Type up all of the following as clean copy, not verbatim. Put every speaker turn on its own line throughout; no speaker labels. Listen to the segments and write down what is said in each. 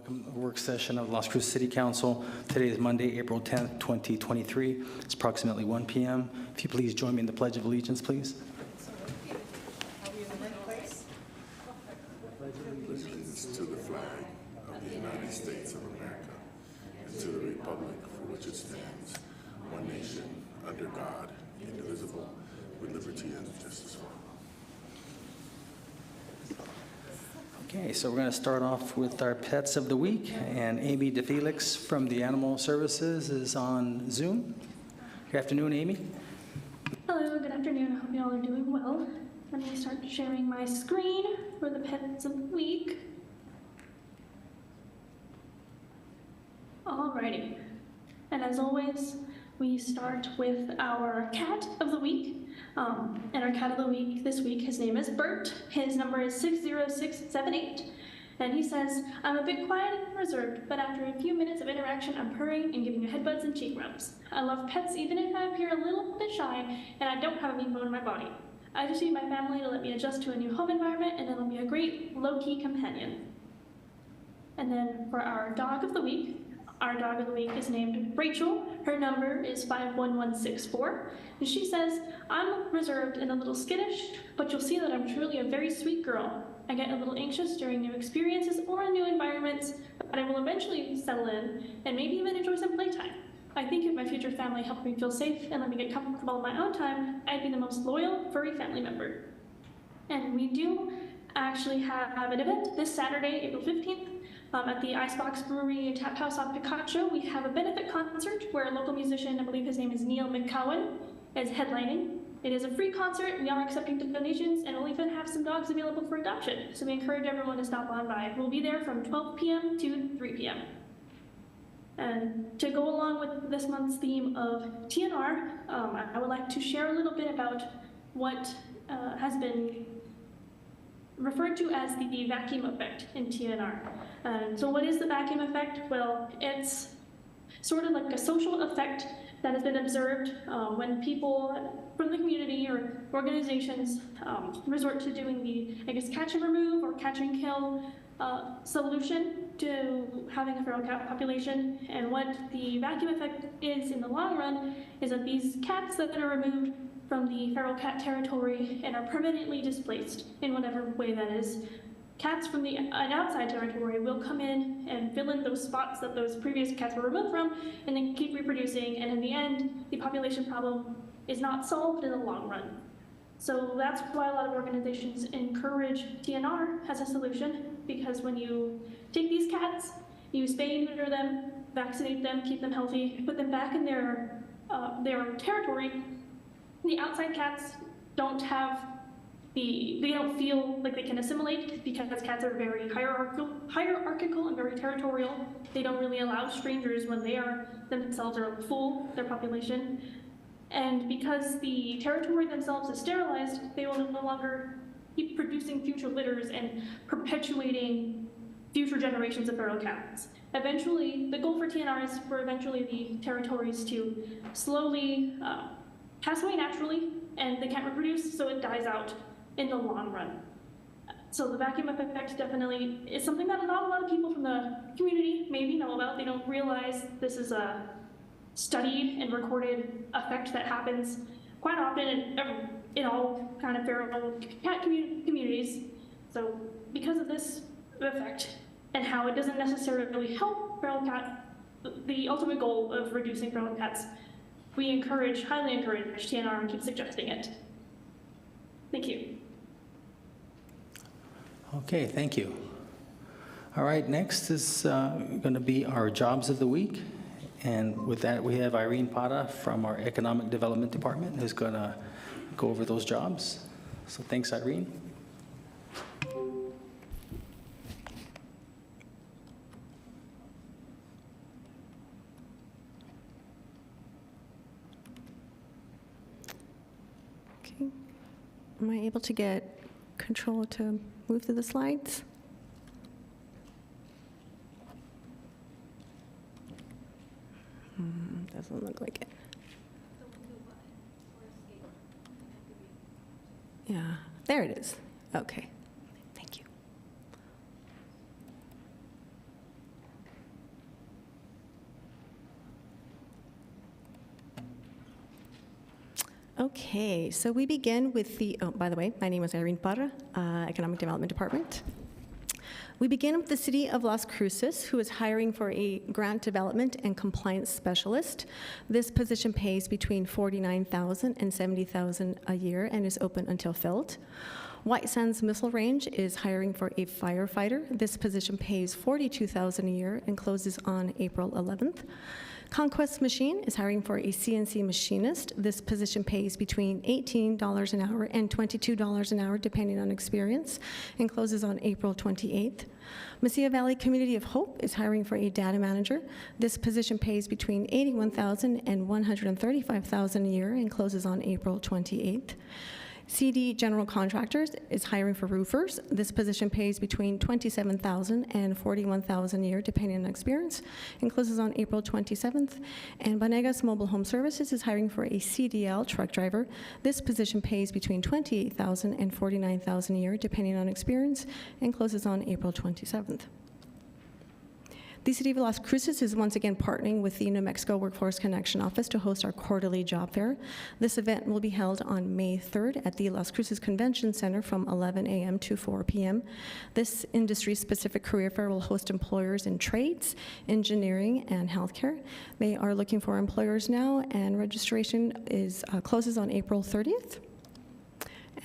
welcome to the work session of Las Cruces City Council. Today is Monday, April 10th, 2023. It's approximately 1 p.m. If you please join me in the Pledge of Allegiance, please.
Allegiance to the flag of the United States of America and to the republic for which it stands, one nation, under God, indivisible, with liberty and justice for all.
Okay, so we're going to start off with our pets of the week, and Amy DeFelix from the Animal Services is on Zoom. Good afternoon, Amy.
Hello, good afternoon. I hope you all are doing well. Let me start sharing my screen for the pets of the week. Alrighty. And as always, we start with our cat of the week. And our cat of the week this week, his name is Bert. His number is 60678. And he says, I'm a bit quiet and reserved, but after a few minutes of interaction, I'm purring and giving you headbutts and cheek rubs. I love pets even if I appear a little bit shy and I don't have a mean bone in my body. I just need my family to let me adjust to a new home environment, and it'll be a great low-key companion. And then for our dog of the week is named Rachel. Her number is 51164, and she says, I'm reserved and a little skittish, but you'll see that I'm truly a very sweet girl. I get a little anxious during new experiences or new environments, but I will eventually settle in and maybe even enjoy some playtime. I think if my future family helped me feel safe and let me get comfortable in my own time, I'd be the most loyal, furry family member. And we do actually have an event this Saturday, April 15th, at the Icebox Brewery and Tap House on Picacho. We have a benefit concert where a local musician, I believe his name is Neil McCowan, is headlining. It is a free concert. We are accepting donations, and we'll even have some dogs available for adoption. So we encourage everyone to stop on by. We'll be there from 12 p.m. to 3 p.m. And to go along with this month's theme of TNR, I would like to share a little bit about what has been referred to as the vacuum effect in TNR. So what is the vacuum effect? Well, it's sort of like a social effect that has been observed when people from the community or organizations resort to doing the, catch and remove or catch and kill solution to having a feral cat population. And what the vacuum effect is in the long run is that these cats that are removed from the feral cat territory and are permanently displaced in whatever way that is, cats from an outside territory will come in and fill in those spots that those previous cats were removed from, and then keep reproducing, and in the end, the population problem is not solved in the long run. So that's why a lot of organizations encourage TNR as a solution, because when you take these cats, you spay and neuter them, vaccinate them, keep them healthy, put them back in their territory, the outside cats don't feel like they can assimilate, because cats are very hierarchical and very territorial. They don't really allow strangers when they are themselves are full, their population. And because the territory themselves is sterilized, they will no longer keep producing future litters and perpetuating future generations of feral cats. Eventually, the goal for TNR is for eventually the territories to slowly pass away naturally, and they can't reproduce, so it dies out in the long run. So the vacuum effect definitely is something that not a lot of people from the community maybe know about. They don't realize this is a studied and recorded effect that happens quite often in all kind of feral cat communities. So because of this effect and how it doesn't necessarily help feral cat, the ultimate goal of reducing feral cats, we highly encourage TNR and keep suggesting it. Thank you.
Okay, thank you. All right, next is going to be our jobs of the week. And with that, we have Irene Pata from our Economic Development Department who's going to go over those jobs. So thanks, Irene.
Okay. Am I able to get control to move through the slides? Doesn't look like it. Yeah, there it is. Okay, thank you. Okay, so we begin with by the way, my name is Irene Parra, Economic Development Department. We begin with the City of Las Cruces, who is hiring for a grant development and compliance specialist. This position pays between $49,000 and $70,000 a year and is open until filled. White Sands Missile Range is hiring for a firefighter. This position pays $42,000 a year and closes on April 11th. Conquest Machine is hiring for a CNC machinist. This position pays between $18 an hour and $22 an hour, depending on experience, and closes on April 28th. Mesilla Valley Community of Hope is hiring for a data manager. This position pays between $81,000 and $135,000 a year and closes on April 28th. CD General Contractors is hiring for roofers. This position pays between $27,000 and $41,000 a year, depending on experience, and closes on April 27th. And Banegas Mobile Home Services is hiring for a CDL truck driver. This position pays between $28,000 and $49,000 a year, depending on experience, and closes on April 27th. The City of Las Cruces is once again partnering with the New Mexico Workforce Connection Office to host our quarterly job fair. This event will be held on May 3rd at the Las Cruces Convention Center from 11 a.m. to 4 p.m. This industry-specific career fair will host employers in trades, engineering, and healthcare. They are looking for employers now, and registration closes on April 30th.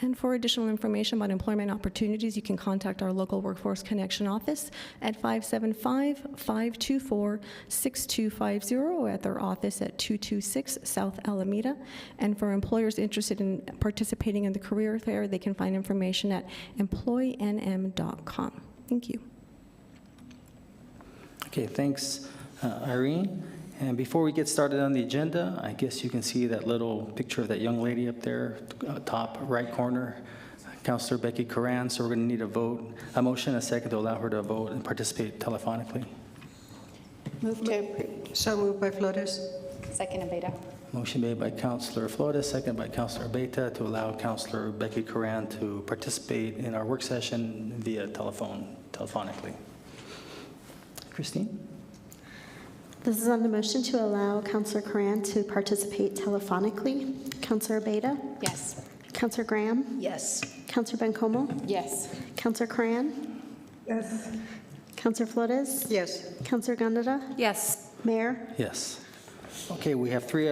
And for additional information about employment opportunities, you can contact our local Workforce Connection office at 575-524-6250 or at their office at 226 South Alameda. And for employers interested in participating in the career fair, they can find information at employnm.com. Thank you.
Okay, thanks, Irene. And before we get started on the agenda, I guess you can see that little picture of that young lady up there, top right corner, Councilor Becky Coran. So we're going to need a motion, a second to allow her to vote and participate telephonically.
Move to approve.
So moved by Flores.
Second, Abeta.
Motion made by Councilor Flores, second by Councilor Beta to allow Councilor Becky Coran to participate in our work session via telephonically. Christine?
This is on the motion to allow Councillor Coran to participate telephonically. Councillor Beta?
Yes.
Councillor Graham?
Yes.
Councillor Bencomo?
Yes.
Councillor Coran?
Yes.
Councillor Flores?
Yes.
Councillor Gandara?
Yes.
Mayor?
Yes. Okay, we have three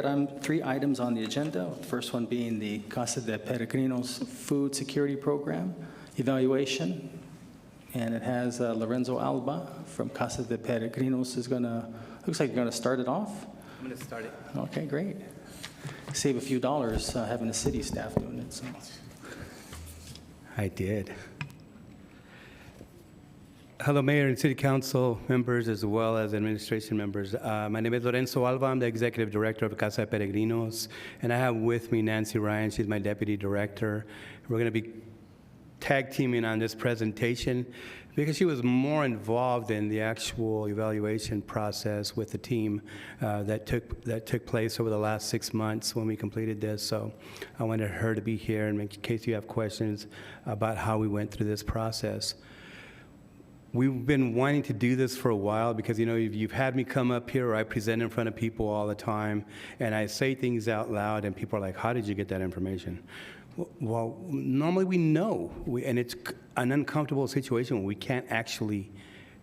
items on the agenda. The first one being the Casa de Peregrinos Food Security Program evaluation. And it has Lorenzo Alba from Casa de Peregrinos looks like you're going to start it off.
I'm going to start it.
Okay, great. Save a few dollars having the city staff doing it. So.
I did. Hello, Mayor and City Council members, as well as administration members. My name is Lorenzo Alba. I'm the Executive Director of Casa de Peregrinos, and I have with me Nancy Ryan. She's my Deputy Director. We're going to be tag teaming on this presentation because she was more involved in the actual evaluation process with the team that took place over the last 6 months when we completed this. So I wanted her to be here in case you have questions about how we went through this process. We've been wanting to do this for a while because, you know, you've had me come up here or I present in front of people all the time and I say things out loud and people are like, how did you get that information? Well, normally we know, and it's an uncomfortable situation when we can't actually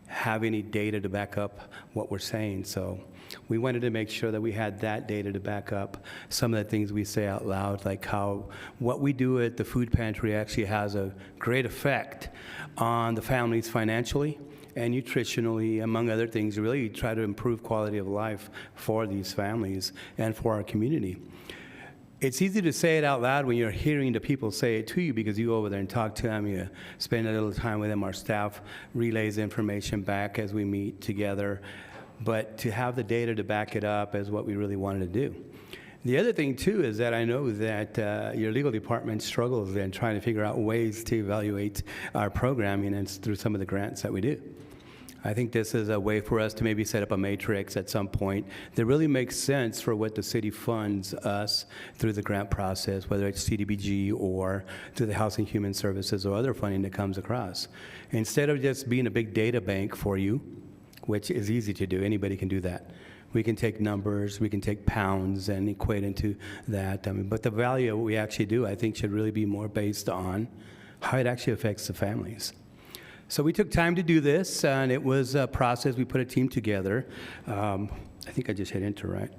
have any data to back up what we're saying. So we wanted to make sure that we had that data to back up some of the things we say out loud, like how what we do at the food pantry actually has a great effect on the families financially and nutritionally, among other things, really try to improve quality of life for these families and for our community. It's easy to say it out loud when you're hearing the people say it to you because you go over there and talk to them, you spend a little time with them. Our staff relays information back as we meet together. But to have the data to back it up is what we really wanted to do. The other thing, too, is that I know that your legal department struggles in trying to figure out ways to evaluate our programming and through some of the grants that we do. I think this is a way for us to maybe set up a matrix at some point that really makes sense for what the city funds us through the grant process, whether it's CDBG or through the Housing Human Services or other funding that comes across. Instead of just being a big data bank for you, which is easy to do, anybody can do that. We can take numbers, we can take pounds and equate into that. But the value of what we actually do, I think, should really be more based on how it actually affects the families. So we took time to do this, and it was a process. We put a team together. I think I just hit enter, right?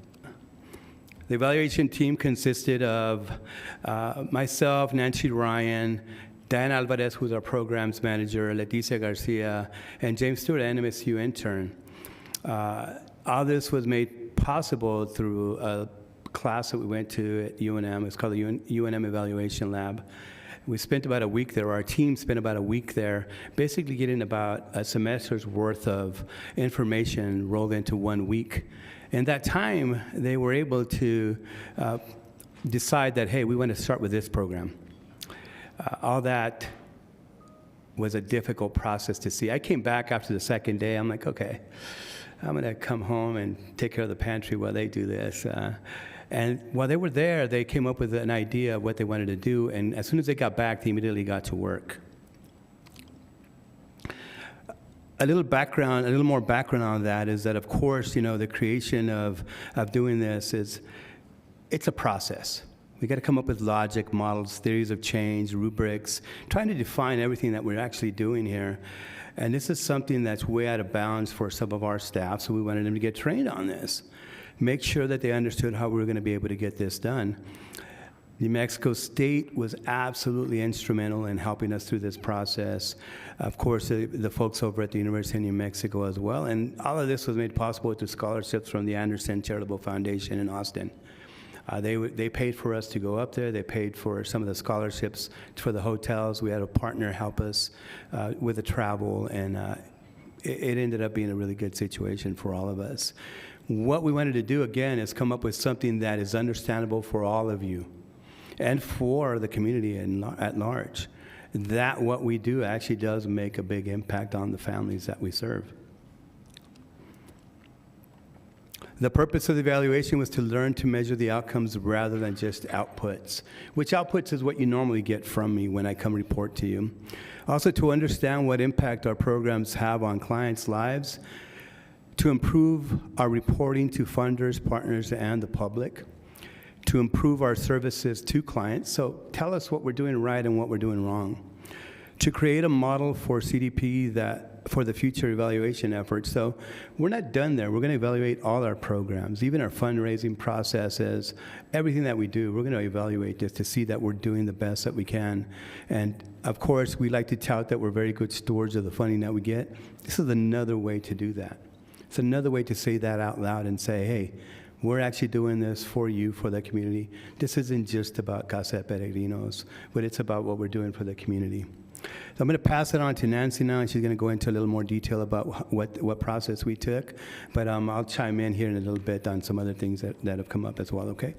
The evaluation team consisted of myself, Nancy Ryan, Diane Alvarez, who's our programs manager, Leticia Garcia, and James Stewart, an MSU intern. All this was made possible through a class that we went to at UNM. It's called the UNM Evaluation Lab. We spent about a week there, our team spent about a week there, basically getting about a semester's worth of information rolled into 1 week. In that time, they were able to decide that, hey, we want to start with this program. All that was a difficult process to see. I came back after the second day. I'm like, okay, I'm going to come home and take care of the pantry while they do this. And while they were there, they came up with an idea of what they wanted to do, and as soon as they got back, they immediately got to work. A little more background on that is that, of course, the creation of doing this it's a process. We got to come up with logic, models, theories of change, rubrics, trying to define everything that we're actually doing here. And this is something that's way out of bounds for some of our staff, so we wanted them to get trained on this. Make sure that they understood how we were going to be able to get this done. New Mexico State was absolutely instrumental in helping us through this process. Of course, the folks over at the University of New Mexico as well. And all of this was made possible through scholarships from the Anderson Charitable Foundation in Austin. They paid for us to go up there. They paid for some of the scholarships for the hotels. We had a partner help us with the travel, and it ended up being a really good situation for all of us. What we wanted to do, again, is come up with something that is understandable for all of you and for the community at large. That what we do actually does make a big impact on the families that we serve. The purpose of the evaluation was to learn to measure the outcomes rather than just outputs, which outputs is what you normally get from me when I come report to you. Also, to understand what impact our programs have on clients' lives, to improve our reporting to funders, partners, and the public, to improve our services to clients. So tell us what we're doing right and what we're doing wrong. To create a model for CDP for the future evaluation efforts. So we're not done there. We're going to evaluate all our programs, even our fundraising processes, everything that we do. We're going to evaluate this to see that we're doing the best that we can. And of course, we like to tout that we're very good stewards of the funding that we get. This is another way to do that. It's another way to say that out loud and say, hey, we're actually doing this for you, for the community. This isn't just about Casa de Peregrinos, but it's about what we're doing for the community. So I'm going to pass it on to Nancy now, and she's going to go into a little more detail about what process we took. But I'll chime in here in a little bit on some other things that have come up as well, okay?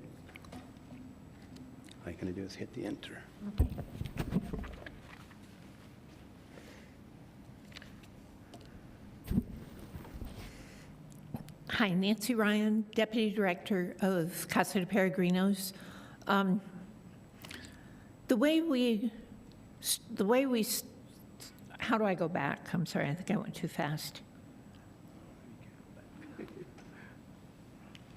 All I'm going to do is hit the enter.
Hi, Nancy Ryan, Deputy Director of Casa de Peregrinos. How do I go back? I'm sorry, I think I went too fast. I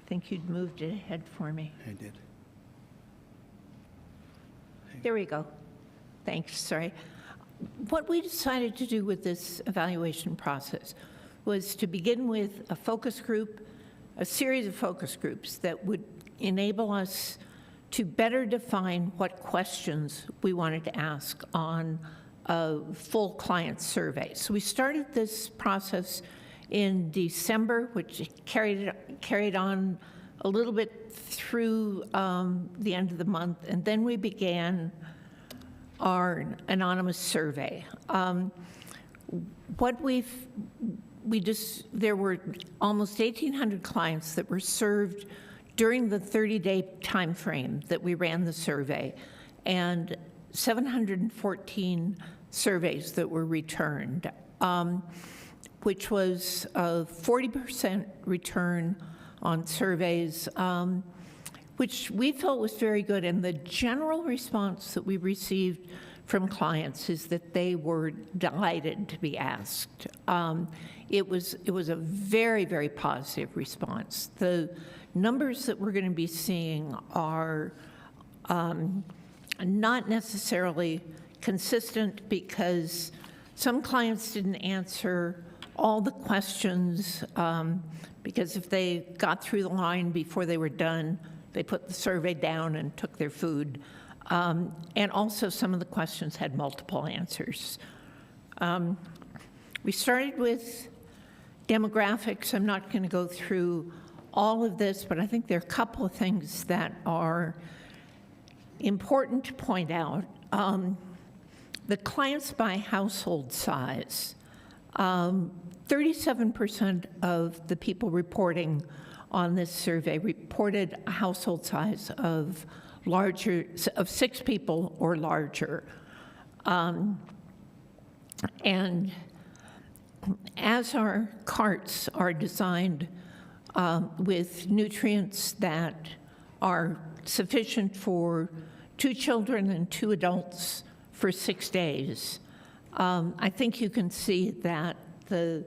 think you'd moved it ahead for me.
I did.
There we go. Thanks, sorry. What we decided to do with this evaluation process was to begin with a focus group, a series of focus groups that would enable us to better define what questions we wanted to ask on a full client survey. So we started this process in December, which carried on a little bit through the end of the month, and then we began our anonymous survey. There were almost 1,800 clients that were served during the 30-day time frame that we ran the survey, and 714 surveys that were returned, which was a 40% return on surveys. which we felt was very good. And the general response that we received from clients is that they were delighted to be asked. It was a very, very positive response. The numbers that we're going to be seeing are not necessarily consistent because some clients didn't answer all the questions because if they got through the line before they were done, they put the survey down and took their food. And also some of the questions had multiple answers. We started with demographics. I'm not going to go through all of this, but I think there are a couple of things that are important to point out. The clients by household size. 37% of the people reporting on this survey reported a household size of 6 people or larger. And as our carts are designed with nutrients that are sufficient for 2 children and 2 adults for 6 days, I think you can see that the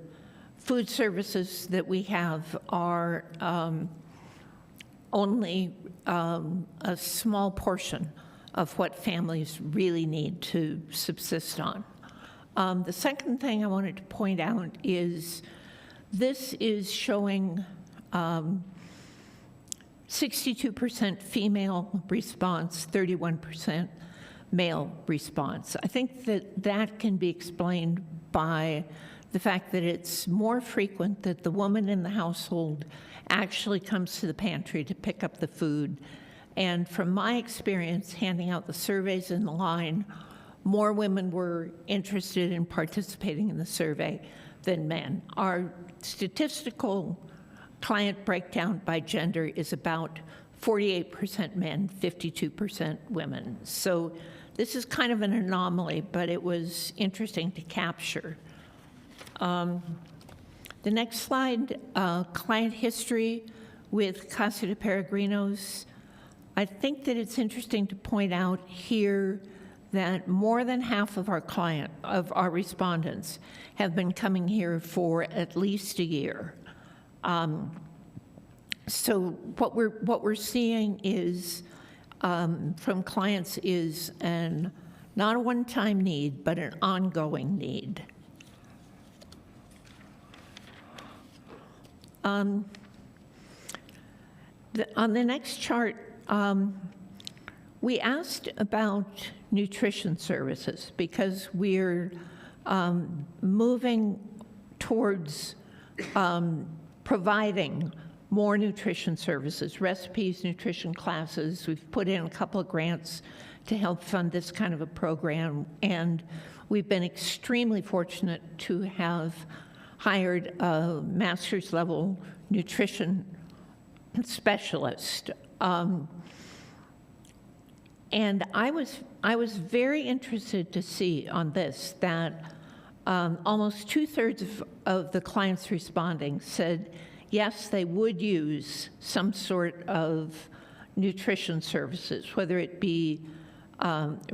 food services that we have are only a small portion of what families really need to subsist on. The second thing I wanted to point out is this is showing 62% female response, 31% male response. I think that can be explained by the fact that it's more frequent that the woman in the household actually comes to the pantry to pick up the food. And from my experience handing out the surveys in the line, more women were interested in participating in the survey than men. Our statistical client breakdown by gender is about 48% men, 52% women. So this is kind of an anomaly, but it was interesting to capture. The next slide, client history with Casa de Peregrinos. I think that it's interesting to point out here that more than half of our respondents have been coming here for at least a year. So what we're seeing is from clients is not a one-time need, but an ongoing need. On the next chart, we asked about nutrition services because we're moving towards providing more nutrition services, recipes, nutrition classes. We've put in a couple of grants to help fund this kind of a program, and we've been extremely fortunate to have hired a master's level nutrition specialist. And I was very interested to see on this that almost 2/3 of the clients responding said yes, they would use some sort of nutrition services, whether it be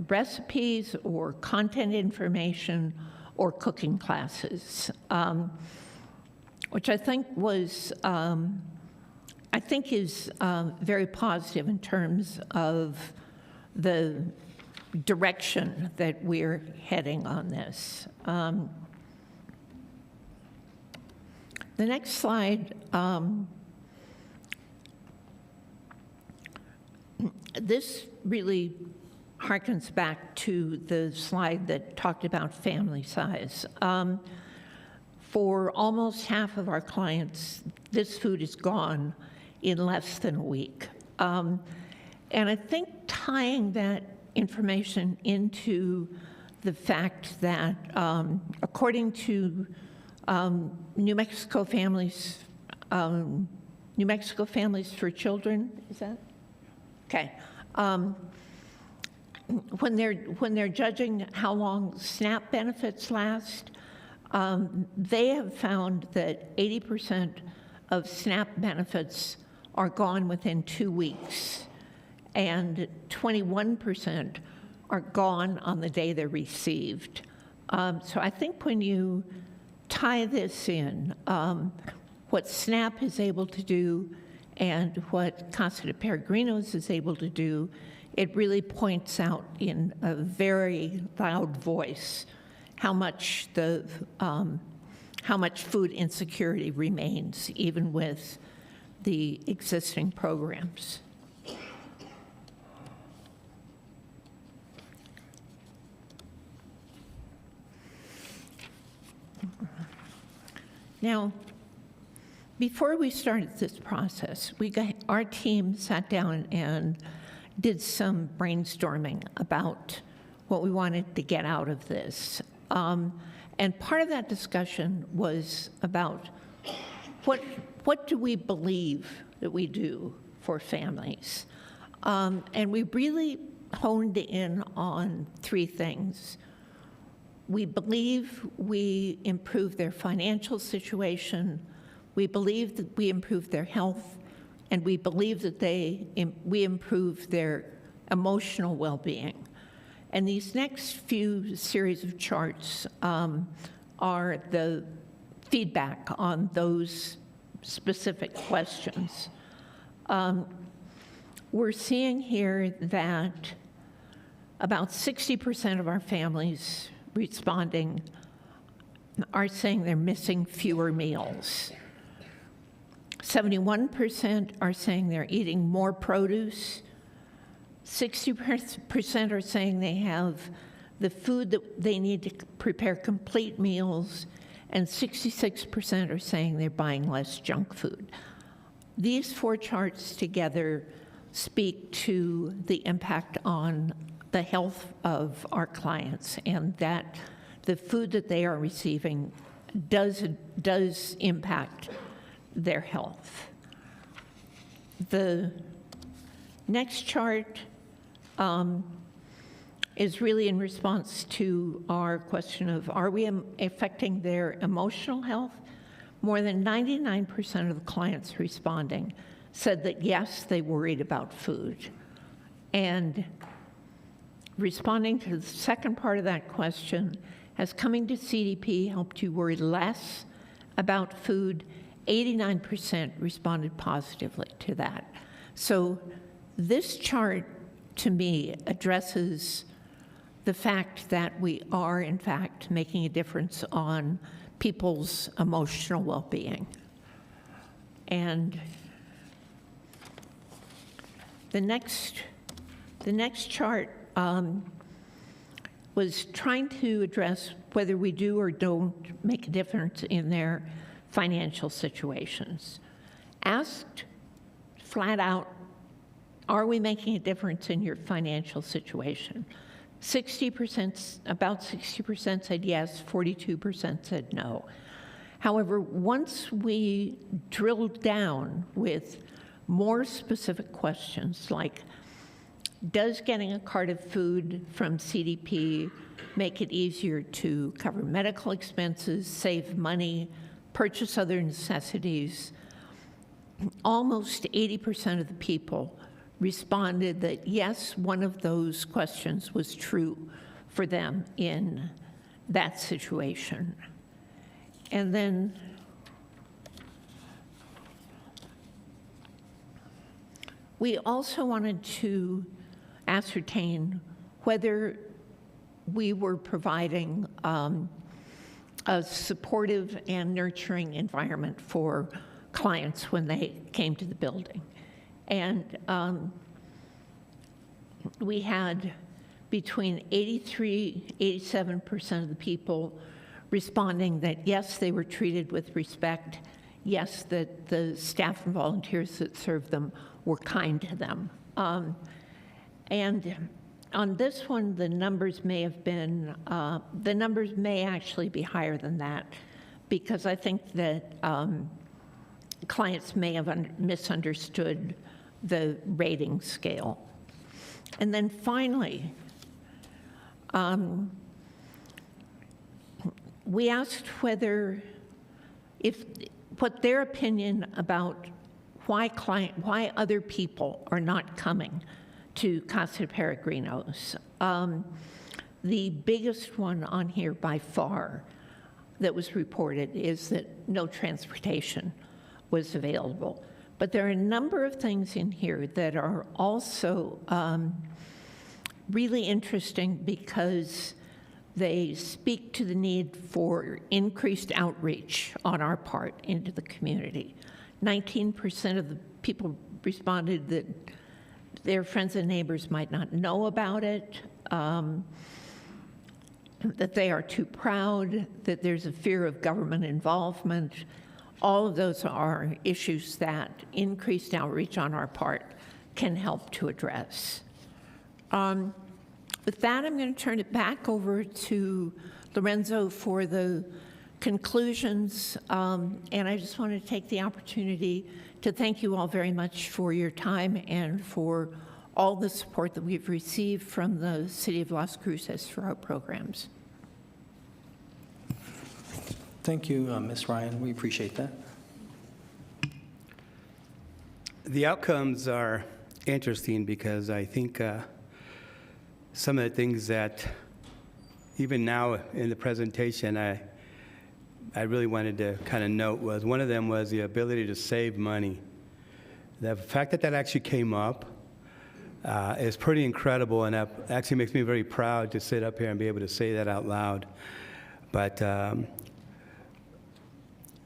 recipes or content information or cooking classes, which I think is very positive in terms of the direction that we're heading on this. The next slide, this really harkens back to the slide that talked about family size. For almost half of our clients, this food is gone in less than a week. And I think tying that information into the fact that according to New Mexico Families for Children, is that? Okay. When they're judging how long SNAP benefits last, they have found that 80% of SNAP benefits are gone within 2 weeks. and 21% are gone on the day they're received. So I think when you tie this in, what SNAP is able to do and what Casa de Peregrinos is able to do, it really points out in a very loud voice how much food insecurity remains, even with the existing programs. Now, before we started this process, our team sat down and did some brainstorming about what we wanted to get out of this. And part of that discussion was about what do we believe that we do for families? And we really honed in on three things. We believe we improve their financial situation, we believe that we improve their health, and we believe that we improve their emotional well-being. And these next few series of charts are the feedback on those specific questions. We're seeing here that about 60% of our families responding are saying they're missing fewer meals. 71% are saying they're eating more produce. 60% are saying they have the food that they need to prepare complete meals, and 66% are saying they're buying less junk food. These four charts together speak to the impact on the health of our clients, and that the food that they are receiving does impact their health. The next chart is really in response to our question of, are we affecting their emotional health? More than 99% of the clients responding said that yes, they worried about food. And responding to the second part of that question, has coming to CDP helped you worry less about food? 89% responded positively to that. So this chart, to me, addresses the fact that we are, in fact, making a difference on people's emotional well-being. And the next chart was trying to address whether we do or don't make a difference in their financial situations. Asked flat out, are we making a difference in your financial situation? About 60% said yes, 42% said no. However, once we drilled down with more specific questions like, does getting a cart of food from CDP make it easier to cover medical expenses, save money, purchase other necessities? Almost 80% of the people responded that yes, one of those questions was true for them in that situation. And then we also wanted to ascertain whether we were providing a supportive and nurturing environment for clients when they came to the building. And we had between 87% of the people responding that yes, they were treated with respect, yes, that the staff and volunteers that served them were kind to them. And on this one, the numbers may have been, the numbers may actually be higher than that, because I think that clients may have misunderstood the rating scale. And then finally, we asked what their opinion about why other people are not coming to Casa Peregrinos. The biggest one on here by far that was reported is that no transportation was available. But there are a number of things in here that are also really interesting because they speak to the need for increased outreach on our part into the community. 19% of the people responded that their friends and neighbors might not know about it, that they are too proud, that there's a fear of government involvement. All of those are issues that increased outreach on our part can help to address. With that, I'm going to turn it back over to Lorenzo for the conclusions, and I just want to take the opportunity to thank you all very much for your time and for all the support that we've received from the City of Las Cruces for our programs.
Thank you, Ms. Ryan. We appreciate that.
The outcomes are interesting because I think some of the things that even now in the presentation I really wanted to kind of note was one of them was the ability to save money. The fact that that actually came up is pretty incredible, and that actually makes me very proud to sit up here and be able to say that out loud. But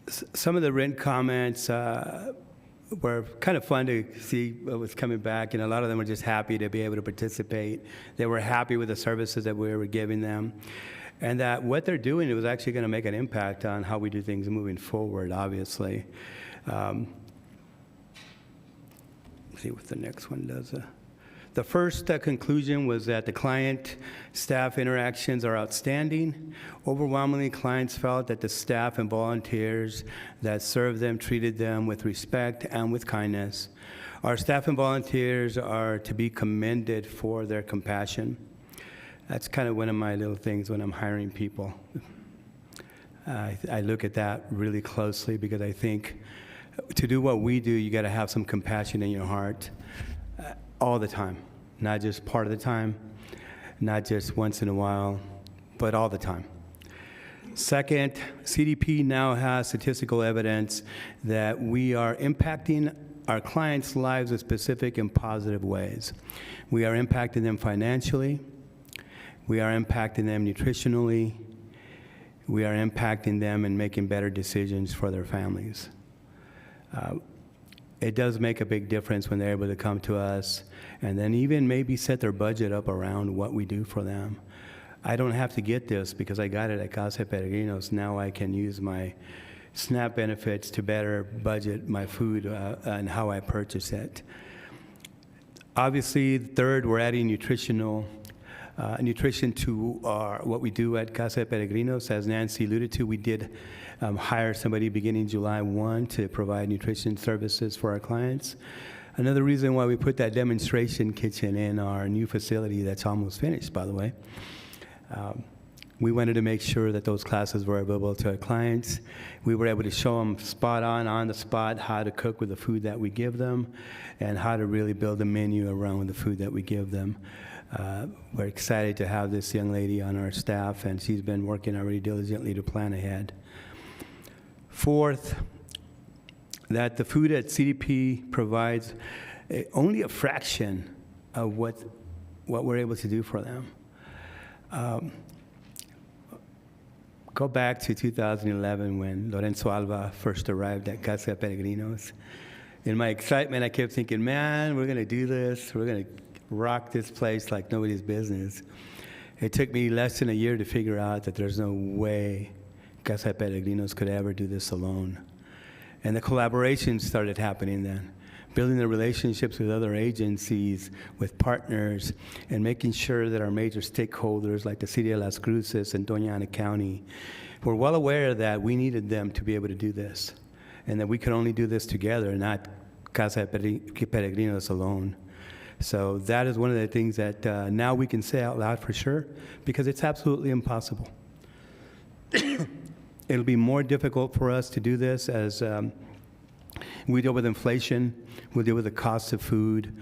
some of the written comments were kind of fun to see what was coming back, and a lot of them were just happy to be able to participate. They were happy with the services that we were giving them, and that what they're doing was actually going to make an impact on how we do things moving forward, obviously. Let's see what the next one does. The first conclusion was that the client-staff interactions are outstanding. Overwhelmingly, clients felt that the staff and volunteers that served them treated them with respect and with kindness. Our staff and volunteers are to be commended for their compassion. That's kind of one of my little things when I'm hiring people. I look at that really closely because I think to do what we do, you got to have some compassion in your heart. All the time, not just part of the time, not just once in a while, but all the time. Second, CDP now has statistical evidence that we are impacting our clients' lives in specific and positive ways. We are impacting them financially. We are impacting them nutritionally. We are impacting them in making better decisions for their families. It does make a big difference when they're able to come to us and then even maybe set their budget up around what we do for them. I don't have to get this because I got it at Casa Peregrinos. Now I can use my SNAP benefits to better budget my food and how I purchase it. Obviously, third, we're adding nutrition to what we do at Casa Peregrinos. As Nancy alluded to, we did hire somebody beginning July 1 to provide nutrition services for our clients. Another reason why we put that demonstration kitchen in our new facility that's almost finished, by the way. We wanted to make sure that those classes were available to our clients. We were able to show them on the spot, how to cook with the food that we give them and how to really build a menu around the food that we give them. We're excited to have this young lady on our staff, and she's been working already diligently to plan ahead. Fourth, that the food at CDP provides only a fraction of what we're able to do for them. Go back to 2011 when Lorenzo Alva first arrived at Casa Peregrinos. In my excitement, I kept thinking, man, we're going to do this. We're going to rock this place like nobody's business. It took me less than a year to figure out that there's no way Casa Peregrinos could ever do this alone. And the collaboration started happening then, building the relationships with other agencies, with partners, and making sure that our major stakeholders like the City of Las Cruces and Doña Ana County were well aware that we needed them to be able to do this, and that we could only do this together, not Casa Peregrinos alone. So that is one of the things that now we can say out loud for sure, because it's absolutely impossible. It'll be more difficult for us to do this as We deal with inflation. We deal with the cost of food.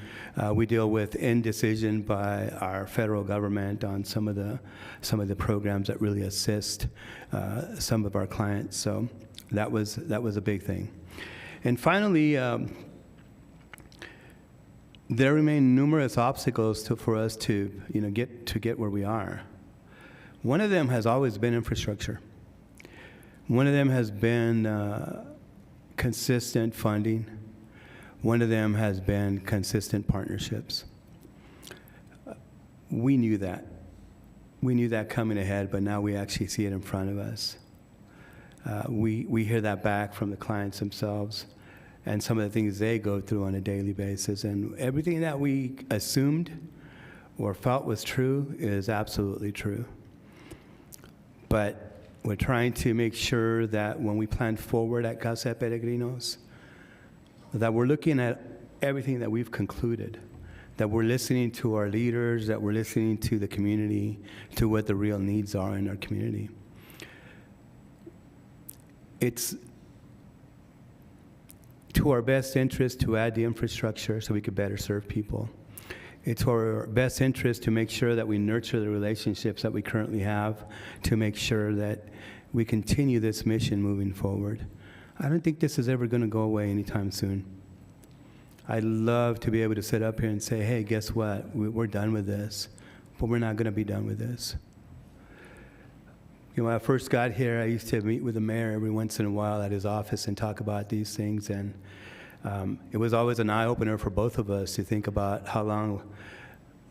We deal with indecision by our federal government on some of the programs that really assist some of our clients. So that was a big thing. And finally, there remain numerous obstacles for us to get where we are. One of them has always been infrastructure. One of them has been consistent funding. One of them has been consistent partnerships. We knew that. We knew that coming ahead, but now we actually see it in front of us. We hear that back from the clients themselves and some of the things they go through on a daily basis. And everything that we assumed or felt was true is absolutely true. But we're trying to make sure that when we plan forward at Casa de Peregrinos, that we're looking at everything that we've concluded, that we're listening to our leaders, that we're listening to the community, to what the real needs are in our community. It's to our best interest to add the infrastructure so we could better serve people. It's our best interest to make sure that we nurture the relationships that we currently have, to make sure that we continue this mission moving forward. I don't think this is ever going to go away anytime soon. I'd love to be able to sit up here and say, hey, guess what? We're done with this, but we're not going to be done with this. When I first got here, I used to meet with the mayor every once in a while at his office and talk about these things, and it was always an eye-opener for both of us to think about how long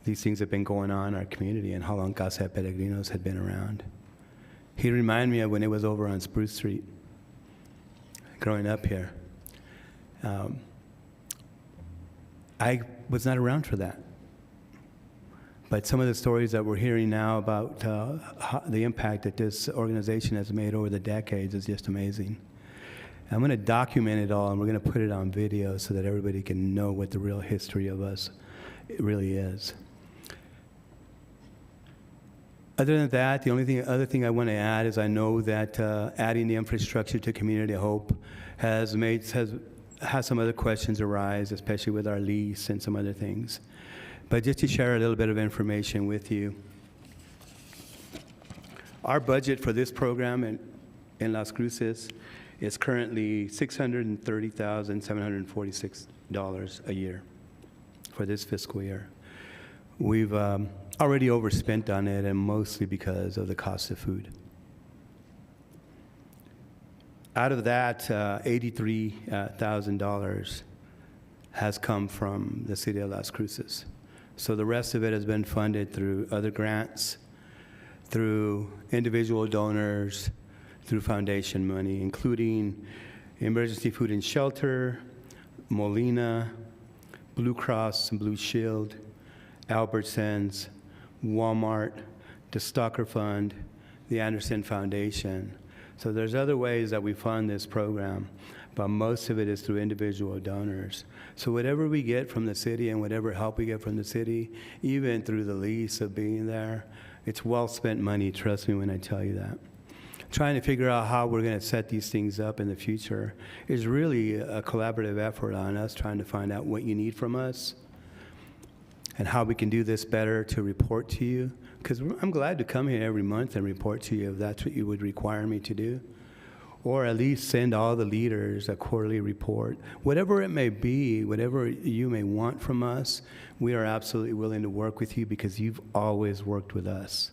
these things have been going on in our community and how long Casa de Peregrinos had been around. He reminded me of when it was over on Spruce Street, growing up here. I was not around for that. But some of the stories that we're hearing now about the impact that this organization has made over the decades is just amazing. I'm going to document it all, and we're going to put it on video so that everybody can know what the real history of us really is. Other than that, the other thing I want to add is I know that adding the infrastructure to Community Hope has some other questions arise, especially with our lease and some other things. But just to share a little bit of information with you, our budget for this program in Las Cruces is currently $630,746 a year for this fiscal year. We've already overspent on it, and mostly because of the cost of food. Out of that, $83,000 has come from the city of Las Cruces. So the rest of it has been funded through other grants, through individual donors, through foundation money, including Emergency Food and Shelter, Molina, Blue Cross and Blue Shield, Albertsons, Walmart, the Stalker Fund, the Anderson Foundation. So there's other ways that we fund this program, but most of it is through individual donors. So whatever we get from the city and whatever help we get from the city, even through the lease of being there, it's well spent money, trust me when I tell you that. Trying to figure out how we're going to set these things up in the future is really a collaborative effort on us, trying to find out what you need from us and how we can do this better to report to you. Because I'm glad to come here every month and report to you if that's what you would require me to do. Or at least send all the leaders a quarterly report. Whatever it may be, whatever you may want from us, we are absolutely willing to work with you because you've always worked with us.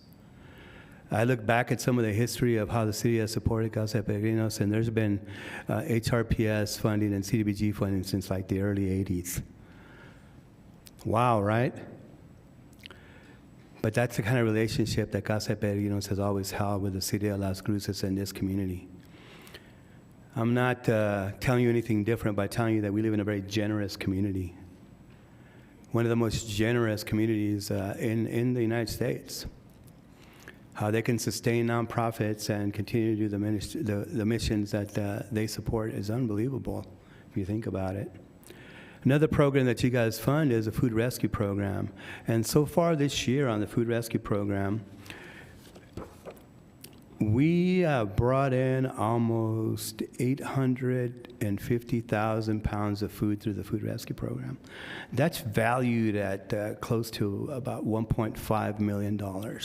I look back at some of the history of how the city has supported Casa de Peregrinos, and there's been HRPS funding and CDBG funding since like the early 80s. Wow, right? But that's the kind of relationship that Casa de Peregrinos has always held with the city of Las Cruces and this community. I'm not telling you anything different by telling you that we live in a very generous community. One of the most generous communities in the United States. How they can sustain nonprofits and continue to do the missions that they support is unbelievable, if you think about it. Another program that you guys fund is a food rescue program. And so far this year on the food rescue program, we brought in almost 800 250,000 pounds of food through the food rescue program. That's valued at close to about $1.5 million.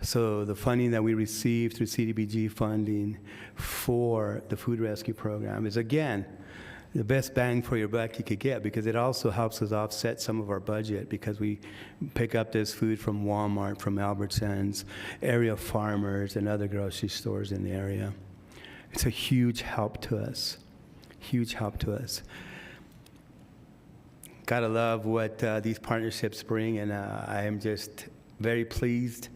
So the funding that we receive through CDBG funding for the food rescue program is, again, the best bang for your buck you could get, because it also helps us offset some of our budget, because we pick up this food from Walmart, from Albertsons, area farmers, and other grocery stores in the area. It's a huge help to us, huge help to us. Gotta love what these partnerships bring, and I am just very pleased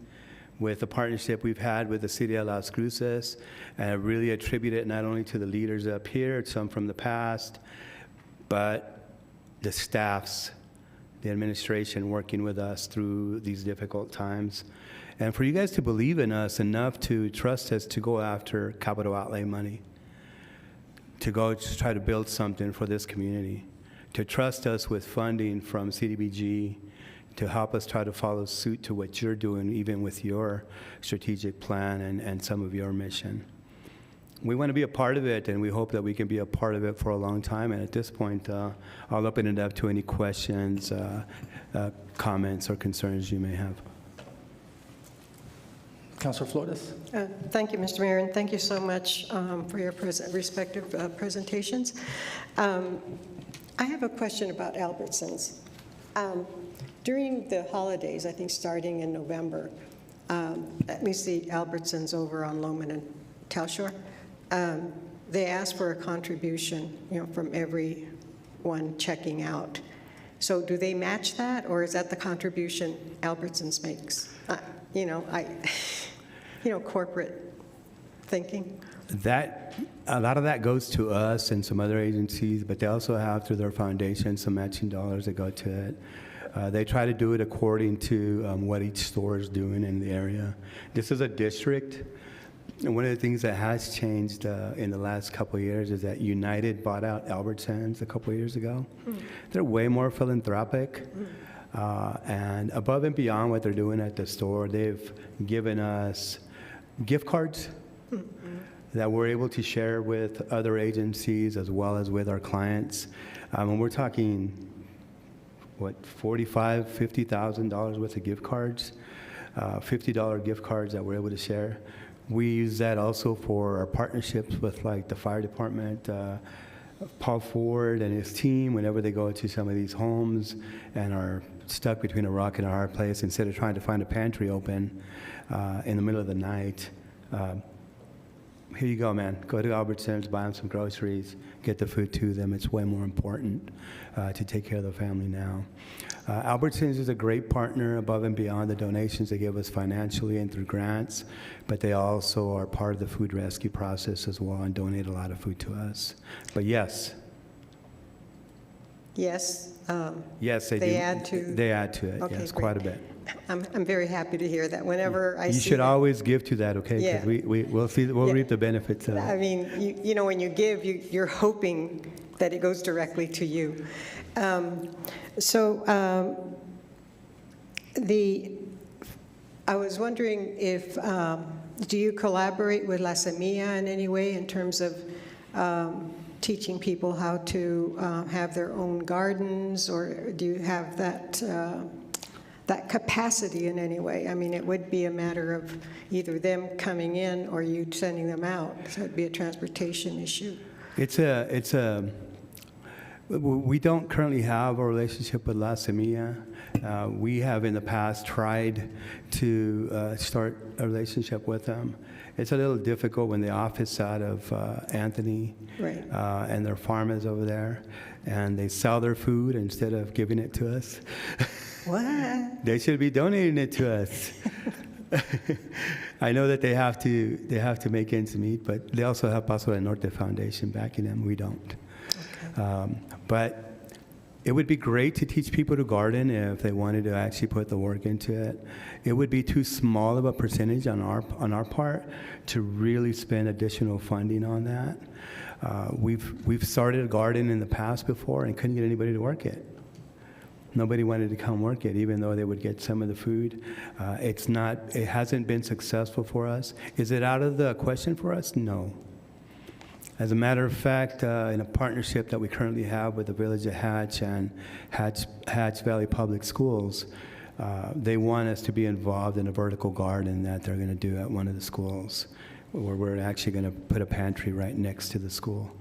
with the partnership we've had with the City of Las Cruces. And I really attribute it not only to the leaders up here, some from the past, but the staffs, the administration working with us through these difficult times. And for you guys to believe in us enough to trust us to go after capital outlay money, to go to try to build something for this community, to trust us with funding from CDBG, to help us try to follow suit to what you're doing, even with your strategic plan and some of your mission. We want to be a part of it, and we hope that we can be a part of it for a long time. And at this point, I'll open it up to any questions, comments, or concerns you may have.
Councilor Flores?
Thank you, Mr. Mayor, and thank you so much for your respective presentations. I have a question about Albertsons. During the holidays, I think starting in November, at least the Albertsons over on Loman and Telshore, they asked for a contribution, from everyone checking out. So do they match that, or is that the contribution Albertsons makes? Corporate thinking.
A lot of that goes to us and some other agencies, but they also have through their foundation some matching dollars that go to it. They try to do it according to what each store is doing in the area. This is a district, and one of the things that has changed in the last couple of years is that United bought out Albertsons a couple of years ago. They're way more philanthropic, and above and beyond what they're doing at the store, they've given us gift cards that we're able to share with other agencies as well as with our clients. And we're talking $45,000, $50,000 worth of gift cards, $50 gift cards that we're able to share. We use that also for our partnerships with like the fire department, Paul Ford and his team, whenever they go to some of these homes and are stuck between a rock and a hard place, instead of trying to find a pantry open in the middle of the night, here you go, man. Go to Albertsons, buy them some groceries, get the food to them. It's way more important to take care of the family now. Albertsons is a great partner above and beyond the donations they give us financially and through grants, but they also are part of the food rescue process as well and donate a lot of food to us. But yes.
Yes.
Yes, they do.
They add to.
They add to it,
Okay,
yes,
great.
quite a bit.
I'm very happy to hear that. Whenever I see
You should
that-
always give to that, okay?
Yeah.
Because we'll
Yeah.
reap the benefits of
I
it.
mean, when you give, you're hoping that it goes directly to you. I was wondering if, do you collaborate with La Semilla in any way in terms of teaching people how to have their own gardens, or do you have that capacity in any way? I mean, it would be a matter of either them coming in or you sending them out. So it'd be a transportation issue.
We don't currently have a relationship with La Semilla. We have in the past tried to start a relationship with them. It's a little difficult when the office out of Anthony,
Right.
And their farm is over there, and they sell their food instead of giving it to us.
What?
They should be donating it to us. I know that they have to make ends meet, but they also have Paso del Norte Foundation backing them. We don't.
Okay.
But it would be great to teach people to garden if they wanted to actually put the work into it. It would be too small of a percentage on our part to really spend additional funding on that. We've started a garden in the past before and couldn't get anybody to work it. Nobody wanted to come work it, even though they would get some of the food. It hasn't been successful for us. Is it out of the question for us? No. As a matter of fact, in a partnership that we currently have with the Village of Hatch and Hatch Valley Public Schools, they want us to be involved in a vertical garden that they're going to do at one of the schools, where we're actually going to put a pantry right next to the school.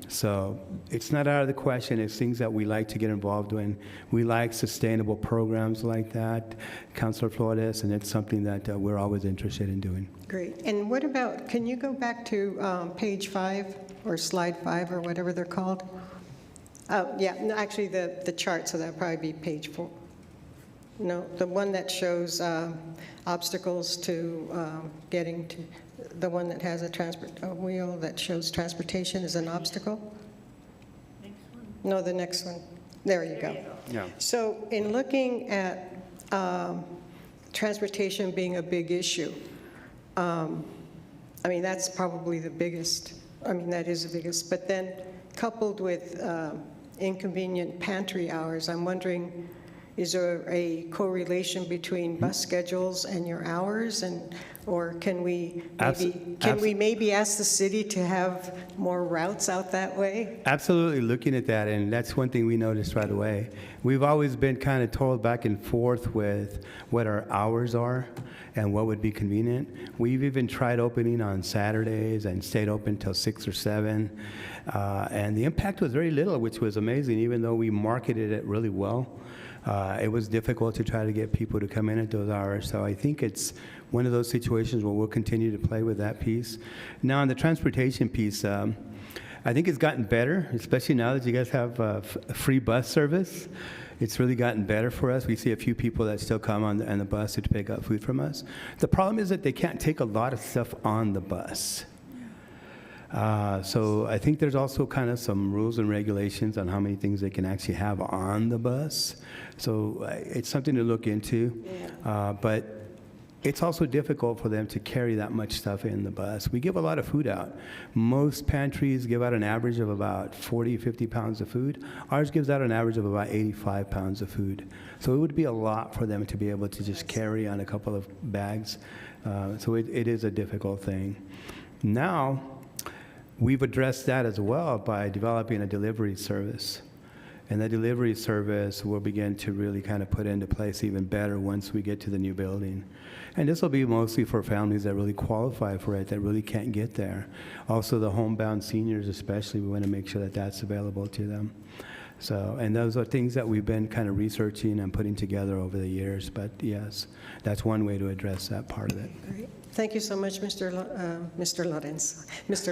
So it's not out of the question. It's things that we like to get involved in. We like sustainable programs like that, Councilor Flores, and it's something that we're always interested in doing.
Great. And what about, can you go back to page 5 or slide 5 or whatever they're called? Oh, yeah, no, actually the chart, so that'll probably be page 4. No, the one that shows obstacles to getting to, the one that has a wheel that shows transportation is an obstacle? Next one. No, the next one. There you go.
Yeah.
So in looking at transportation being a big issue, I mean, that's probably the biggest. I mean, that is the biggest. But then coupled with inconvenient pantry hours, I'm wondering, is there a correlation between bus schedules and your hours, or can we maybe ask the city to have more routes out that way?
Absolutely looking at that, and that's one thing we noticed right away. We've always been kind of told back and forth with what our hours are and what would be convenient. We've even tried opening on Saturdays and stayed open till 6 or 7, and the impact was very little, which was amazing, even though we marketed it really well. It was difficult to try to get people to come in at those hours. So I think it's one of those situations where we'll continue to play with that piece. Now, on the transportation piece, I think it's gotten better, especially now that you guys have free bus service. It's really gotten better for us. We see a few people that still come on the bus to pick up food from us. The problem is that they can't take a lot of stuff on the bus. So I think there's also kind of some rules and regulations on how many things they can actually have on the bus. So it's something to look into. But it's also difficult for them to carry that much stuff in the bus. We give a lot of food out. Most pantries give out an average of about 40, 50 pounds of food. Ours gives out an average of about 85 pounds of food. So it would be a lot for them to be able to just carry on a couple of bags. So it is a difficult thing. Now, we've addressed that as well by developing a delivery service. And that delivery service will begin to really kind of put into place even better once we get to the new building. And this will be mostly for families that really qualify for it, that really can't get there. Also, the homebound seniors especially, we want to make sure that that's available to them. So, and those are things that we've been kind of researching and putting together over the years. But yes, that's one way to address that part of it.
Great. Thank you so much, Mr.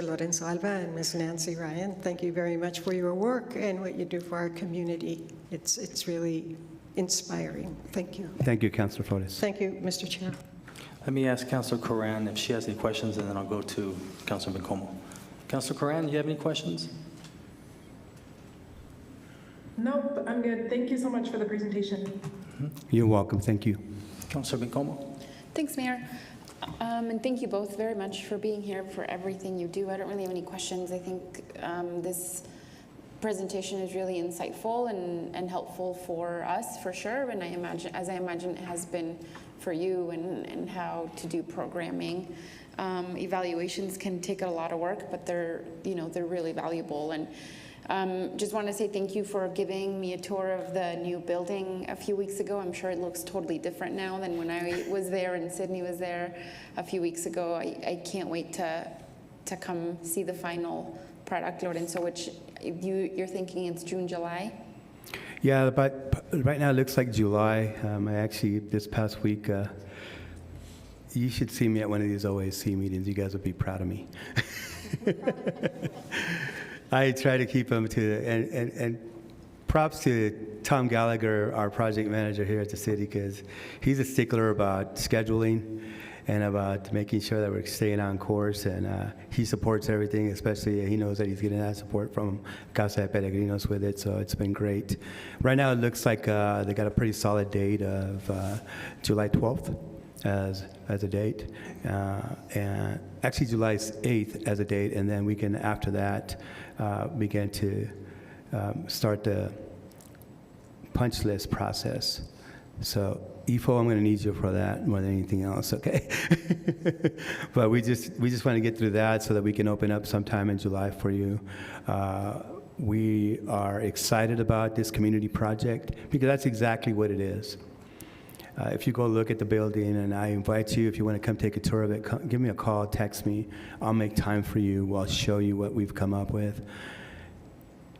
Lorenzo Alva and Ms. Nancy Ryan. Thank you very much for your work and what you do for our community. It's really inspiring. Thank you.
Thank you, Councilor Flores.
Thank you, Mr. Chair.
Let me ask Councilor Coran if she has any questions, and then I'll go to Councilor Bencomo. Councilor Coran, do you have any questions?
Nope, I'm good. Thank you so much for the presentation.
You're welcome. Thank you.
Councilor Bencomo.
Thanks, Mayor. And thank you both very much for being here, for everything you do. I don't really have any questions. I think this presentation is really insightful and helpful for us, for sure. And I imagine it has been for you and how to do programming. Evaluations can take a lot of work, but they're really valuable. And just want to say thank you for giving me a tour of the new building a few weeks ago. I'm sure it looks totally different now than when I was there and Sydney was there a few weeks ago. I can't wait to come see the final product, Lorenzo, which you're thinking it's June, July?
Yeah, but right now it looks like July. I actually, this past week, you should see me at one of these OAC meetings. You guys would be proud of me. I try to keep them to, and props to Tom Gallagher, our project manager here at the city, because he's a stickler about scheduling and about making sure that we're staying on course, and he supports everything, especially he knows that he's getting that support from Casa de Peregrinos with it, so it's been great. Right now it looks like they got a pretty solid date of July 12th as a date, and actually July 8th as a date, and then we can, after that, begin to start the punch list process So, Ifo, I'm going to need you for that more than anything else, okay? But we just want to get through that so that we can open up sometime in July for you. We are excited about this community project because that's exactly what it is. If you go look at the building, and I invite you, if you want to come take a tour of it, give me a call, text me. I'll make time for you. I'll show you what we've come up with.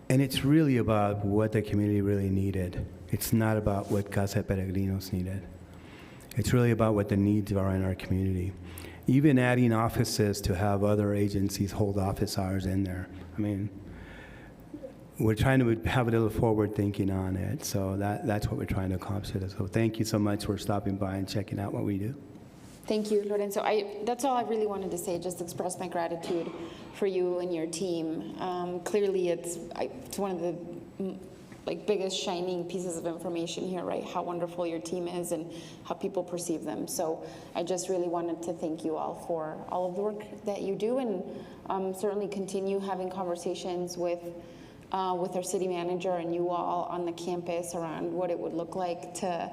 And it's really about what the community really needed. It's not about what Casa de Peregrinos needed. It's really about what the needs are in our community. Even adding offices to have other agencies hold office hours in there. I mean, we're trying to have a little forward thinking on it. So that's what we're trying to accomplish. So thank you so much for stopping by and checking out what we do.
Thank you, Lorenzo. That's all I really wanted to say, just express my gratitude for you and your team. Clearly, it's one of the biggest shining pieces of information here, right? How wonderful your team is and how people perceive them. So I just really wanted to thank you all for all of the work that you do, and certainly continue having conversations with our city manager and you all on the campus around what it would look like to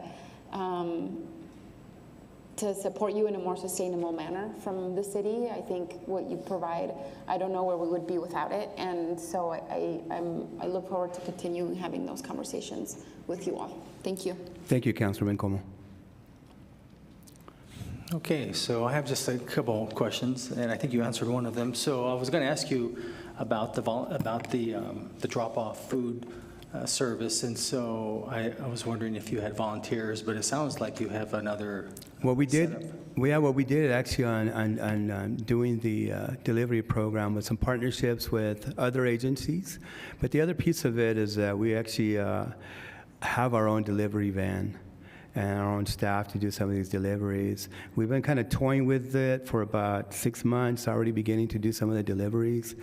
support you in a more sustainable manner from the city. I think what you provide, I don't know where we would be without it, and so I look forward to continuing having those conversations with you all. Thank you.
Thank you, Councilman Como.
Okay, so I have just a couple questions, and I think you answered one of them. So I was going to ask you about the drop-off food service, and so I was wondering if you had volunteers, but it sounds like you have another.
What we did,
setup.
what we did actually on doing the delivery program with some partnerships with other agencies, but the other piece of it is that we actually have our own delivery van and our own staff to do some of these deliveries. We've been kind of toying with it for about 6 months, already beginning to do some of the deliveries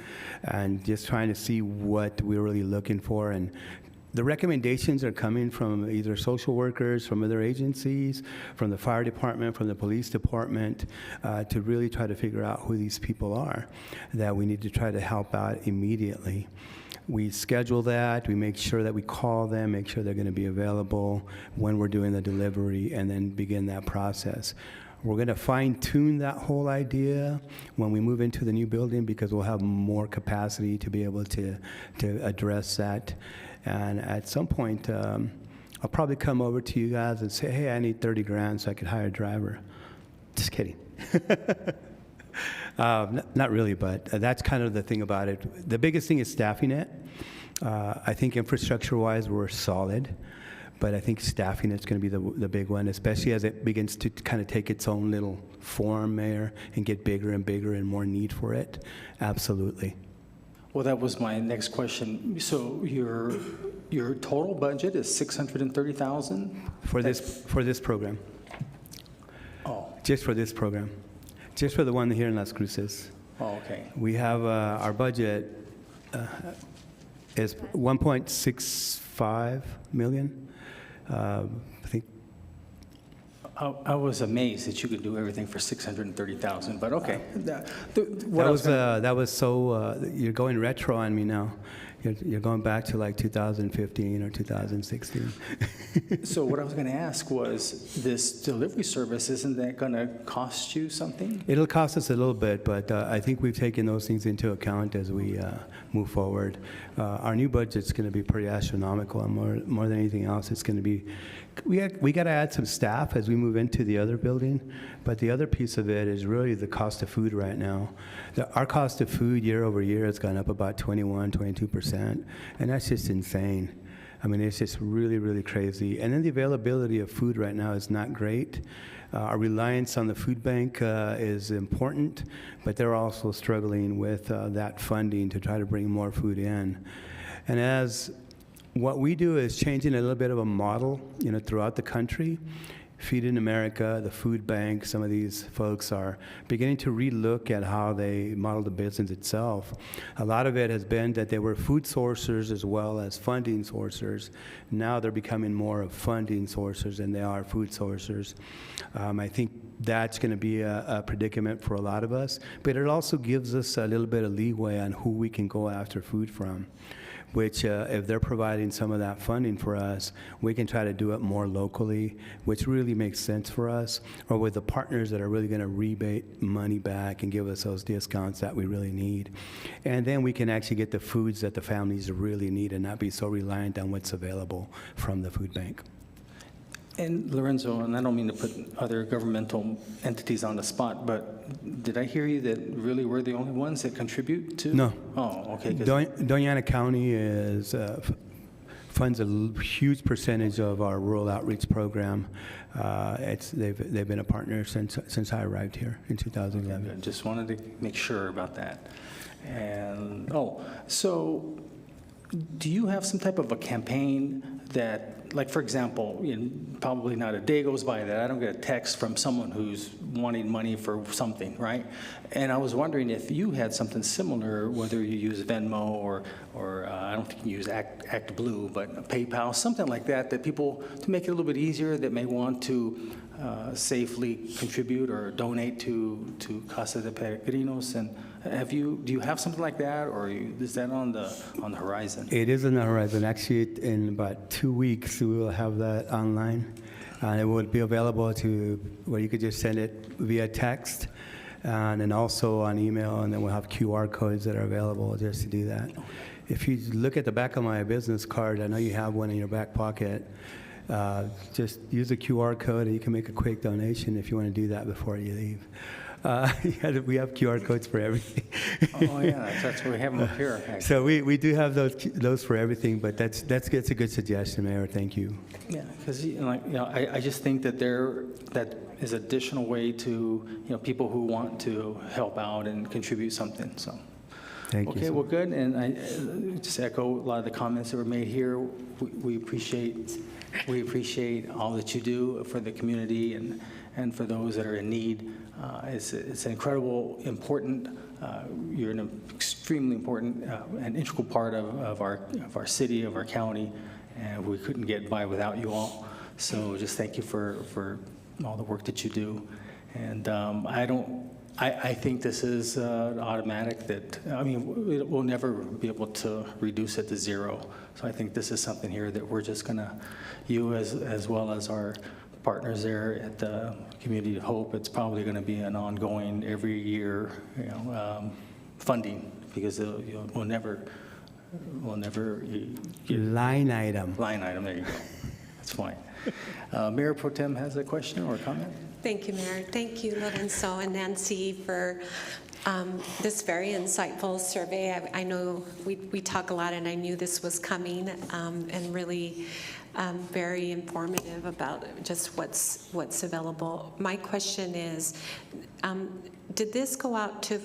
and just trying to see what we're really looking for. And the recommendations are coming from either social workers, from other agencies, from the fire department, from the police department, to really try to figure out who these people are that we need to try to help out immediately. We schedule that, we make sure that we call them, make sure they're going to be available when we're doing the delivery, and then begin that process. We're going to fine-tune that whole idea when we move into the new building because we'll have more capacity to be able to address that. And at some point, I'll probably come over to you guys and say, hey, I need 30 grand so I could hire a driver. Just kidding. Not really, but that's kind of the thing about it. The biggest thing is staffing it. I think infrastructure-wise, we're solid, but I think staffing is going to be the big one, especially as it begins to kind of take its own little form there and get bigger and bigger and more need for it. Absolutely.
Well, that was my next question. So your total budget is $630,000
for this program.
Oh.
Just for this program. Just for the one here in Las Cruces.
Oh, okay.
We have our budget is 1.65 million. I think.
I was amazed that you could do everything for $630,000, but okay.
That was so. You're going retro on me now. You're going back to like 2015 or 2016.
So what I was going to ask was, this delivery service, isn't that going to cost you something?
It'll cost us a little bit, but I think we've taken those things into account as we move forward. Our new budget's going to be pretty astronomical, and more than anything else, it's going to be. We got to add some staff as we move into the other building, but the other piece of it is really the cost of food right now. Our cost of food year over year has gone up about 22%, and that's just insane. I mean, it's just really, really crazy. And then the availability of food right now is not great. Our reliance on the food bank is important, but they're also struggling with that funding to try to bring more food in. And as what we do is changing a little bit of a model, throughout the country. Feed in America, the food bank, some of these folks are beginning to relook at how they model the business itself. A lot of it has been that they were food sourcers as well as funding sourcers. Now they're becoming more of funding sourcers than they are food sourcers. I think that's going to be a predicament for a lot of us, but it also gives us a little bit of leeway on who we can go after food from. which if they're providing some of that funding for us, we can try to do it more locally, which really makes sense for us, or with the partners that are really going to rebate money back and give us those discounts that we really need. And then we can actually get the foods that the families really need and not be so reliant on what's available from the food bank.
And Lorenzo, and I don't mean to put other governmental entities on the spot, but did I hear you that really we're the only ones that contribute to?
No.
Oh, okay.
Doña Ana County funds a huge percentage of our rural outreach program. They've been a partner since I arrived here in 2011.
I just wanted to make sure about that. And, so do you have some type of a campaign that, like, for example, probably not a day goes by that I don't get a text from someone who's wanting money for something, right? And I was wondering if you had something similar, whether you use Venmo or I don't think you use ActBlue, but PayPal, something like that, that people, to make it a little bit easier, that may want to safely contribute or donate to Casa de Peregrinos. And do you have something like that, or is that on the horizon?
It is on the horizon. Actually, in about 2 weeks, we will have that online. And it will be available to where you could just send it via text and then also on email, and then we'll have QR codes that are available just to do that. If you look at the back of my business card, I know you have one in your back pocket. Just use a QR code and you can make a quick donation if you want to do that before you leave. We have QR codes for everything.
Oh, yeah, that's what we have them up here, actually.
So we do have those for everything, but that's a good suggestion, Mayor. Thank you.
Yeah, because I just think that that is additional way to people who want to help out and contribute something. So.
Thank you.
Okay, well, good. And I just echo a lot of the comments that were made here. We appreciate all that you do for the community and for those that are in need. It's an incredible, important. You're an extremely important and integral part of our city, of our county, and we couldn't get by without you all. So just thank you for all the work that you do. And I think this is automatic that, we'll never be able to reduce it to zero. So I think this is something here that we're just going to, you as well as our partners there at the Community of Hope, it's probably going to be an ongoing every year funding, because we'll never
Line item.
There you go. That's fine. Mayor Pro Tem has a question or a comment?
Thank you, Mayor. Thank you, Lorenzo and Nancy, for this very insightful survey. I know we talk a lot, and I knew this was coming, and really very informative about just what's available. My question is, did this go out to?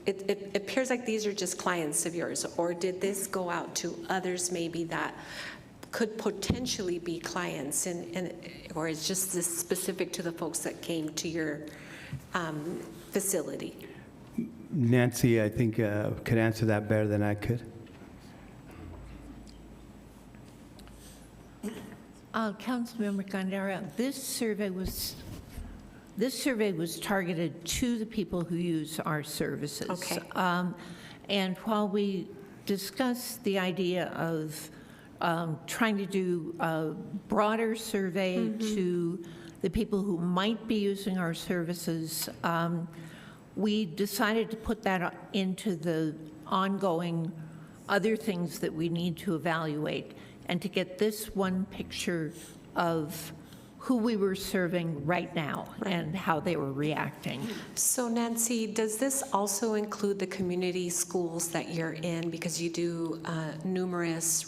It appears like these are just clients of yours, or did this go out to others maybe that could potentially be clients, or is just this specific to the folks that came to your facility?
Nancy, I think, could answer that better than I could.
Councilmember Gandara, this survey was targeted to the people who use our services.
Okay.
And while we discussed the idea of trying to do a broader survey to the people who might be using our services, we decided to put that into the ongoing other things that we need to evaluate, and to get this one picture of who we were serving right now and how they were reacting.
So Nancy, does this also include the community schools that you're in? Because you do numerous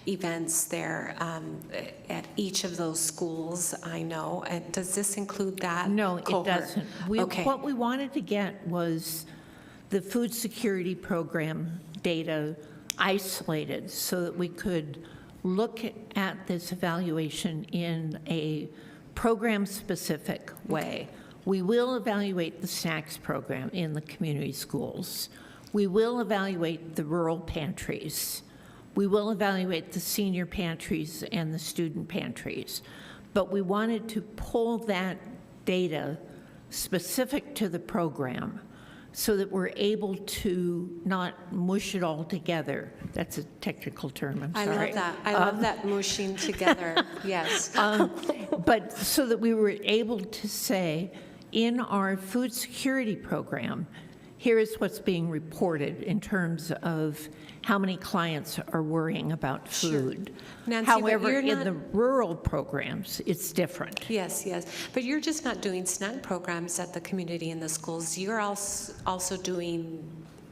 events there at each of those schools, I know. And does this include that
No,
cohort?
it doesn't.
Okay.
What we wanted to get was the food security program data isolated so that we could look at this evaluation in a program-specific way. We will evaluate the snacks program in the community schools. We will evaluate the rural pantries. We will evaluate the senior pantries and the student pantries. But we wanted to pull that data specific to the program so that we're able to not mush it all together. That's a technical term, I'm
I
sorry.
love that. I love that mushing together. Yes.
But so that we were able to say, in our food security program, here is what's being reported in terms of how many clients are worrying about food.
Nancy, but
However,
you're
in
not-
the rural programs, it's different.
Yes, yes. But you're just not doing snack programs at the community and the schools. You're also doing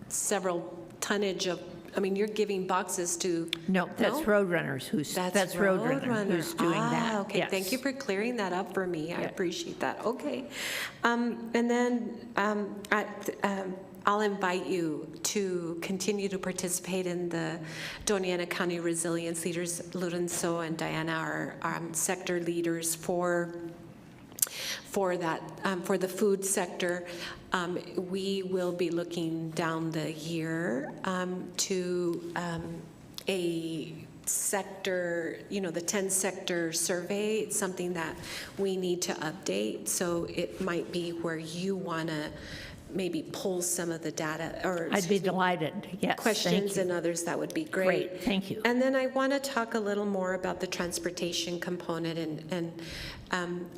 several tonnage of, I mean, you're giving boxes to.
No, that's Roadrunners who's, that's Roadrunner who's doing that.
Okay,
Yes.
thank you for clearing that up for me. I appreciate that. Okay. And then I'll invite you to continue to participate in the Doña County Resilience Leaders. Lorenzo and Diana are sector leaders for that, for the food sector. We will be looking down the year to a sector, the 10-sector survey. It's something that we need to update. So it might be where you want to maybe pull some of the data or
I'd be delighted, yes.
questions
thank you.
and others. That would be great.
Great, thank you.
And then I want to talk a little more about the transportation component, and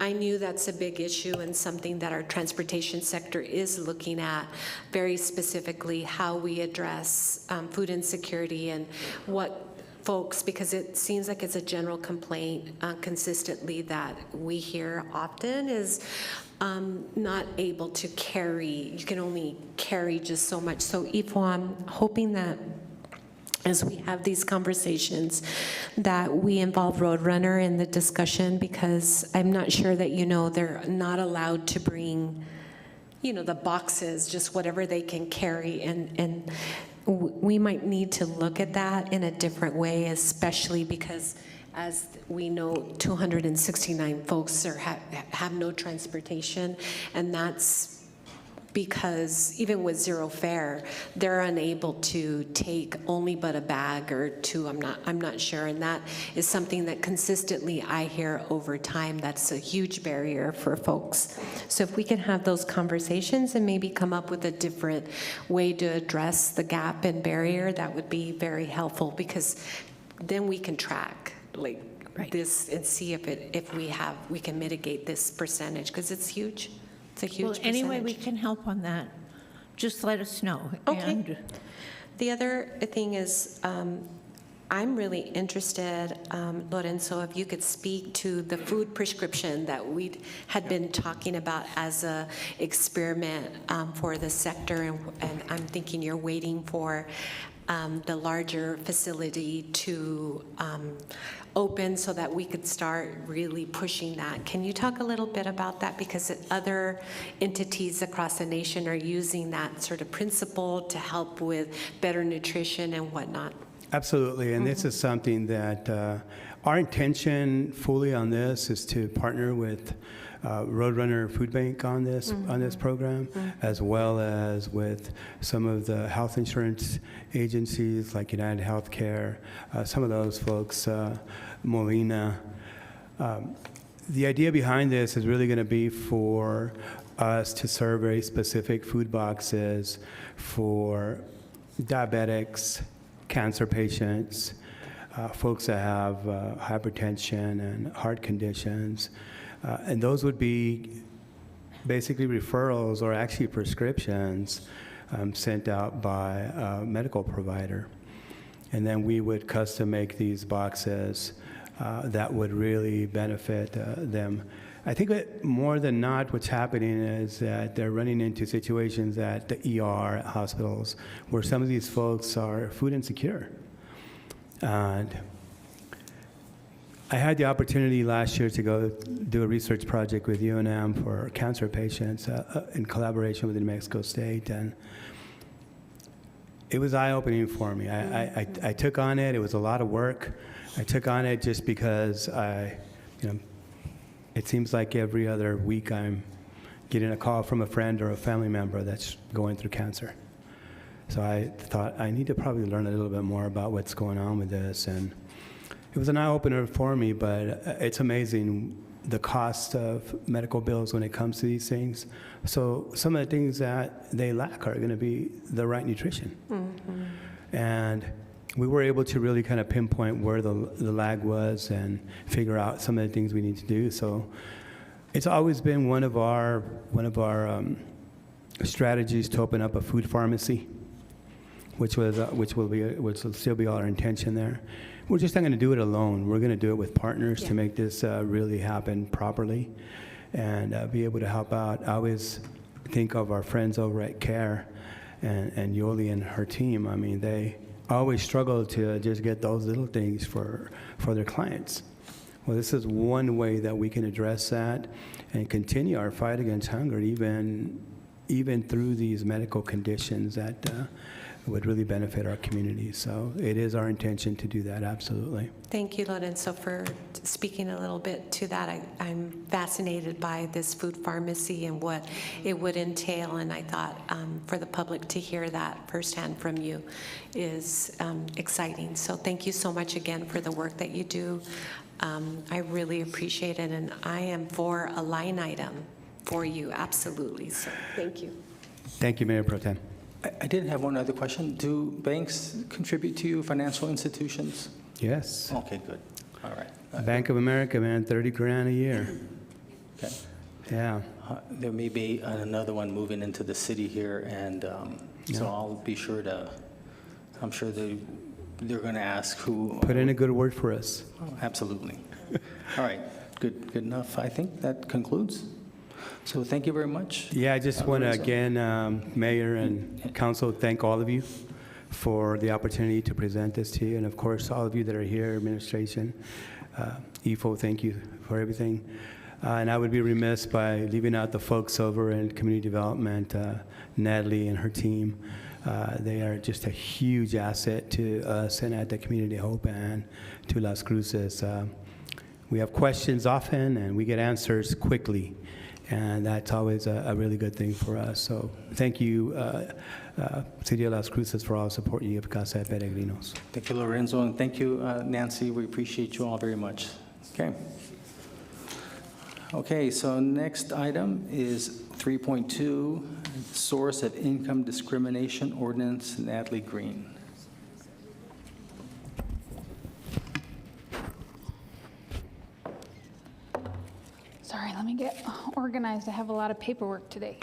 I knew that's a big issue and something that our transportation sector is looking at very specifically, how we address food insecurity and what folks, because it seems like it's a general complaint consistently that we hear often is not able to carry. You can only carry just so much. So Ifo, I'm hoping that as we have these conversations that we involve Roadrunner in the discussion, because I'm not sure that they're not allowed to bring the boxes, just whatever they can carry, and we might need to look at that in a different way, especially because, as we know, 269 folks have no transportation, and that's because even with zero fare, they're unable to take only but a bag or two. I'm not sure, and that is something that consistently I hear over time. That's a huge barrier for folks. So if we can have those conversations and maybe come up with a different way to address the gap and barrier, that would be very helpful, because then we can track this and see if we can mitigate this percentage, because it's huge. It's a huge
Well, any way we
percentage.
can help on that, just let us know.
Okay.
And
The other thing is, I'm really interested, Lorenzo, if you could speak to the food prescription that we had been talking about as a experiment for the sector, and I'm thinking you're waiting for the larger facility to open so that we could start really pushing that. Can you talk a little bit about that? Because other entities across the nation are using that sort of principle to help with better nutrition and whatnot.
Absolutely, and this is something that our intention fully on this is to partner with Roadrunner Food Bank on this program, as well as with some of the health insurance agencies like United Healthcare, some of those folks, Molina. The idea behind this is really going to be for us to serve very specific food boxes for diabetics, cancer patients, folks that have hypertension and heart conditions. And those would be basically referrals or actually prescriptions sent out by a medical provider. And then we would custom make these boxes that would really benefit them. I think that more than not, what's happening is that they're running into situations at the ER, at hospitals, where some of these folks are food insecure. And I had the opportunity last year to go do a research project with UNM for cancer patients in collaboration with New Mexico State, and it was eye-opening for me. I took on it. It was a lot of work. I took on it just because it seems like every other week I'm getting a call from a friend or a family member that's going through cancer. So I thought I need to probably learn a little bit more about what's going on with this, and it was an eye-opener for me, but it's amazing the cost of medical bills when it comes to these things. So some of the things that they lack are going to be the right nutrition. And we were able to really kind of pinpoint where the lag was and figure out some of the things we need to do. So it's always been one of our strategies to open up a food pharmacy, which will still be our intention there. We're just not going to do it alone. We're going to do it with partners to make this really happen properly and be able to help out. I always think of our friends over at CARE and Yoli and her team. I mean, they always struggle to just get those little things for their clients. Well, this is one way that we can address that and continue our fight against hunger, even through these medical conditions that would really benefit our community. So it is our intention to do that, absolutely.
Thank you, Lorenzo, for speaking a little bit to that. I'm fascinated by this food pharmacy and what it would entail, and I thought for the public to hear that firsthand from you is exciting. So thank you so much again for the work that you do. I really appreciate it, and I am for a line item for you, absolutely. So thank you.
Thank you, Mayor Pro Tem.
I did have one other question. Do banks contribute to you, financial institutions?
Yes.
Okay, good. All right.
Bank of America, man, 30 grand a year.
Okay.
Yeah.
There may be another one moving into the city here, and so I'll be sure to, I'm sure they're going to ask who.
Put in a good word for us.
Oh, absolutely. All right, good enough. I think that concludes. So thank you very much.
Yeah, I just want to, again, Mayor and Council, thank all of you for the opportunity to present this to you. And of course, all of you that are here, administration, EFO, thank you for everything. And I would be remiss by leaving out the folks over in community development, Natalie and her team. They are just a huge asset to us and at the Community Hope and to Las Cruces. We have questions often and we get answers quickly. And that's always a really good thing for us. So thank you, City of Las Cruces, for all the support you give Casa de Peregrinos.
Thank you, Lorenzo, and thank you, Nancy. We appreciate you all very much. Okay, so next item is 3.2, Source of Income Discrimination Ordinance, Natalie Green.
Sorry, let me get organized. I have a lot of paperwork today.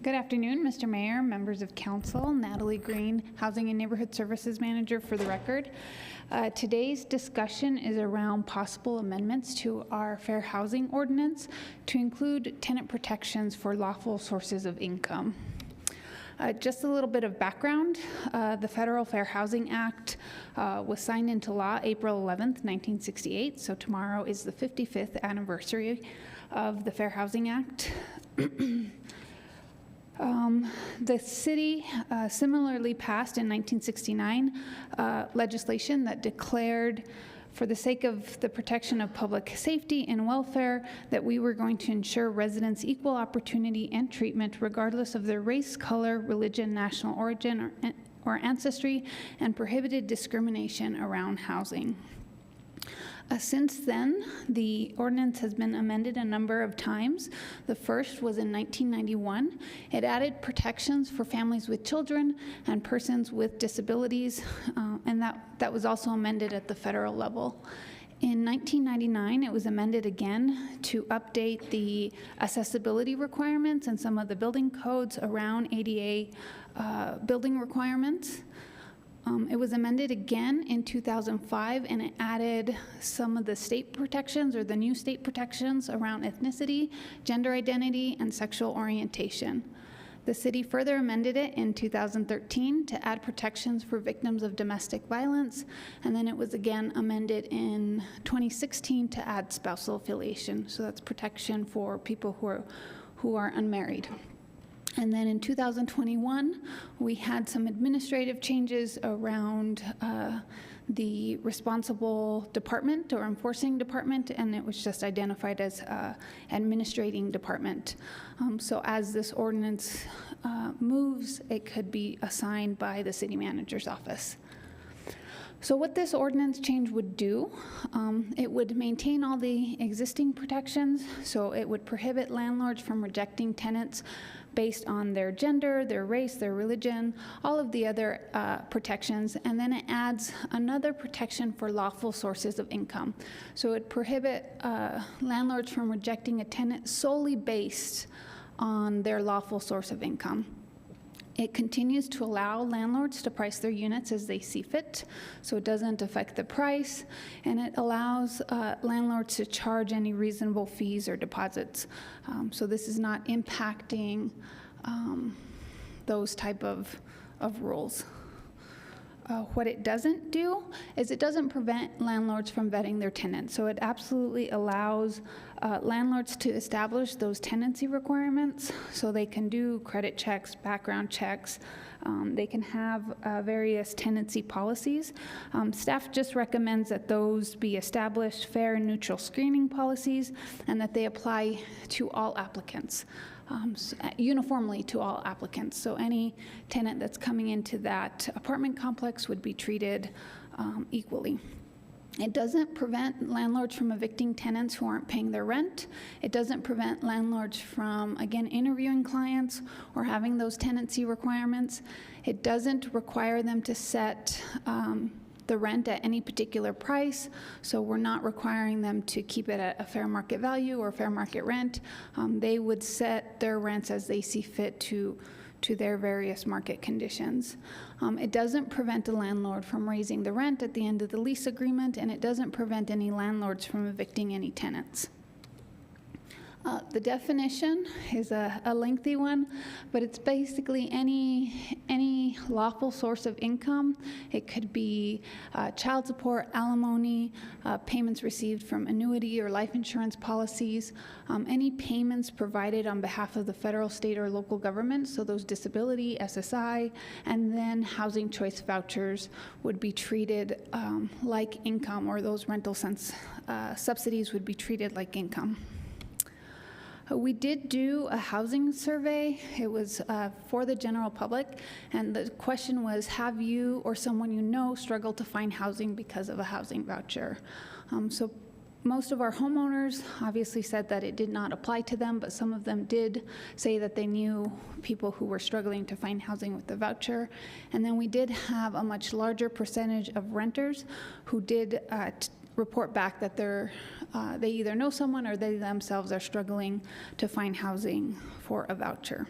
Good afternoon, Mr. Mayor, members of council. Natalie Green, Housing and Neighborhood Services Manager for the record. Today's discussion is around possible amendments to our Fair Housing Ordinance to include tenant protections for lawful sources of income. Just a little bit of background. The Federal Fair Housing Act was signed into law April 11th, 1968, so tomorrow is the 55th anniversary of the Fair Housing Act. The city similarly passed in 1969 legislation that declared, for the sake of the protection of public safety and welfare, that we were going to ensure residents equal opportunity and treatment regardless of their race, color, religion, national origin, or ancestry, and prohibited discrimination around housing. Since then, the ordinance has been amended a number of times. The first was in 1991. It added protections for families with children and persons with disabilities, and that was also amended at the federal level. In 1999, it was amended again to update the accessibility requirements and some of the building codes around ADA building requirements. It was amended again in 2005, and it added some of the state protections, or the new state protections, around ethnicity, gender identity, and sexual orientation. The city further amended it in 2013 to add protections for victims of domestic violence, and then it was again amended in 2016 to add spousal affiliation. So that's protection for people who are unmarried. And then in 2021, we had some administrative changes around the responsible department or enforcing department, and it was just identified as administrating department. So as this ordinance moves, it could be assigned by the city manager's office. So what this ordinance change would do, it would maintain all the existing protections. So it would prohibit landlords from rejecting tenants based on their gender, their race, their religion, all of the other protections. And then it adds another protection for lawful sources of income. So it prohibit landlords from rejecting a tenant solely based on their lawful source of income. It continues to allow landlords to price their units as they see fit, so it doesn't affect the price, and it allows landlords to charge any reasonable fees or deposits. So this is not impacting those type of rules. What it doesn't do is it doesn't prevent landlords from vetting their tenants. So it absolutely allows landlords to establish those tenancy requirements, so they can do credit checks, background checks. They can have various tenancy policies. Staff just recommends that those be established fair and neutral screening policies, and that they apply to all applicants. Uniformly to all applicants. So any tenant that's coming into that apartment complex would be treated equally. It doesn't prevent landlords from evicting tenants who aren't paying their rent. It doesn't prevent landlords from, again, interviewing clients or having those tenancy requirements. It doesn't require them to set the rent at any particular price, so we're not requiring them to keep it at a fair market value or fair market rent. They would set their rents as they see fit to their various market conditions. It doesn't prevent a landlord from raising the rent at the end of the lease agreement, and it doesn't prevent any landlords from evicting any tenants. The definition is a lengthy one, but it's basically any lawful source of income. It could be child support, alimony, payments received from annuity or life insurance policies, any payments provided on behalf of the federal, state, or local government, so those disability, SSI, and then housing choice vouchers would be treated like income, or those rental subsidies would be treated like income. We did do a housing survey. It was for the general public, and the question was, have you or someone you know struggled to find housing because of a housing voucher? So most of our homeowners obviously said that it did not apply to them, but some of them did say that they knew people who were struggling to find housing with the voucher. And then we did have a much larger percentage of renters who did report back that they either know someone or they themselves are struggling to find housing for a voucher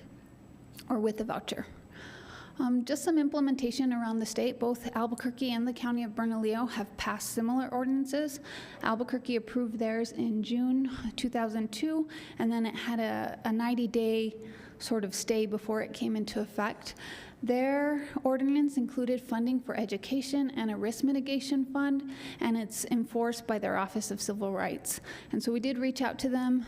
or with a voucher. Just some implementation around the state. Both Albuquerque and the County of Bernalillo have passed similar ordinances. Albuquerque approved theirs in June 2002, and then it had a 90-day sort of stay before it came into effect. Their ordinance included funding for education and a risk mitigation fund, and it's enforced by their Office of Civil Rights. And so we did reach out to them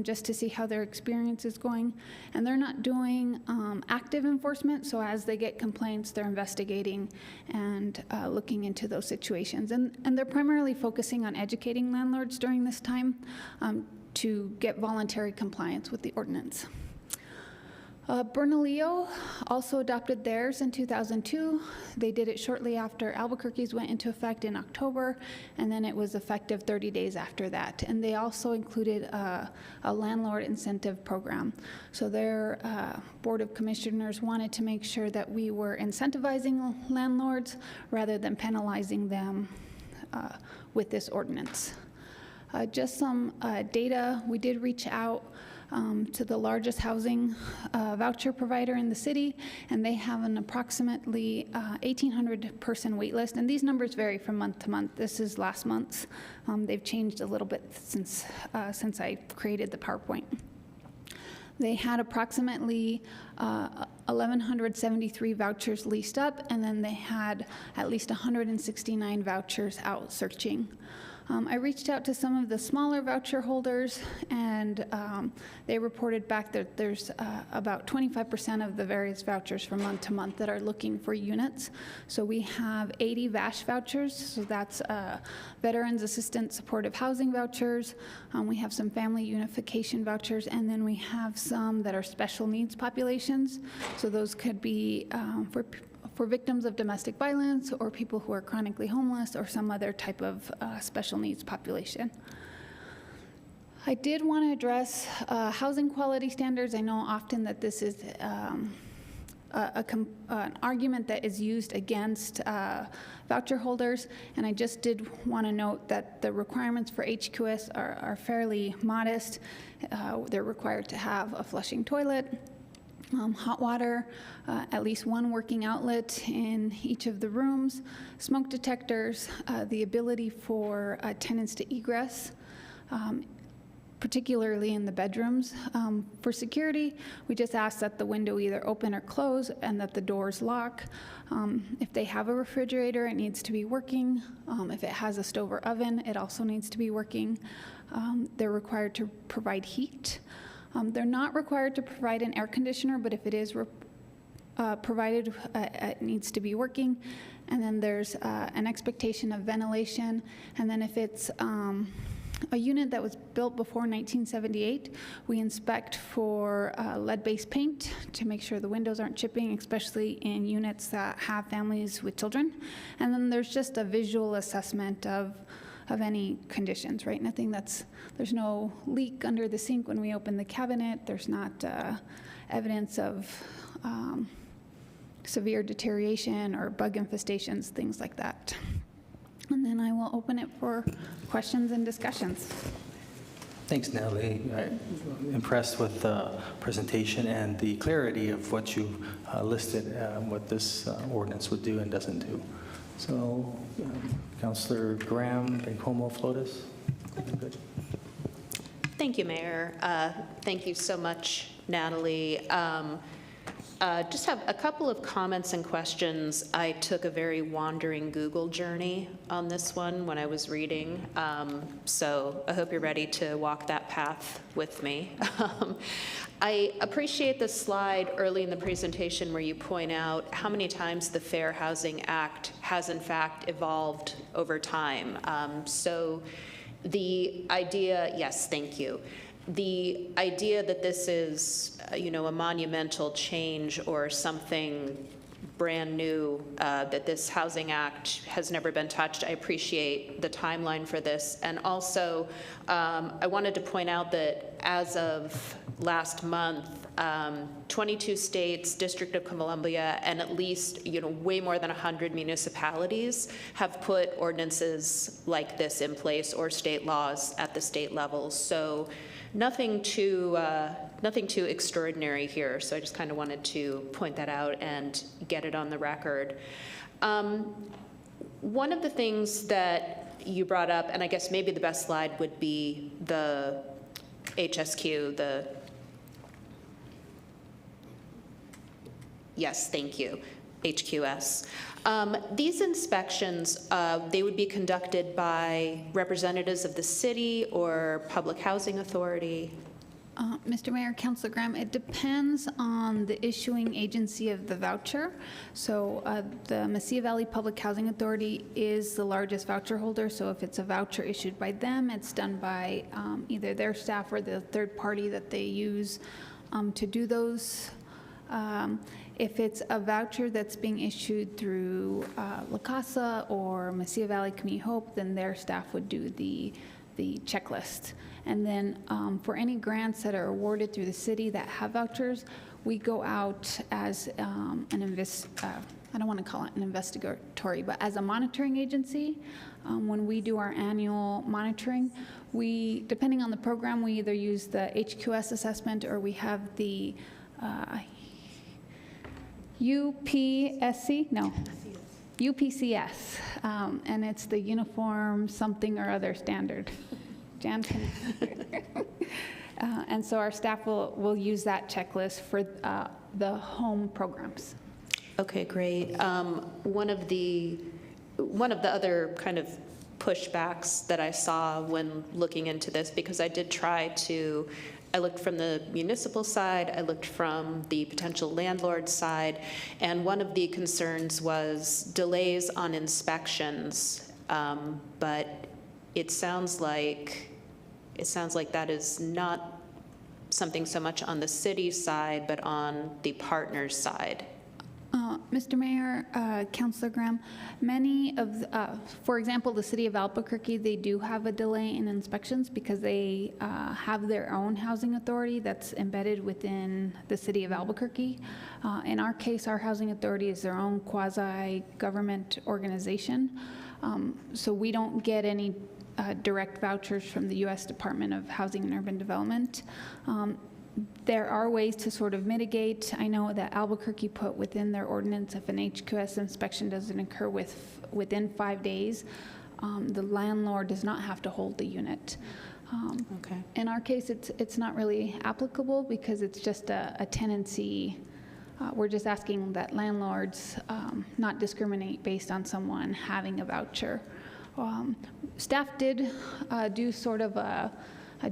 just to see how their experience is going, and they're not doing active enforcement, so as they get complaints, they're investigating and looking into those situations. And they're primarily focusing on educating landlords during this time to get voluntary compliance with the ordinance. Bernalillo also adopted theirs in 2002. They did it shortly after Albuquerque's went into effect in October, and then it was effective 30 days after that. And they also included a landlord incentive program. So their Board of Commissioners wanted to make sure that we were incentivizing landlords rather than penalizing them with this ordinance. Just some data. We did reach out to the largest housing voucher provider in the city, and they have an approximately 1,800 person wait list, and these numbers vary from month to month. This is last month's. They've changed a little bit since I created the PowerPoint. They had approximately 1,173 vouchers leased up, and then they had at least 169 vouchers out searching. I reached out to some of the smaller voucher holders, and they reported back that there's about 25% of the various vouchers from month to month that are looking for units. So we have 80 VASH vouchers, so that's Veterans Assistance Supportive Housing vouchers. We have some family unification vouchers, and then we have some that are special needs populations. So those could be for victims of domestic violence or people who are chronically homeless or some other type of special needs population. I did want to address housing quality standards. I know often that this is an argument that is used against voucher holders, and I just did want to note that the requirements for HQS are fairly modest. They're required to have a flushing toilet, hot water, at least one working outlet in each of the rooms, smoke detectors, the ability for tenants to egress, particularly in the bedrooms. For security, we just ask that the window either open or close and that the doors lock. If they have a refrigerator, it needs to be working. If it has a stove or oven, it also needs to be working. They're required to provide heat. They're not required to provide an air conditioner, but if it is provided, it needs to be working. And then there's an expectation of ventilation. And then if it's a unit that was built before 1978, we inspect for lead-based paint to make sure the windows aren't chipping, especially in units that have families with children. And then there's just a visual assessment of any conditions, right? There's no leak under the sink when we open the cabinet. There's not evidence of severe deterioration or bug infestations, things like that. And then I will open it for questions and discussions.
Thanks, Natalie. I'm impressed with the presentation and the clarity of what you listed, what this ordinance would do and doesn't do. So, Councillor Graham, Bencomo Flotis. Good.
Thank you, Mayor. Thank you so much, Natalie. Just have a couple of comments and questions. I took a very wandering Google journey on this one when I was reading, so I hope you're ready to walk that path with me. I appreciate the slide early in the presentation where you point out how many times the Fair Housing Act has in fact evolved over time. So the idea, yes, thank you. The idea that this is, a monumental change or something brand new, that this Housing Act has never been touched, I appreciate the timeline for this. And also, I wanted to point out that as of last month, 22 states, District of Columbia, and at least, way more than 100 municipalities have put ordinances like this in place or state laws at the state level. So nothing too extraordinary here. So I just kind of wanted to point that out and get it on the record. One of the things that you brought up, and I guess maybe the best slide would be the HSQ, yes, thank you, HQS. These inspections, they would be conducted by representatives of the city or public housing authority?
Mr. Mayor, Councilor Graham, it depends on the issuing agency of the voucher. So the Mesilla Valley Public Housing Authority is the largest voucher holder. So if it's a voucher issued by them, it's done by either their staff or the third party that they use to do those. If it's a voucher that's being issued through La Casa or Mesilla Valley Community Hope, then their staff would do the checklist. And then for any grants that are awarded through the city that have vouchers, we go out as I don't want to call it an investigatory, but as a monitoring agency. When we do our annual monitoring, depending on the program, we either use the HQS assessment or we have the UPCS, and it's the Uniform Something or Other Standard. Jan can. And so our staff will use that checklist for the home programs.
Okay, great. One of the other kind of pushbacks that I saw when looking into this, because I did try to, I looked from the municipal side, I looked from the potential landlord side, and one of the concerns was delays on inspections, but it sounds like that is not something so much on the city side, but on the partner's side.
Mr. Mayor, Councilor Graham, many of, for example, the city of Albuquerque, they do have a delay in inspections because they have their own housing authority that's embedded within the city of Albuquerque. In our case, our housing authority is their own quasi-government organization. So we don't get any direct vouchers from the U.S. Department of Housing and Urban Development. There are ways to sort of mitigate. I know that Albuquerque put within their ordinance if an HQS inspection doesn't occur within 5 days, the landlord does not have to hold the unit.
Okay.
In our case, it's not really applicable because it's just a tenancy. We're just asking that landlords not discriminate based on someone having a voucher. Staff did do sort of a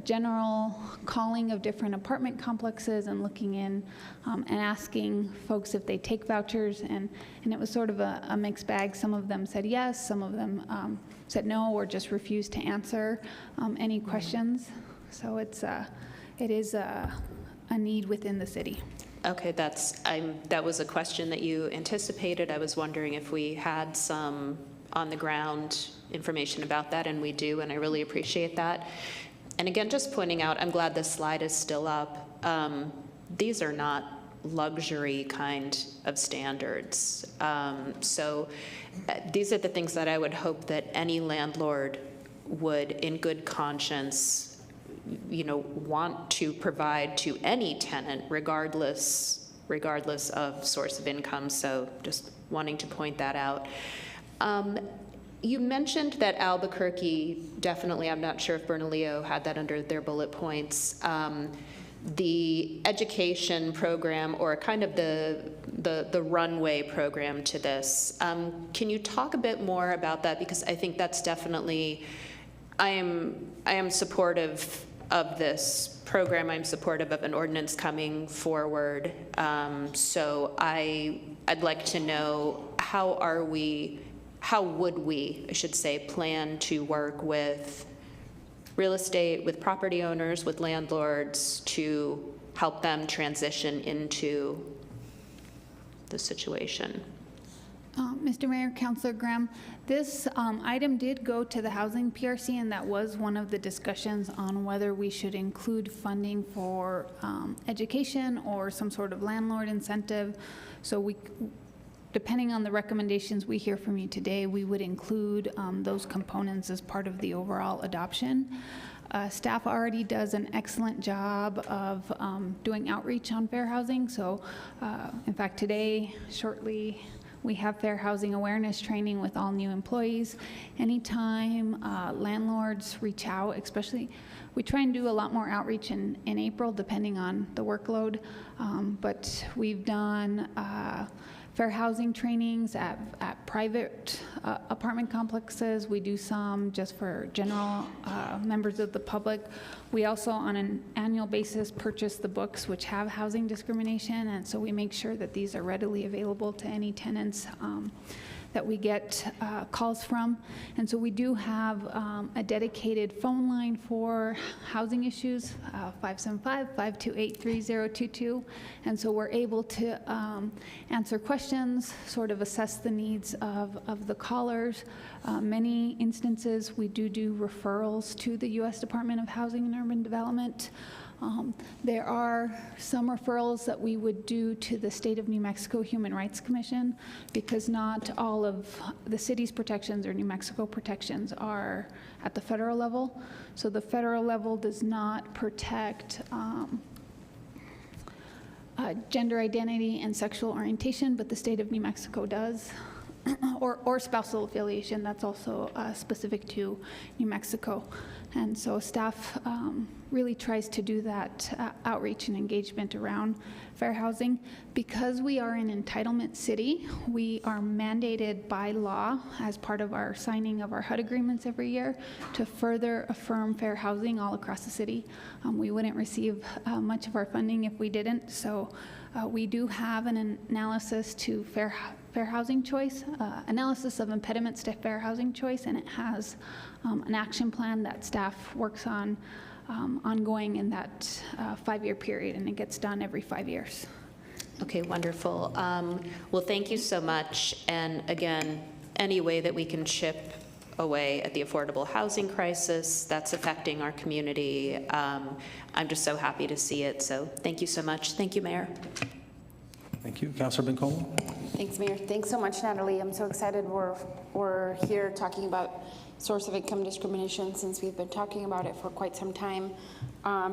general calling of different apartment complexes and looking in and asking folks if they take vouchers, and it was sort of a mixed bag. Some of them said yes, some of them said no, or just refused to answer any questions. So it is a need within the city.
Okay, that was a question that you anticipated. I was wondering if we had some on-the-ground information about that, and we do, and I really appreciate that. And again, just pointing out, I'm glad this slide is still up. These are not luxury kind of standards. So these are the things that I would hope that any landlord would, in good conscience, want to provide to any tenant, regardless of source of income. So just wanting to point that out. You mentioned that Albuquerque, definitely, I'm not sure if Bernalillo had that under their bullet points, the education program, or kind of the runway program to this. Can you talk a bit more about that? Because I think that's definitely, I am supportive of this program. I'm supportive of an ordinance coming forward. So I'd like to know, how would we, I should say, plan to work with real estate, with property owners, with landlords to help them transition into the situation?
Mr. Mayor, Councilor Graham, this item did go to the Housing PRC, and that was one of the discussions on whether we should include funding for education or some sort of landlord incentive. So depending on the recommendations we hear from you today, we would include those components as part of the overall adoption. Staff already does an excellent job of doing outreach on fair housing. So in fact, today, shortly, we have fair housing awareness training with all new employees. Anytime landlords reach out, especially, we try and do a lot more outreach in April, depending on the workload. But we've done fair housing trainings at private apartment complexes. We do some just for general members of the public. We also, on an annual basis, purchase the books which have housing discrimination, and so we make sure that these are readily available to any tenants that we get calls from. And so we do have a dedicated phone line for housing issues, 575-528-3022. And so we're able to answer questions, sort of assess the needs of the callers. Many instances, we do referrals to the U.S. Department of Housing and Urban Development. There are some referrals that we would do to the State of New Mexico Human Rights Commission, because not all of the city's protections or New Mexico protections are at the federal level. So the federal level does not protect gender identity and sexual orientation, but the State of New Mexico does. Or spousal affiliation, that's also specific to New Mexico. And so staff really tries to do that outreach and engagement around fair housing. Because we are an entitlement city, we are mandated by law as part of our signing of our HUD agreements every year to further affirm fair housing all across the city. We wouldn't receive much of our funding if we didn't. So we do have an analysis to fair housing choice, analysis of impediments to fair housing choice, and it has an action plan that staff works on ongoing in that 5-year period, and it gets done every 5 years.
Okay, wonderful. Well, thank you so much. And again, any way that we can chip away at the affordable housing crisis that's affecting our community, I'm just so happy to see it. So thank you so much. Thank you, Mayor.
Thank you. Councilor Bencomo?
Thanks, Mayor. Thanks so much, Natalie. I'm so excited we're here talking about source of income discrimination since we've been talking about it for quite some time.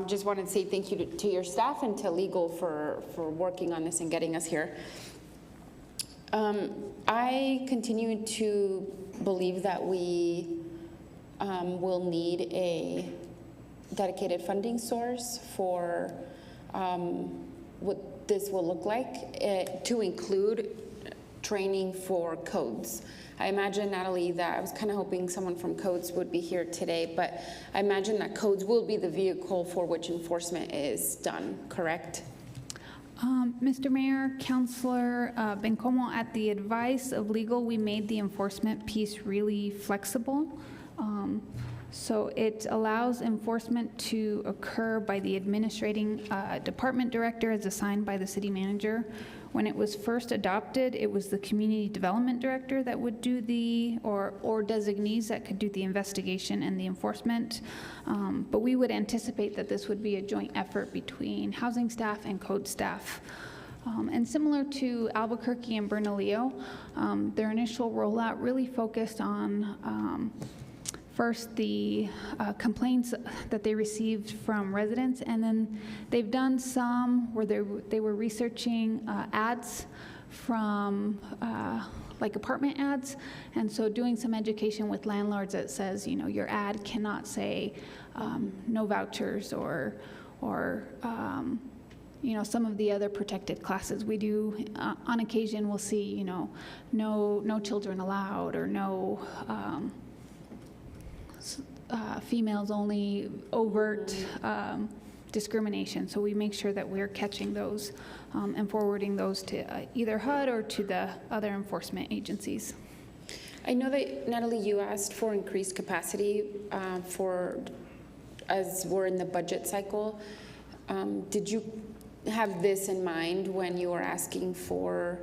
Just wanted to say thank you to your staff and to legal for working on this and getting us here. I continue to believe that we will need a dedicated funding source for what this will look like to include training for codes. I imagine, Natalie, that I was kind of hoping someone from codes would be here today, but I imagine that codes will be the vehicle for which enforcement is done, correct?
Mr. Mayor, Councilor Bencomo, at the advice of legal, we made the enforcement piece really flexible. So it allows enforcement to occur by the administrating department director as assigned by the city manager. When it was first adopted, it was the community development director that would do or designees that could do the investigation and the enforcement. But we would anticipate that this would be a joint effort between housing staff and code staff. And similar to Albuquerque and Bernalillo, their initial rollout really focused on first the complaints that they received from residents, and then they've done some where they were researching ads from like apartment ads, and so doing some education with landlords that says, you know, your ad cannot say no vouchers or you know, some of the other protected classes. We do, on occasion, we'll see, you know, no children allowed, or no females only, overt discrimination. So we make sure that we're catching those and forwarding those to either HUD or to the other enforcement agencies.
I know that, Natalie, you asked for increased capacity as we're in the budget cycle. Did you have this in mind when you were asking for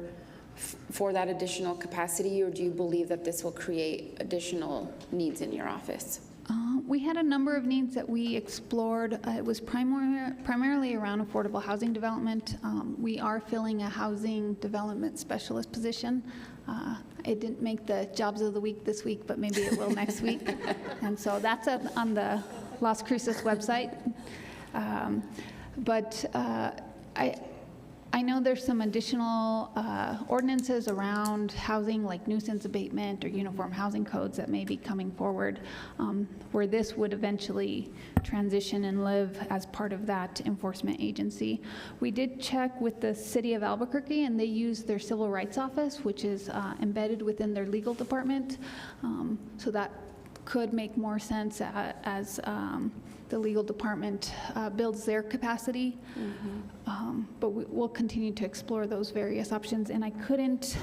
that additional capacity, or do you believe that this will create additional needs in your office?
We had a number of needs that we explored. It was primarily around affordable housing development. We are filling a housing development specialist position. It didn't make the jobs of the week this week, but maybe it will next week. And so that's on the Las Cruces website. But I know there's some additional ordinances around housing, like nuisance abatement or uniform housing codes, that may be coming forward, where this would eventually transition and live as part of that enforcement agency. We did check with the city of Albuquerque, and they use their civil rights office, which is embedded within their legal department. So that could make more sense as the legal department builds their capacity. Mm-hmm. But we'll continue to explore those various options. And I couldn't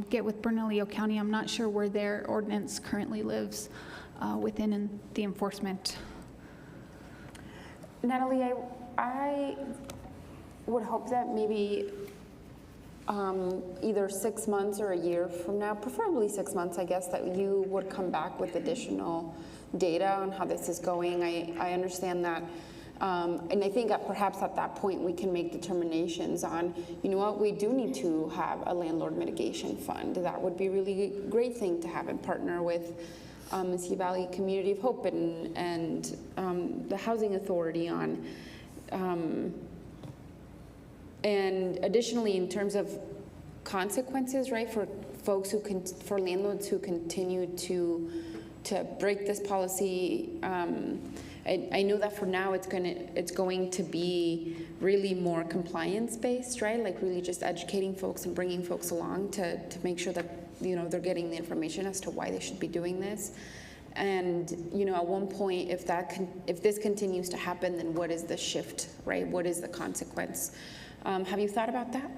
get with Bernalillo County. I'm not sure where their ordinance currently lives within the enforcement.
Natalie, I would hope that maybe either 6 months or a year from now, preferably 6 months, I guess, that you would come back with additional data on how this is going. I understand that, and I think that perhaps at that point we can make determinations on, you know what, we do need to have a landlord mitigation fund. That would be a really great thing to have and partner with Mesquite Valley Community of Hope and the Housing Authority on. And additionally, in terms of consequences, right, for folks for landlords who continue to break this policy, I know that for now it's going to be really more compliance based, right? Like really just educating folks and bringing folks along to make sure that, you know, they're getting the information as to why they should be doing this. And, you know, at one point, if this continues to happen, then what is the shift, right? What is the consequence? Have you thought about that?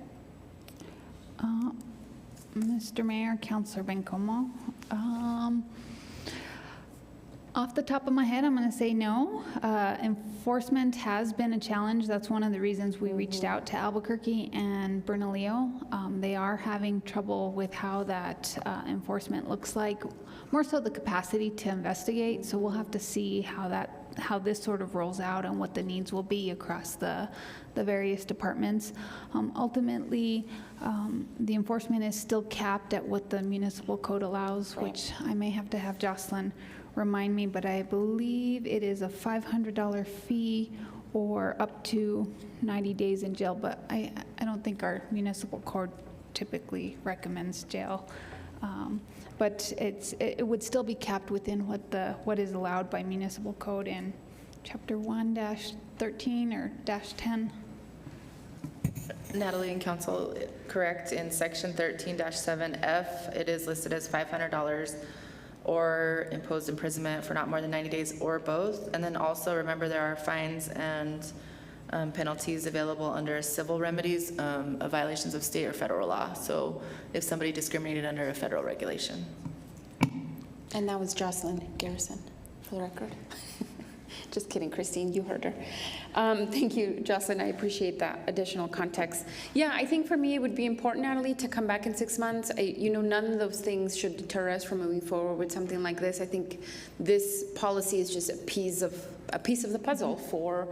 Mr. Mayor, Councilor Bencomo, Off the top of my head, I'm going to say no. Enforcement has been a challenge. That's one of the reasons we reached out to Albuquerque and Bernalillo. They are having trouble with how that enforcement looks like, more so the capacity to investigate. So we'll have to see how this sort of rolls out and what the needs will be across the various departments. Ultimately, the enforcement is still capped at what the municipal code allows, which I may have to have Jocelyn remind me, but I believe it is a $500 fee or up to 90 days in jail, but I don't think our municipal code typically recommends jail. But it would still be capped within what is allowed by municipal code in chapter 1-13 or -10.
Natalie and council, correct, in section 13-7F, it is listed as $500 or imposed imprisonment for not more than 90 days or both. And then also remember there are fines and penalties available under civil remedies of violations of state or federal law. So if somebody discriminated under a federal regulation.
And that was Jocelyn Garrison, for the record. Just kidding, Christine, you heard her. Thank you, Jocelyn, I appreciate that additional context. Yeah, I think for me it would be important, Natalie, to come back in 6 months. None of those things should deter us from moving forward with something like this. I think this policy is just a piece of the puzzle for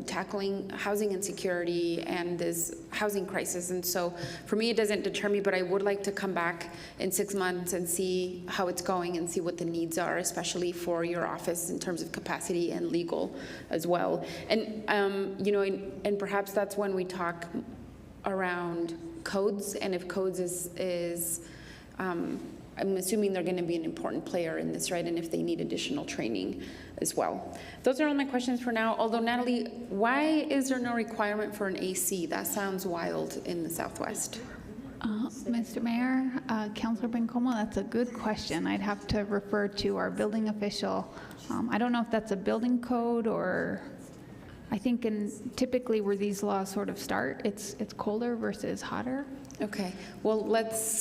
tackling housing insecurity and this housing crisis. And so for me, it doesn't deter me, but I would like to come back in 6 months and see how it's going and see what the needs are, especially for your office in terms of capacity and legal as well. And, and perhaps that's when we talk around codes, and if codes is I'm assuming they're going to be an important player in this, right? And if they need additional training as well. Those are all my questions for now. Although, Natalie, why is there no requirement for an AC? That sounds wild in the Southwest.
Mr. Mayor, Councilor Bencomo, that's a good question. I'd have to refer to our building official. I don't know if that's a building code or I think typically where these laws sort of start, it's colder versus hotter.
Okay, well,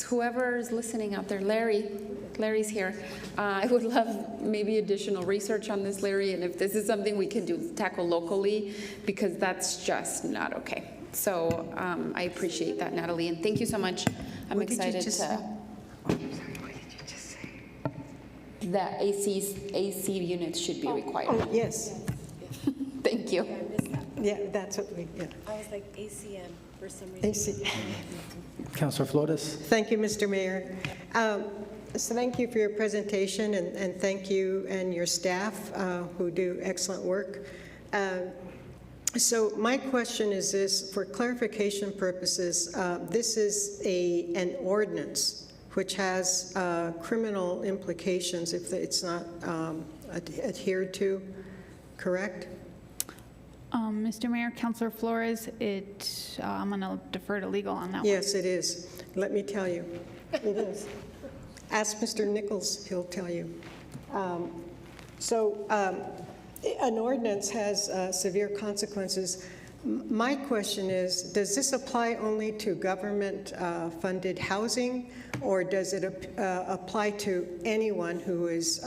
whoever is listening out there, Larry's here. I would love maybe additional research on this, Larry, and if this is something we can tackle locally, because that's just not okay. So I appreciate that, Natalie, and thank you so much. I'm excited to. What did you just say? That AC units should be required.
Oh, yes.
Thank you.
Yeah, that's what we, yeah.
I was like ACM for some reason.
AC.
Councilor Flores.
Thank you, Mr. Mayor. So thank you for your presentation, and thank you and your staff who do excellent work. So my question is this, for clarification purposes, this is an ordinance which has criminal implications if it's not adhered to, correct?
Mr. Mayor, Councilor Flores, I'm going to defer to legal on that
Yes, it is. Let me tell you, it is. Ask Mr. Nichols, he'll tell you. An ordinance has severe consequences. My question is, does this apply only to government-funded housing, or does it apply to anyone who is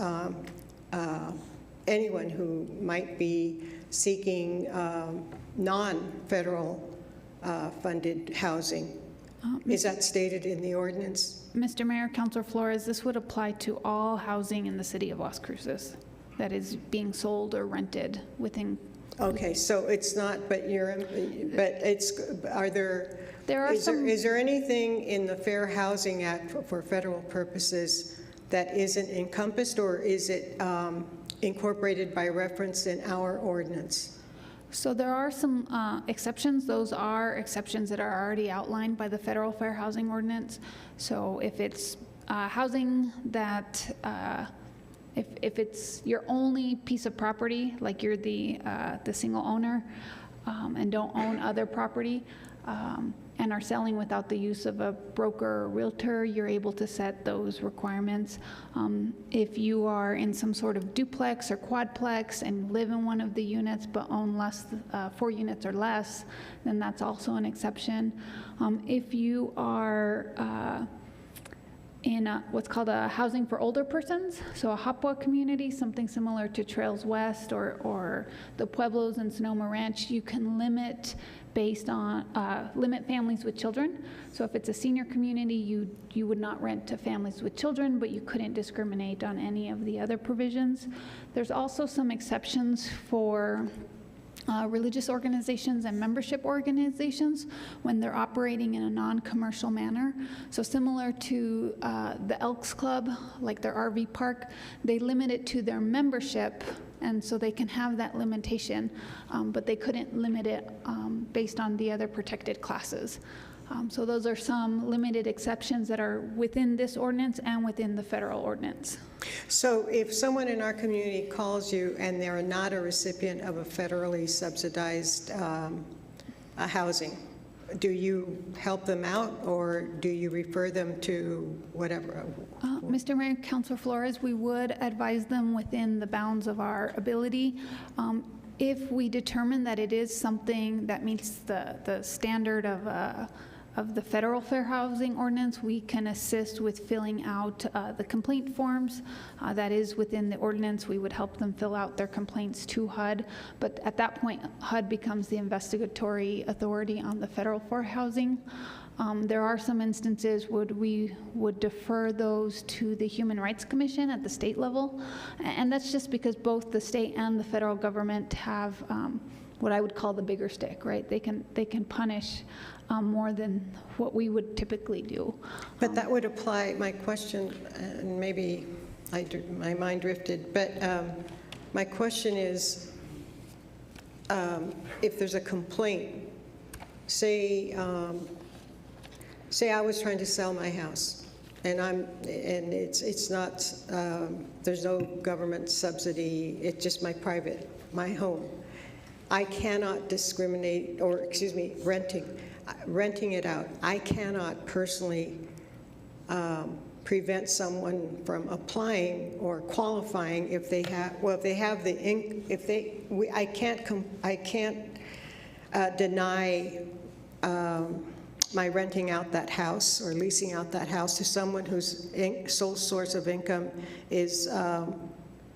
anyone who might be seeking non-federal funded housing? Is that stated in the ordinance?
Mr. Mayor, Councilor Flores, this would apply to all housing in the city of Las Cruces that is being sold or rented within.
Okay, so it's not, but it's, are there, is there anything in the Fair Housing Act for federal purposes that isn't encompassed, or is it incorporated by reference in our ordinance?
So there are some exceptions. Those are exceptions that are already outlined by the Federal Fair Housing Ordinance. So if it's housing that, if it's your only piece of property, like you're the single owner and don't own other property, and are selling without the use of a broker or realtor, you're able to set those requirements. If you are in some sort of duplex or quadplex and live in one of the units but own 4 units or less, then that's also an exception. If you are in what's called a housing for older persons. So a Hapwa community, something similar to Trails West or the Pueblos and Sonoma Ranch, you can limit based on, limit families with children. So if it's a senior community, you would not rent to families with children, but you couldn't discriminate on any of the other provisions. There's also some exceptions for religious organizations and membership organizations when they're operating in a non-commercial manner. So similar to the Elks Club, like their RV park, they limit it to their membership, and so they can have that limitation, but they couldn't limit it based on the other protected classes. So those are some limited exceptions that are within this ordinance and within the federal ordinance.
So if someone in our community calls you and they're not a recipient of a federally subsidized housing, do you help them out, or do you refer them to whatever?
Mr. Mayor, Councilor Flores, we would advise them within the bounds of our ability. If we determine that it is something that meets the standard of the federal fair housing ordinance, we can assist with filling out the complaint forms. That is within the ordinance. We would help them fill out their complaints to HUD, but at that point, HUD becomes the investigatory authority on the federal fair housing. There are some instances we would defer those to the Human Rights Commission at the state level, and that's just because both the state and the federal government have what I would call the bigger stick, right? They can punish more than what we would typically do.
But that would apply, my question, and maybe my mind drifted, but my question is, if there's a complaint, say I was trying to sell my house, and it's not, there's no government subsidy, it's just my home. I cannot discriminate, or excuse me, renting it out. I cannot personally prevent someone from applying or qualifying if they have, well, if they have the, I can't deny my renting out that house or leasing out that house to someone whose sole source of income is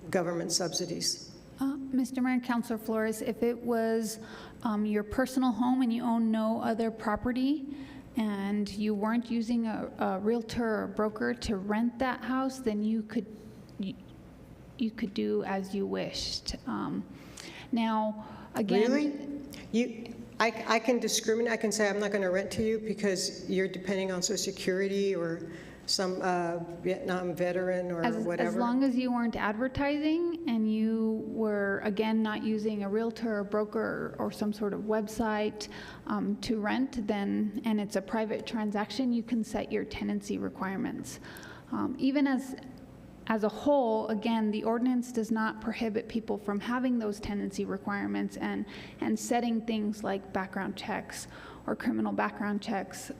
government subsidies.
Mr. Mayor, Councilor Flores, if it was your personal home and you own no other property and you weren't using a realtor or broker to rent that house, then you could do as you wished. Now, again,
really? I can discriminate. I can say I'm not going to rent to you because you're depending on Social Security or some Vietnam veteran or whatever?
As long as you weren't advertising and you were, again, not using a realtor or broker or some sort of website to rent, then, and it's a private transaction, you can set your tenancy requirements. Even as a whole, again, the ordinance does not prohibit people from having those tenancy requirements and setting things like background checks or criminal background checks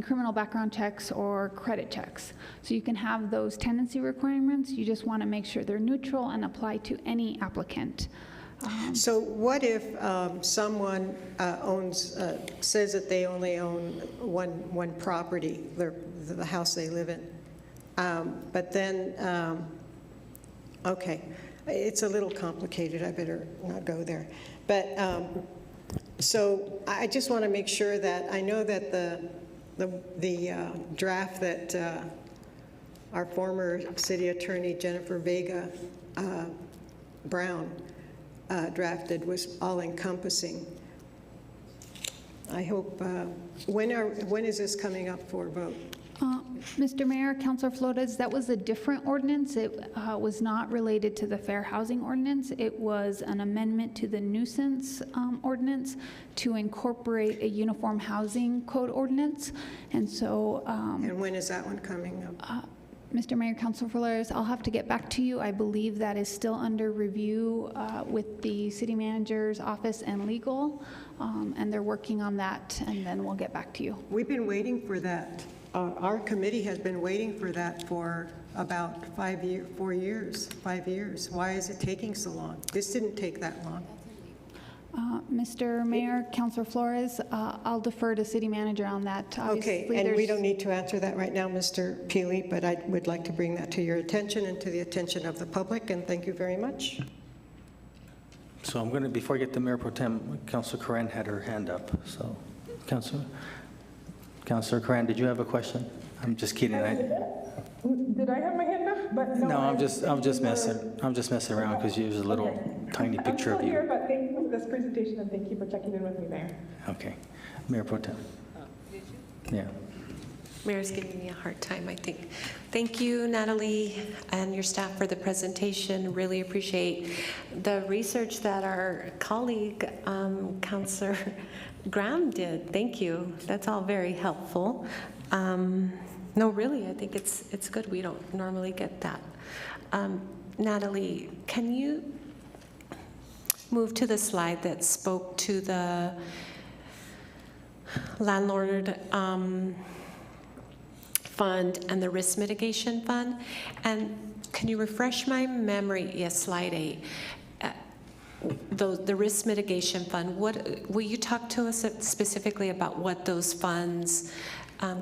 criminal background checks or credit checks. So you can have those tenancy requirements. You just want to make sure they're neutral and apply to any applicant.
So what if someone says that they only own one property, the house they live in, but then, okay, it's a little complicated. I better not go there. But so I just want to make sure that I know that the draft that our former city attorney Jennifer Vega Brown drafted was all-encompassing. I hope, when is this coming up for vote?
Mr. Mayor, Councilor Flores, that was a different ordinance. It was not related to the Fair Housing Ordinance. It was an amendment to the nuisance ordinance to incorporate a uniform housing code ordinance. And so...
and when is that one coming up?
Mr. Mayor, Councilor Flores, I'll have to get back to you. I believe that is still under review with the city manager's office and legal, and they're working on that, and then we'll get back to you.
We've been waiting for that. Our committee has been waiting for that for about 5 years. Why is it taking so long? This didn't take that long.
Mr. Mayor, Councilor Flores, I'll defer to City Manager on that.
Okay,
Obviously,
and we
there's-
don't need to answer that right now, Mr. Peely, but I would like to bring that to your attention and to the attention of the public, and thank you very much.
So I'm going to, before I get to Mayor Pro Tem, Councilor Coran had her hand up, so, Councilor Coran, did you have a question? I'm just kidding.
Did I have my hand up? But
No, I'm just messing around because there's a little tiny picture
I'm
of
still here,
you.
but thank you for this presentation and thank you for checking in with me, Mayor.
Okay. Mayor Pro Tem. Yeah.
Mayor's giving me a hard time, I think. Thank you, Natalie, and your staff for the presentation. Really appreciate the research that our colleague, Councilor Graham did. Thank you. That's all very helpful. No, really, I think it's good. We don't normally get that. Natalie, can you move to the slide that spoke to the landlord fund and the risk mitigation fund? And can you refresh my memory? Yes, slide 8. The risk mitigation fund, will you talk to us specifically about what those funds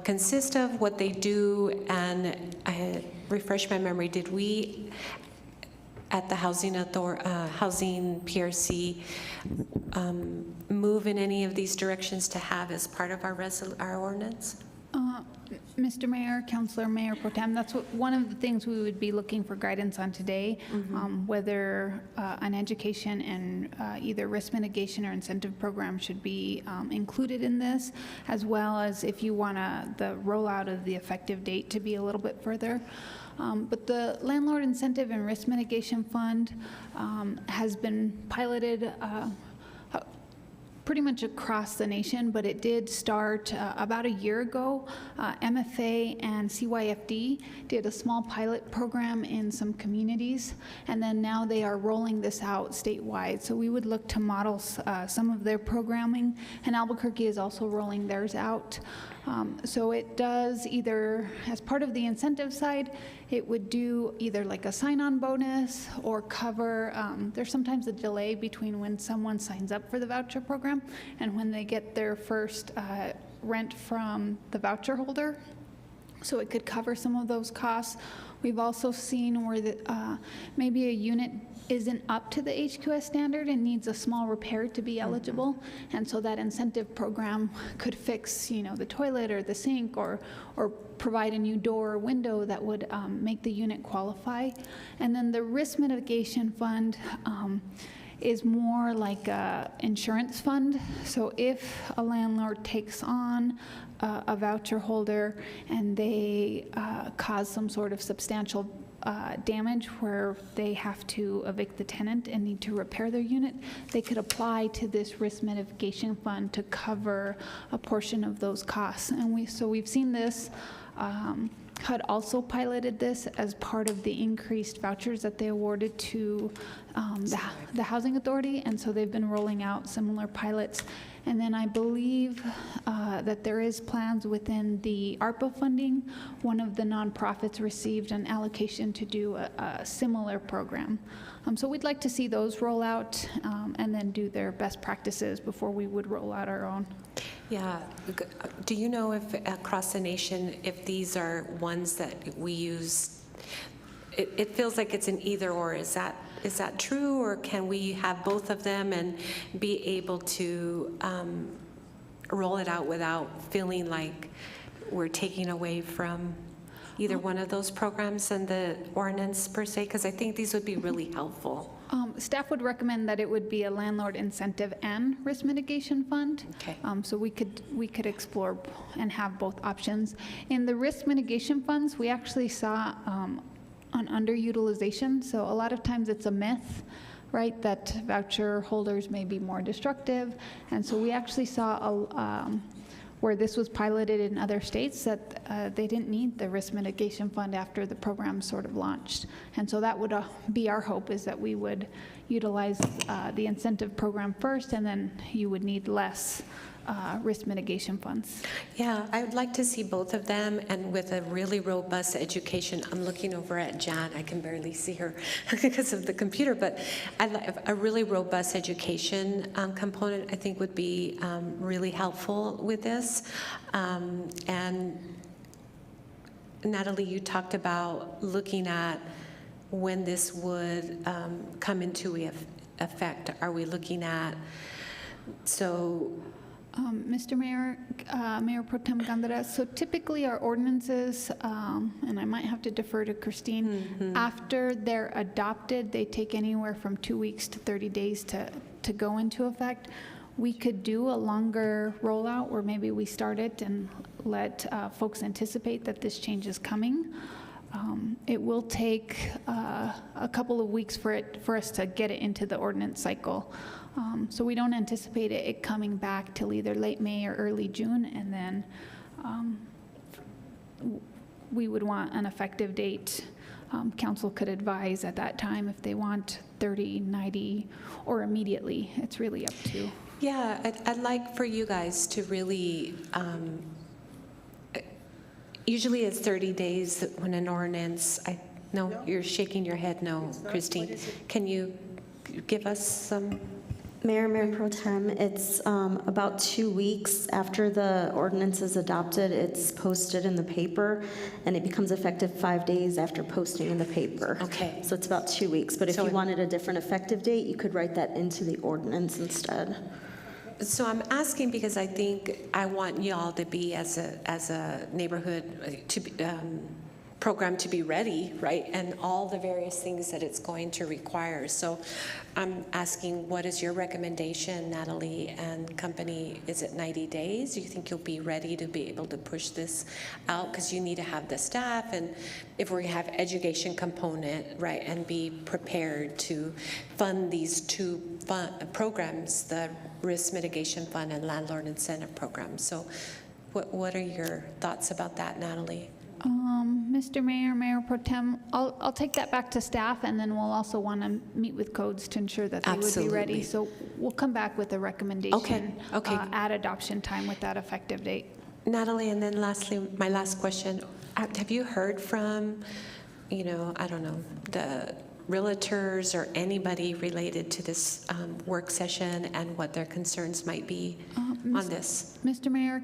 consist of, what they do, and refresh my memory, did we at the Housing PRC move in any of these directions to have as part of our ordinance?
Mr. Mayor, Councilor Mayor Pro Tem, that's one of the things we would be looking for guidance on today, whether an education and either risk mitigation or incentive program should be included in this, as well as if you want the rollout of the effective date to be a little bit further. But the Landlord Incentive and Risk Mitigation Fund has been piloted pretty much across the nation, but it did start about a year ago. MFA and CYFD did a small pilot program in some communities, and then now they are rolling this out statewide. So we would look to model some of their programming, and Albuquerque is also rolling theirs out. So it does either, as part of the incentive side, it would do either like a sign-on bonus or cover, there's sometimes a delay between when someone signs up for the voucher program and when they get their first rent from the voucher holder. So it could cover some of those costs. We've also seen where maybe a unit isn't up to the HQS standard and needs a small repair to be eligible, and so that incentive program could fix, the toilet or the sink, or provide a new door or window that would make the unit qualify. And then the risk mitigation fund is more like an insurance fund. So if a landlord takes on a voucher holder and they cause some sort of substantial damage where they have to evict the tenant and need to repair their unit, they could apply to this risk mitigation fund to cover a portion of those costs. And we've seen this. HUD also piloted this as part of the increased vouchers that they awarded to the Housing Authority, and so they've been rolling out similar pilots. And then I believe that there is plans within the ARPA funding. One of the nonprofits received an allocation to do a similar program. So we'd like to see those roll out and then do their best practices before we would roll out our own.
Yeah. Do you know if across the nation, if these are ones that we use? It feels like it's an either or. Is that true, or can we have both of them and be able to roll it out without feeling like we're taking away from either one of those programs and the ordinance per se? Because I think these would be really helpful.
Staff would recommend that it would be a landlord incentive and risk mitigation fund.
Okay.
So we could explore and have both options. In the risk mitigation funds, we actually saw an underutilization. So a lot of times it's a myth, right, that voucher holders may be more destructive. And so we actually saw where this was piloted in other states that they didn't need the risk mitigation fund after the program sort of launched. And so that would be our hope, is that we would, utilize the incentive program first, and then you would need less risk mitigation funds.
Yeah, I would like to see both of them, and with a really robust education. I'm looking over at Jan. I can barely see her because of the computer, but a really robust education component I think would be really helpful with this. And Natalie, you talked about looking at when this would come into effect. Are we looking at, so
Mr. Mayor, Mayor Pro Tem Gandara, so typically our ordinances, and I might have to defer to Christine, after they're adopted, they take anywhere from 2 weeks to 30 days to go into effect. We could do a longer rollout where maybe we start it and let folks anticipate that this change is coming. It will take a couple of weeks for us to get it into the ordinance cycle. So we don't anticipate it coming back till either late May or early June, and then we would want an effective date. Council could advise at that time if they want 30, 90, or immediately. It's really up to.
Yeah, I'd like for you guys to really, usually it's 30 days when an ordinance, no, you're shaking your head no, Christine. Can you give us some?
Mayor Pro Tem, it's about 2 weeks after the ordinance is adopted. It's posted in the paper, and it becomes effective 5 days after posting in the paper.
Okay.
So it's about 2 weeks. But if
So
you wanted a different effective date, you could write that into the ordinance instead.
So I'm asking because I think I want y'all to be, as a neighborhood, to be, program to be ready, right? And all the various things that it's going to require. So I'm asking, what is your recommendation, Natalie and company? Is it 90 days? Do you think you'll be ready to be able to push this out? Because you need to have the staff, and if we have education component, right, and be prepared to fund these two programs, the risk mitigation fund and landlord incentive program. So what are your thoughts about that, Natalie?
Mr. Mayor, Mayor Pro Tem, I'll take that back to staff, and then we'll also want to meet with codes to ensure that they would be ready. So we'll come back with a recommendation at adoption time with that effective date.
Natalie, and then lastly, my last question. Have you heard from, I don't know, the realtors or anybody related to this work session and what their concerns might be on this?
Mr. Mayor,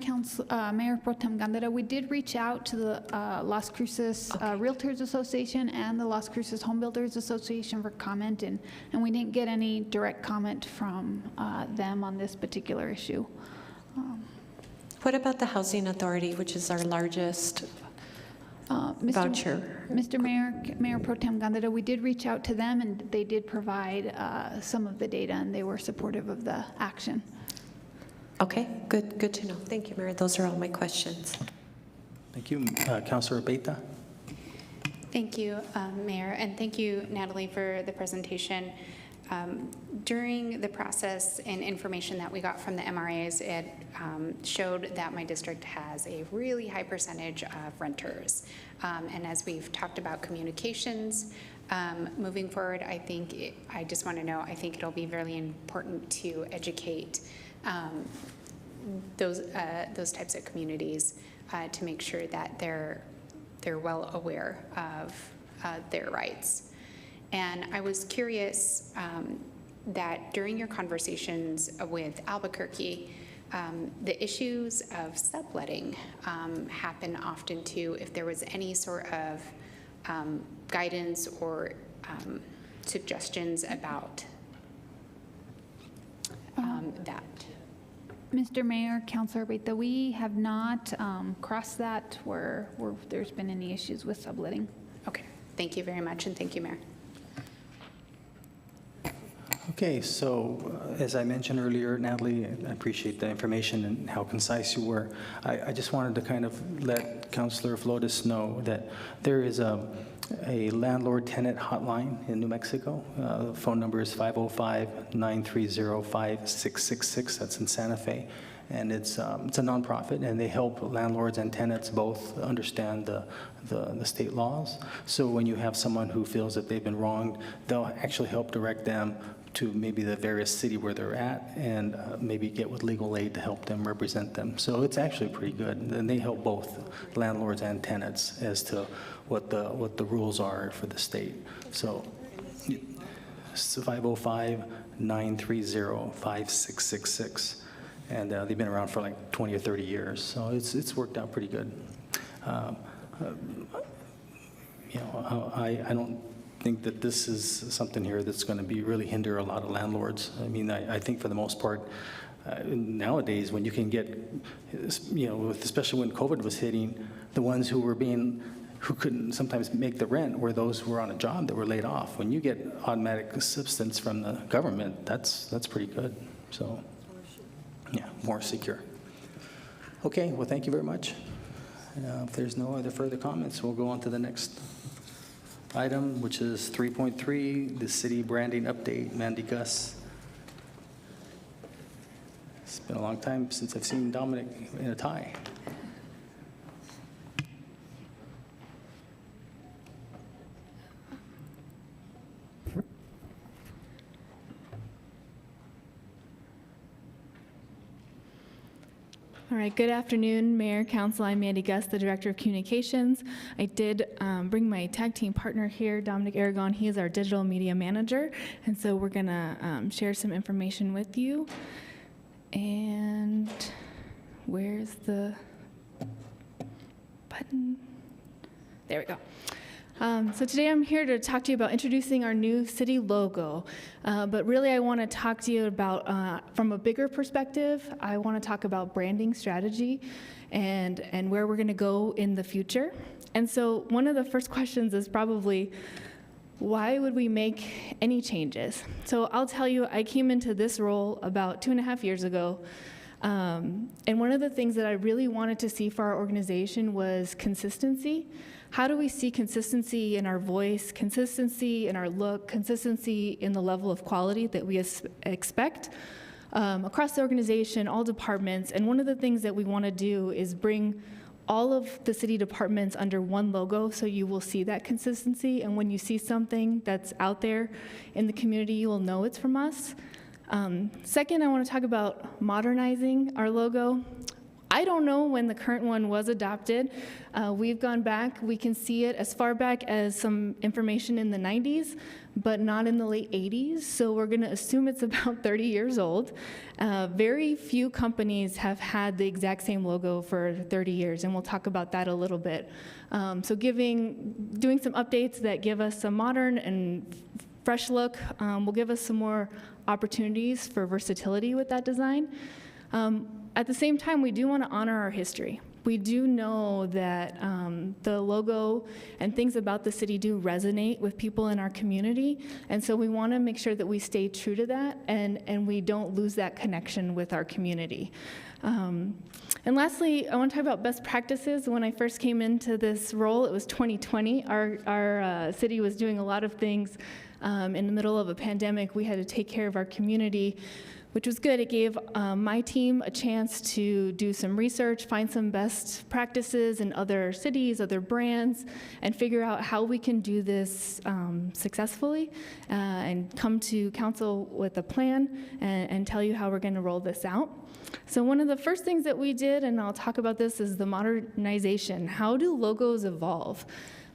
Mayor Pro Tem Gandara, we did reach out to the Las Cruces Realtors Association and the Las Cruces Home Builders Association for comment, and we didn't get any direct comment from them on this particular issue.
What about the Housing Authority, which is our largest voucher?
Mr. Mayor, Mayor Pro Tem Gandara, we did reach out to them, and they did provide some of the data, and they were supportive of the action.
Okay, good to know. Thank you, Mayor. Those are all my questions.
Thank you. Councilor Beta.
Thank you, Mayor, and thank you, Natalie, for the presentation. During the process and information that we got from the MRAs, it showed that my district has a really high percentage of renters. And as we've talked about communications, moving forward, I just want to know, I think it'll be really important to educate those types of communities to make sure that they're well aware of their rights. And I was curious that during your conversations with Albuquerque, the issues of subletting happen often too. If there was any sort of guidance or suggestions about that.
Mr. Mayor, Councilor Beta, we have not crossed that where there's been any issues with subletting.
Okay, thank you very much, and thank you, Mayor.
Okay, so as I mentioned earlier, Natalie, I appreciate the information and how concise you were. I just wanted to kind of let Councilor Flores know that there is a landlord-tenant hotline in New Mexico. The phone number is 505-930-5666. That's in Santa Fe. and it's a nonprofit, and they help landlords and tenants both understand the state laws. So when you have someone who feels that they've been wronged, they'll actually help direct them to maybe the various city where they're at, and maybe get with legal aid to help them represent them. So it's actually pretty good, and they help both landlords and tenants as to what the rules are for the state. So it's 505-930-5666, and they've been around for like 20 or 30 years. So it's worked out pretty good. I don't think that this is something here that's going to be really hinder a lot of landlords. I mean, I think for the most part, nowadays when you can get, especially when COVID was hitting, the ones who couldn't sometimes make the rent were those who were on a job that were laid off. When you get automatic assistance from the government, that's pretty good. So, yeah, more secure. Okay, well, thank you very much. If there's no other further comments, we'll go on to the next item, which is 3.3, the city branding update. Mandy Gus. It's been a long time since I've seen Dominic in a tie.
All right, good afternoon, Mayor, Council. I'm Mandy Gus, the Director of Communications. I did bring my tag team partner here, Dominic Aragon. He is our digital media manager, and so we're gonna share some information with you. And where's the button? There we go. So today I'm here to talk to you about introducing our new city logo, but really I want to talk to you about, from a bigger perspective, I want to talk about branding strategy and where we're going to go in the future. And so one of the first questions is probably, why would we make any changes? So I'll tell you, I came into this role about 2.5 years ago, and one of the things that I really wanted to see for our organization was consistency. How do we see consistency in our voice, consistency in our look, consistency in the level of quality that we expect across the organization, all departments? And one of the things that we want to do is bring all of the city departments under one logo, so you will see that consistency. And when you see something that's out there in the community, you will know it's from us. Second, I want to talk about modernizing our logo. I don't know when the current one was adopted. We've gone back. We can see it as far back as some information in the 90s, but not in the late 80s. So we're going to assume it's about 30 years old. Very few companies have had the exact same logo for 30 years, and we'll talk about that a little bit. So doing some updates that give us a modern and fresh look will give us some more opportunities for versatility with that design. At the same time, we do want to honor our history. We do know that the logo and things about the city do resonate with people in our community, and so we want to make sure that we stay true to that and we don't lose that connection with our community. And lastly, I want to talk about best practices. When I first came into this role, it was 2020. Our city was doing a lot of things in the middle of a pandemic. We had to take care of our community, which was good. It gave my team a chance to do some research, find some best practices in other cities, other brands, and figure out how we can do this successfully and come to council with a plan and tell you how we're going to roll this out. So one of the first things that we did, and I'll talk about this, is the modernization. How do logos evolve?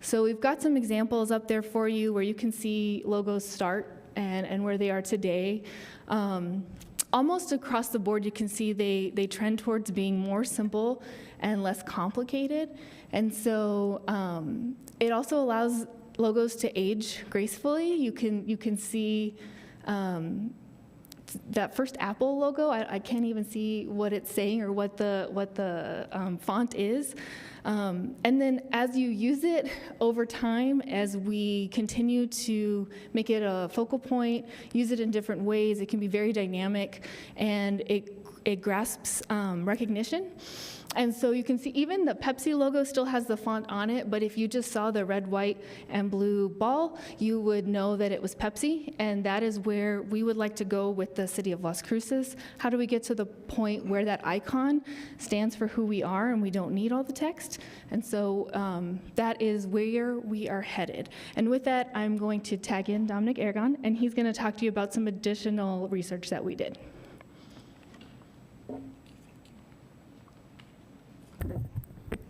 So we've got some examples up there for you where you can see logos start and where they are today. Almost across the board, you can see they trend towards being more simple and less complicated. And so it also allows logos to age gracefully. You can see that first Apple logo. I can't even see what it's saying or what the font is. And then as you use it over time, as we continue to make it a focal point, use it in different ways, it can be very dynamic, and it grasps recognition. And so you can see even the Pepsi logo still has the font on it, but if you just saw the red, white, and blue ball, you would know that it was Pepsi, and that is where we would like to go with the city of Las Cruces. How do we get to the point where that icon stands for who we are and we don't need all the text? And so that is where we are headed. And with that, I'm going to tag in Dominic Aragon, and he's going to talk to you about some additional research that we did.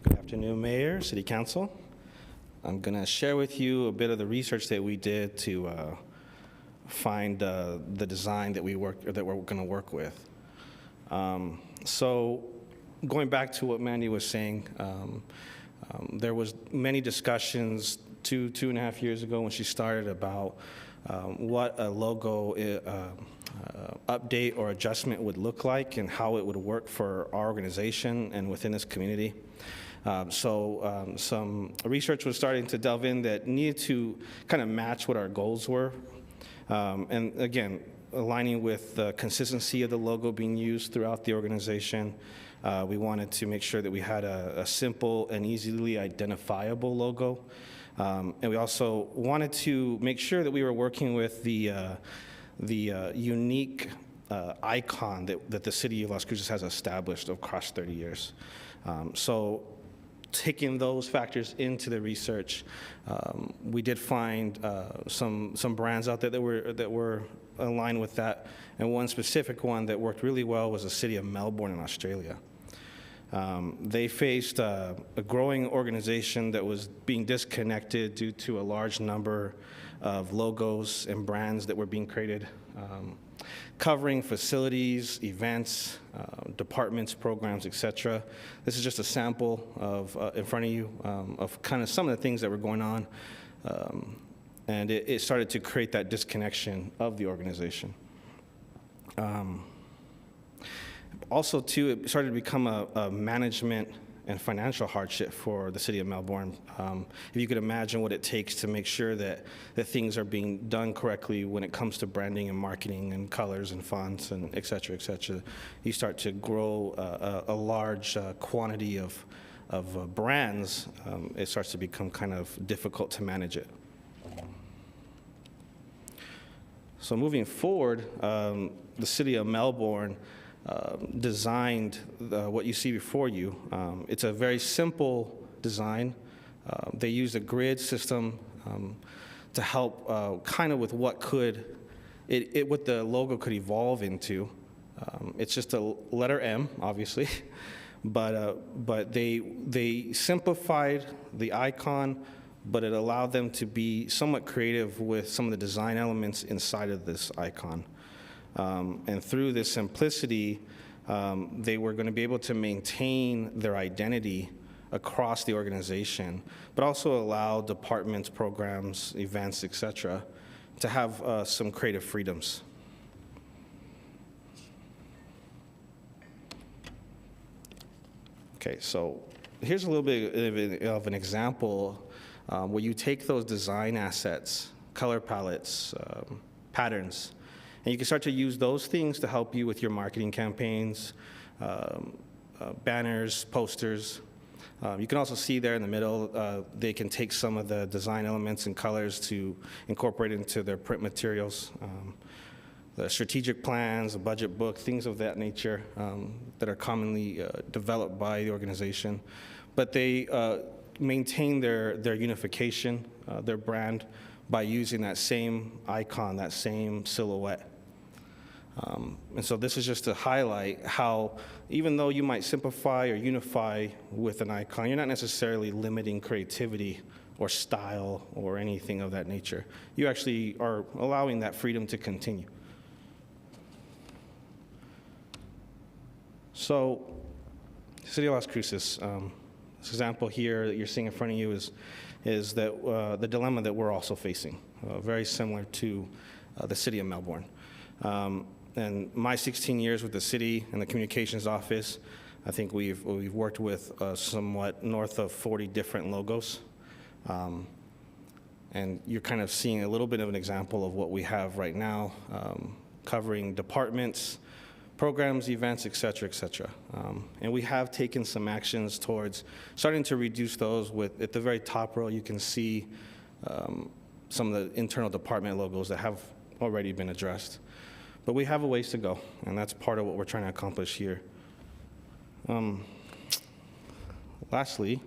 Good afternoon, Mayor, City Council. I'm going to share with you a bit of the research that we did to find the design that we're going to work with. So, going back to what Mandy was saying, there was many discussions 2.5 years ago when she started about what a logo update or adjustment would look like and how it would work for our organization and within this community. Some research was starting to delve in that needed to kind of match what our goals were. And again, aligning with the consistency of the logo being used throughout the organization. We wanted to make sure that we had a simple and easily identifiable logo. And we also wanted to make sure that we were working with the unique icon that the city of Las Cruces has established across 30 years. So taking those factors into the research, we did find some brands out there that were aligned with that, and one specific one that worked really well was the city of Melbourne in Australia. They faced a growing organization that was being disconnected due to a large number of logos and brands that were being created, covering facilities, events, departments, programs, etc. This is just a sample of, in front of you, of kind of some of the things that were going on, and it started to create that disconnection of the organization. Also, too, it started to become a management and financial hardship for the city of Melbourne. If you could imagine what it takes to make sure that things are being done correctly when it comes to branding and marketing and colors and fonts and et cetera, you start to grow a large quantity of brands. It starts to become kind of difficult to manage it. So moving forward, the city of Melbourne designed what you see before you. It's a very simple design. They used a grid system to help kind of with what what the logo could evolve into. It's just a letter M, obviously, but they simplified the icon, but it allowed them to be somewhat creative with some of the design elements inside of this icon. And through this simplicity, they were going to be able to maintain their identity across the organization, but also allow departments, programs, events, etc., to have some creative freedoms. Okay, so here's a little bit of an example where you take those design assets, color palettes, patterns, and you can start to use those things to help you with your marketing campaigns, banners, posters. You can also see there in the middle, they can take some of the design elements and colors to incorporate into their print materials. The strategic plans, a budget book, things of that nature that are commonly developed by the organization. But they maintain their unification, their brand, by using that same icon, that same silhouette. And so this is just to highlight how, even though you might simplify or unify with an icon, you're not necessarily limiting creativity or style or anything of that nature. You actually are allowing that freedom to continue. So, City of Las Cruces, this example here that you're seeing in front of you is that the dilemma that we're also facing, very similar to the City of Melbourne. And my 16 years with the city and the communications office, I think we've worked with somewhat north of 40 different logos. And you're kind of seeing a little bit of an example of what we have right now, covering departments, programs, events, et cetera, et cetera. And we have taken some actions towards starting to reduce those. With at the very top row, you can see some of the internal department logos that have already been addressed. But we have a ways to go, and that's part of what we're trying to accomplish here. Lastly,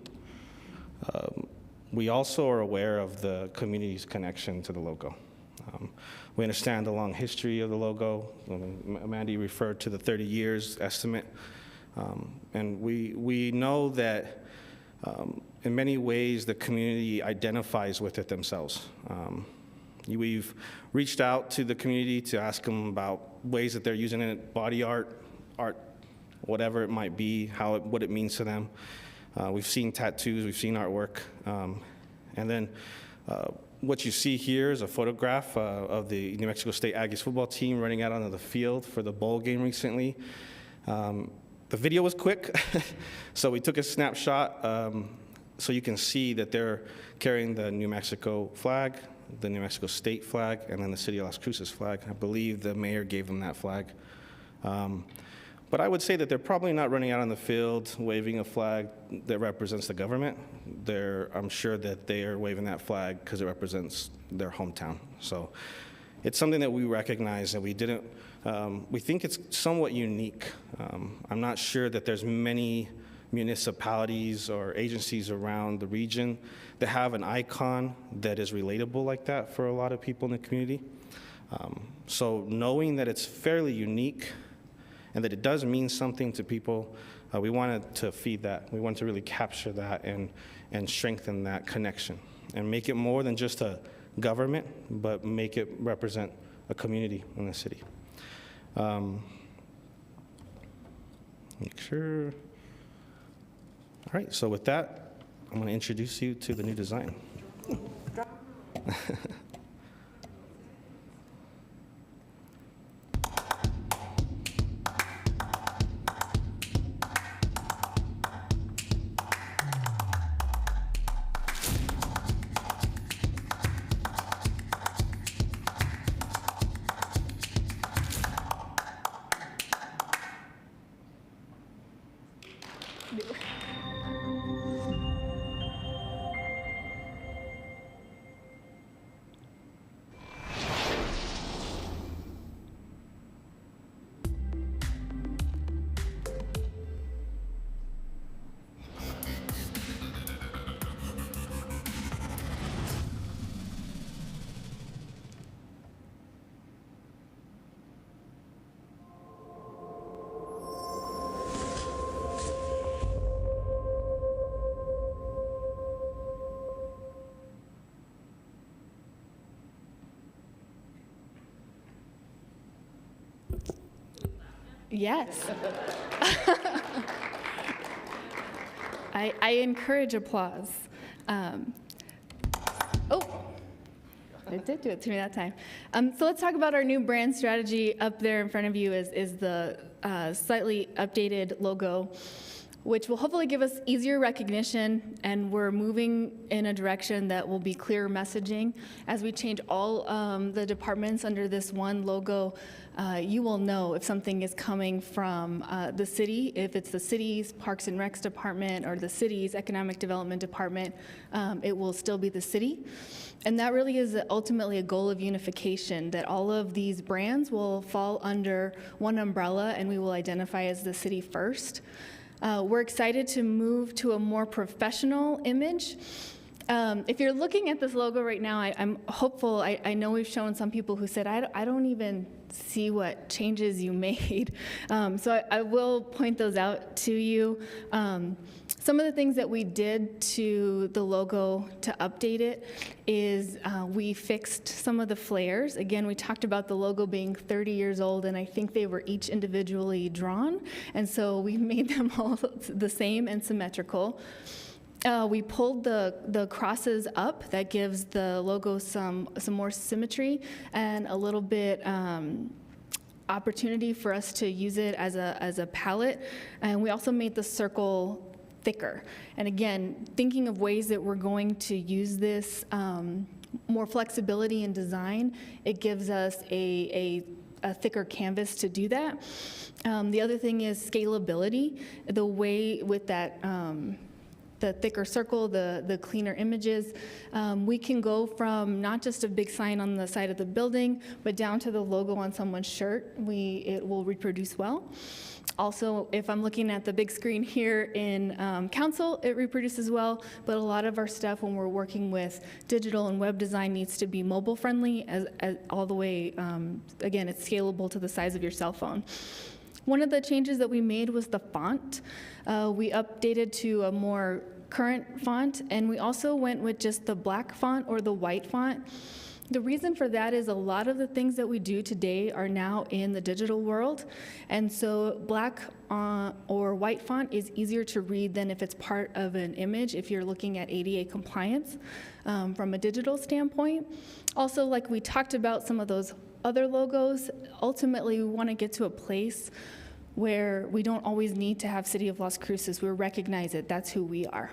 we also are aware of the community's connection to the logo. We understand the long history of the logo. Mandy referred to the 30 years estimate. And we know that in many ways the community identifies with it themselves. We've reached out to the community to ask them about ways that they're using it, body art, whatever it might be, what it means to them. We've seen tattoos, we've seen artwork. And then what you see here is a photograph of the New Mexico State Aggies football team running out onto the field for the bowl game recently. The video was quick, so we took a snapshot so you can see that they're carrying the New Mexico flag, the New Mexico State flag, and then the City of Las Cruces flag. I believe the mayor gave them that flag. But I would say that they're probably not running out on the field waving a flag that represents the government. I'm sure that they are waving that flag because it represents their hometown. So it's something that we recognize that we didn't, we think it's somewhat unique. I'm not sure that there's many municipalities or agencies around the region that have an icon that is relatable like that for a lot of people in the community. So knowing that it's fairly unique and that it does mean something to people, we wanted to feed that. We wanted to really capture that and strengthen that connection and make it more than just a government, but make it represent a community in the city. Make sure. All right, so with that, I'm going to introduce you to the new design.
Yes. I encourage applause. It did do it to me that time. So let's talk about our new brand strategy. Up there in front of you is the slightly updated logo, which will hopefully give us easier recognition, and we're moving in a direction that will be clear messaging. As we change all the departments under this one logo, you will know if something is coming from the city, if it's the city's Parks and Recs department or the city's Economic Development Department, it will still be the city. And that really is ultimately a goal of unification, that all of these brands will fall under one umbrella and we will identify as the city first. We're excited to move to a more professional image. If you're looking at this logo right now, I'm hopeful. I know we've shown some people who said, I don't even see what changes you made. So I will point those out to you. Some of the things that we did to the logo to update it is we fixed some of the flares. Again, we talked about the logo being 30 years old, and I think they were each individually drawn. And so we made them all the same and symmetrical. We pulled the crosses up. That gives the logo some more symmetry and a little bit opportunity for us to use it as a palette. And we also made the circle thicker. And again, thinking of ways that we're going to use this more flexibility in design, it gives us a a thicker canvas to do that. The other thing is scalability. The way with that, the thicker circle, the cleaner images, we can go from not just a big sign on the side of the building, but down to the logo on someone's shirt. It will reproduce well. Also, if I'm looking at the big screen here in council, it reproduces well, but a lot of our stuff when we're working with digital and web design needs to be mobile friendly as all the way, again, it's scalable to the size of your cell phone. One of the changes that we made was the font. We updated to a more current font, and we also went with just the black font or the white font. The reason for that is a lot of the things that we do today are now in the digital world, and so black or white font is easier to read than if it's part of an image if you're looking at ADA compliance from a digital standpoint. Also, like we talked about some of those other logos, ultimately we want to get to a place where we don't always need to have City of Las Cruces. We recognize it, that's who we are.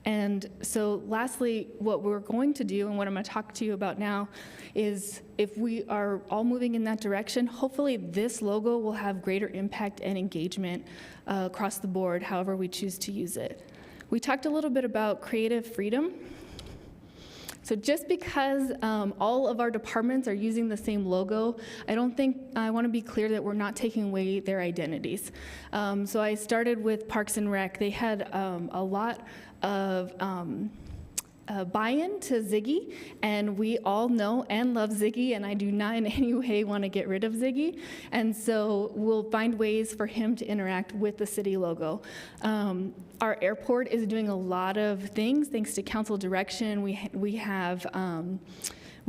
And so lastly, what we're going to do and what I'm going to talk to you about now is if we are all moving in that direction, hopefully this logo will have greater impact and engagement across the board, however we choose to use it. We talked a little bit about creative freedom. So just because all of our departments are using the same logo, I want to be clear that we're not taking away their identities. So I started with Parks and Rec. They had a lot of buy-in to Ziggy, and we all know and love Ziggy, and I do not in any way want to get rid of Ziggy. And so we'll find ways for him to interact with the city logo. Our airport is doing a lot of things thanks to council direction. We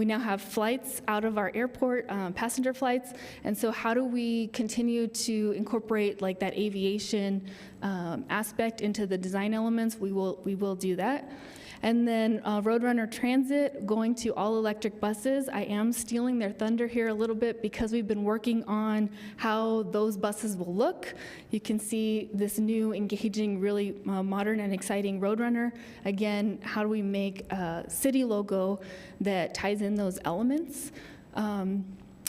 now have flights out of our airport, passenger flights, and so how do we continue to incorporate like that aviation aspect into the design elements? We will do that. And then Roadrunner Transit, going to all-electric buses. I am stealing their thunder here a little bit because we've been working on how those buses will look. You can see this new, engaging, really modern and exciting Roadrunner. Again, how do we make a city logo that ties in those elements?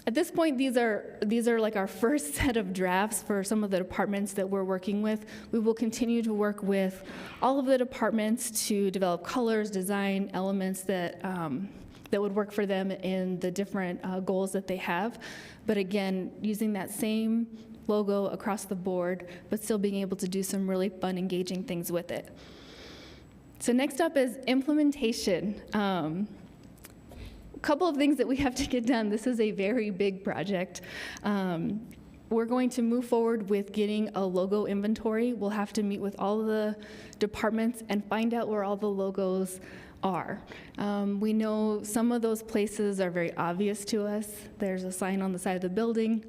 At this point, these are like our first set of drafts for some of the departments that we're working with. We will continue to work with all of the departments to develop colors, design elements that would work for them in the different goals that they have. But again, using that same logo across the board, but still being able to do some really fun, engaging things with it. So next up is implementation. Couple of things that we have to get done. This is a very big project. We're going to move forward with getting a logo inventory. We'll have to meet with all of the departments and find out where all the logos are. We know some of those places are very obvious to us. There's a sign on the side of the building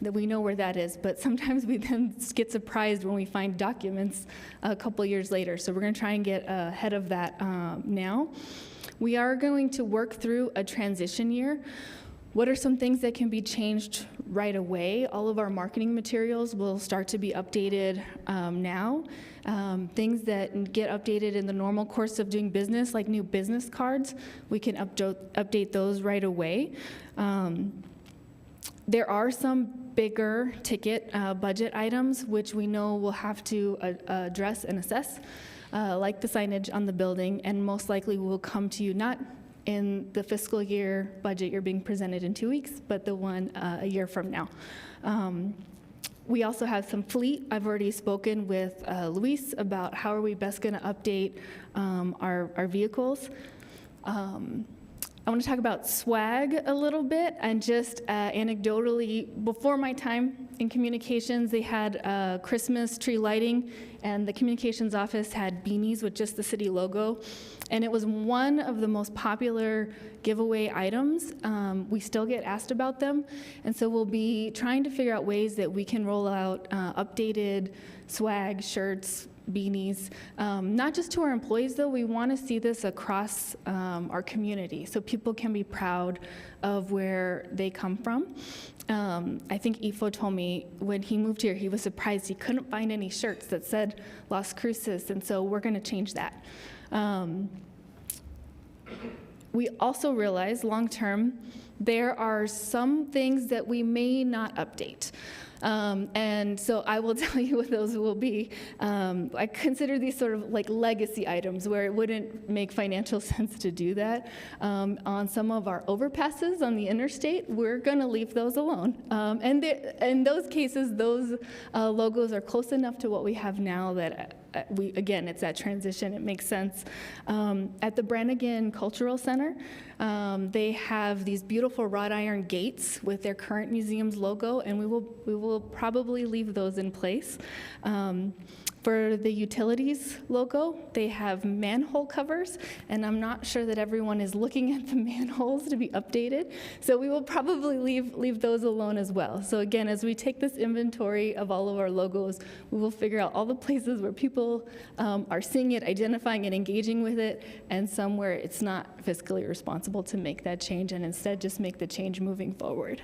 that we know where that is, but sometimes we then get surprised when we find documents a couple years later. So we're going to try and get ahead of that now. We are going to work through a transition year. What are some things that can be changed right away? All of our marketing materials will start to be updated now. Things that get updated in the normal course of doing business, like new business cards, we can update those right away. There are some bigger ticket budget items which we know we'll have to address and assess. Like the signage on the building, and most likely will come to you not in the fiscal year budget you're being presented in 2 weeks, but the one a year from now. We also have some fleet. I've already spoken with Luis about how are we best going to update our vehicles. I want to talk about swag a little bit, and just anecdotally, before my time in communications, they had Christmas tree lighting, and the communications office had beanies with just the city logo, and it was one of the most popular giveaway items. We still get asked about them, and so we'll be trying to figure out ways that we can roll out updated swag, shirts, beanies, not just to our employees though. We want to see this across our community so people can be proud of where they come from. I think Ifo told me when he moved here he was surprised he couldn't find any shirts that said Las Cruces, and so we're going to change that. We also realize long term there are some things that we may not update. And so I will tell you what those will be. I consider these sort of like legacy items where it wouldn't make financial sense to do that. On some of our overpasses on the interstate, we're going to leave those alone. And in those cases, those logos are close enough to what we have now that again, it's that transition, it makes sense. At the Brannigan Cultural Center, they have these beautiful wrought iron gates with their current museum's logo, and we will probably leave those in place. For the utilities logo, they have manhole covers, and I'm not sure that everyone is looking at the manholes to be updated, so we will probably leave those alone as well. So again, as we take this inventory of all of our logos, we will figure out all the places where people are seeing it, identifying and engaging with it, and some where it's not fiscally responsible to make that change, and instead just make the change moving forward.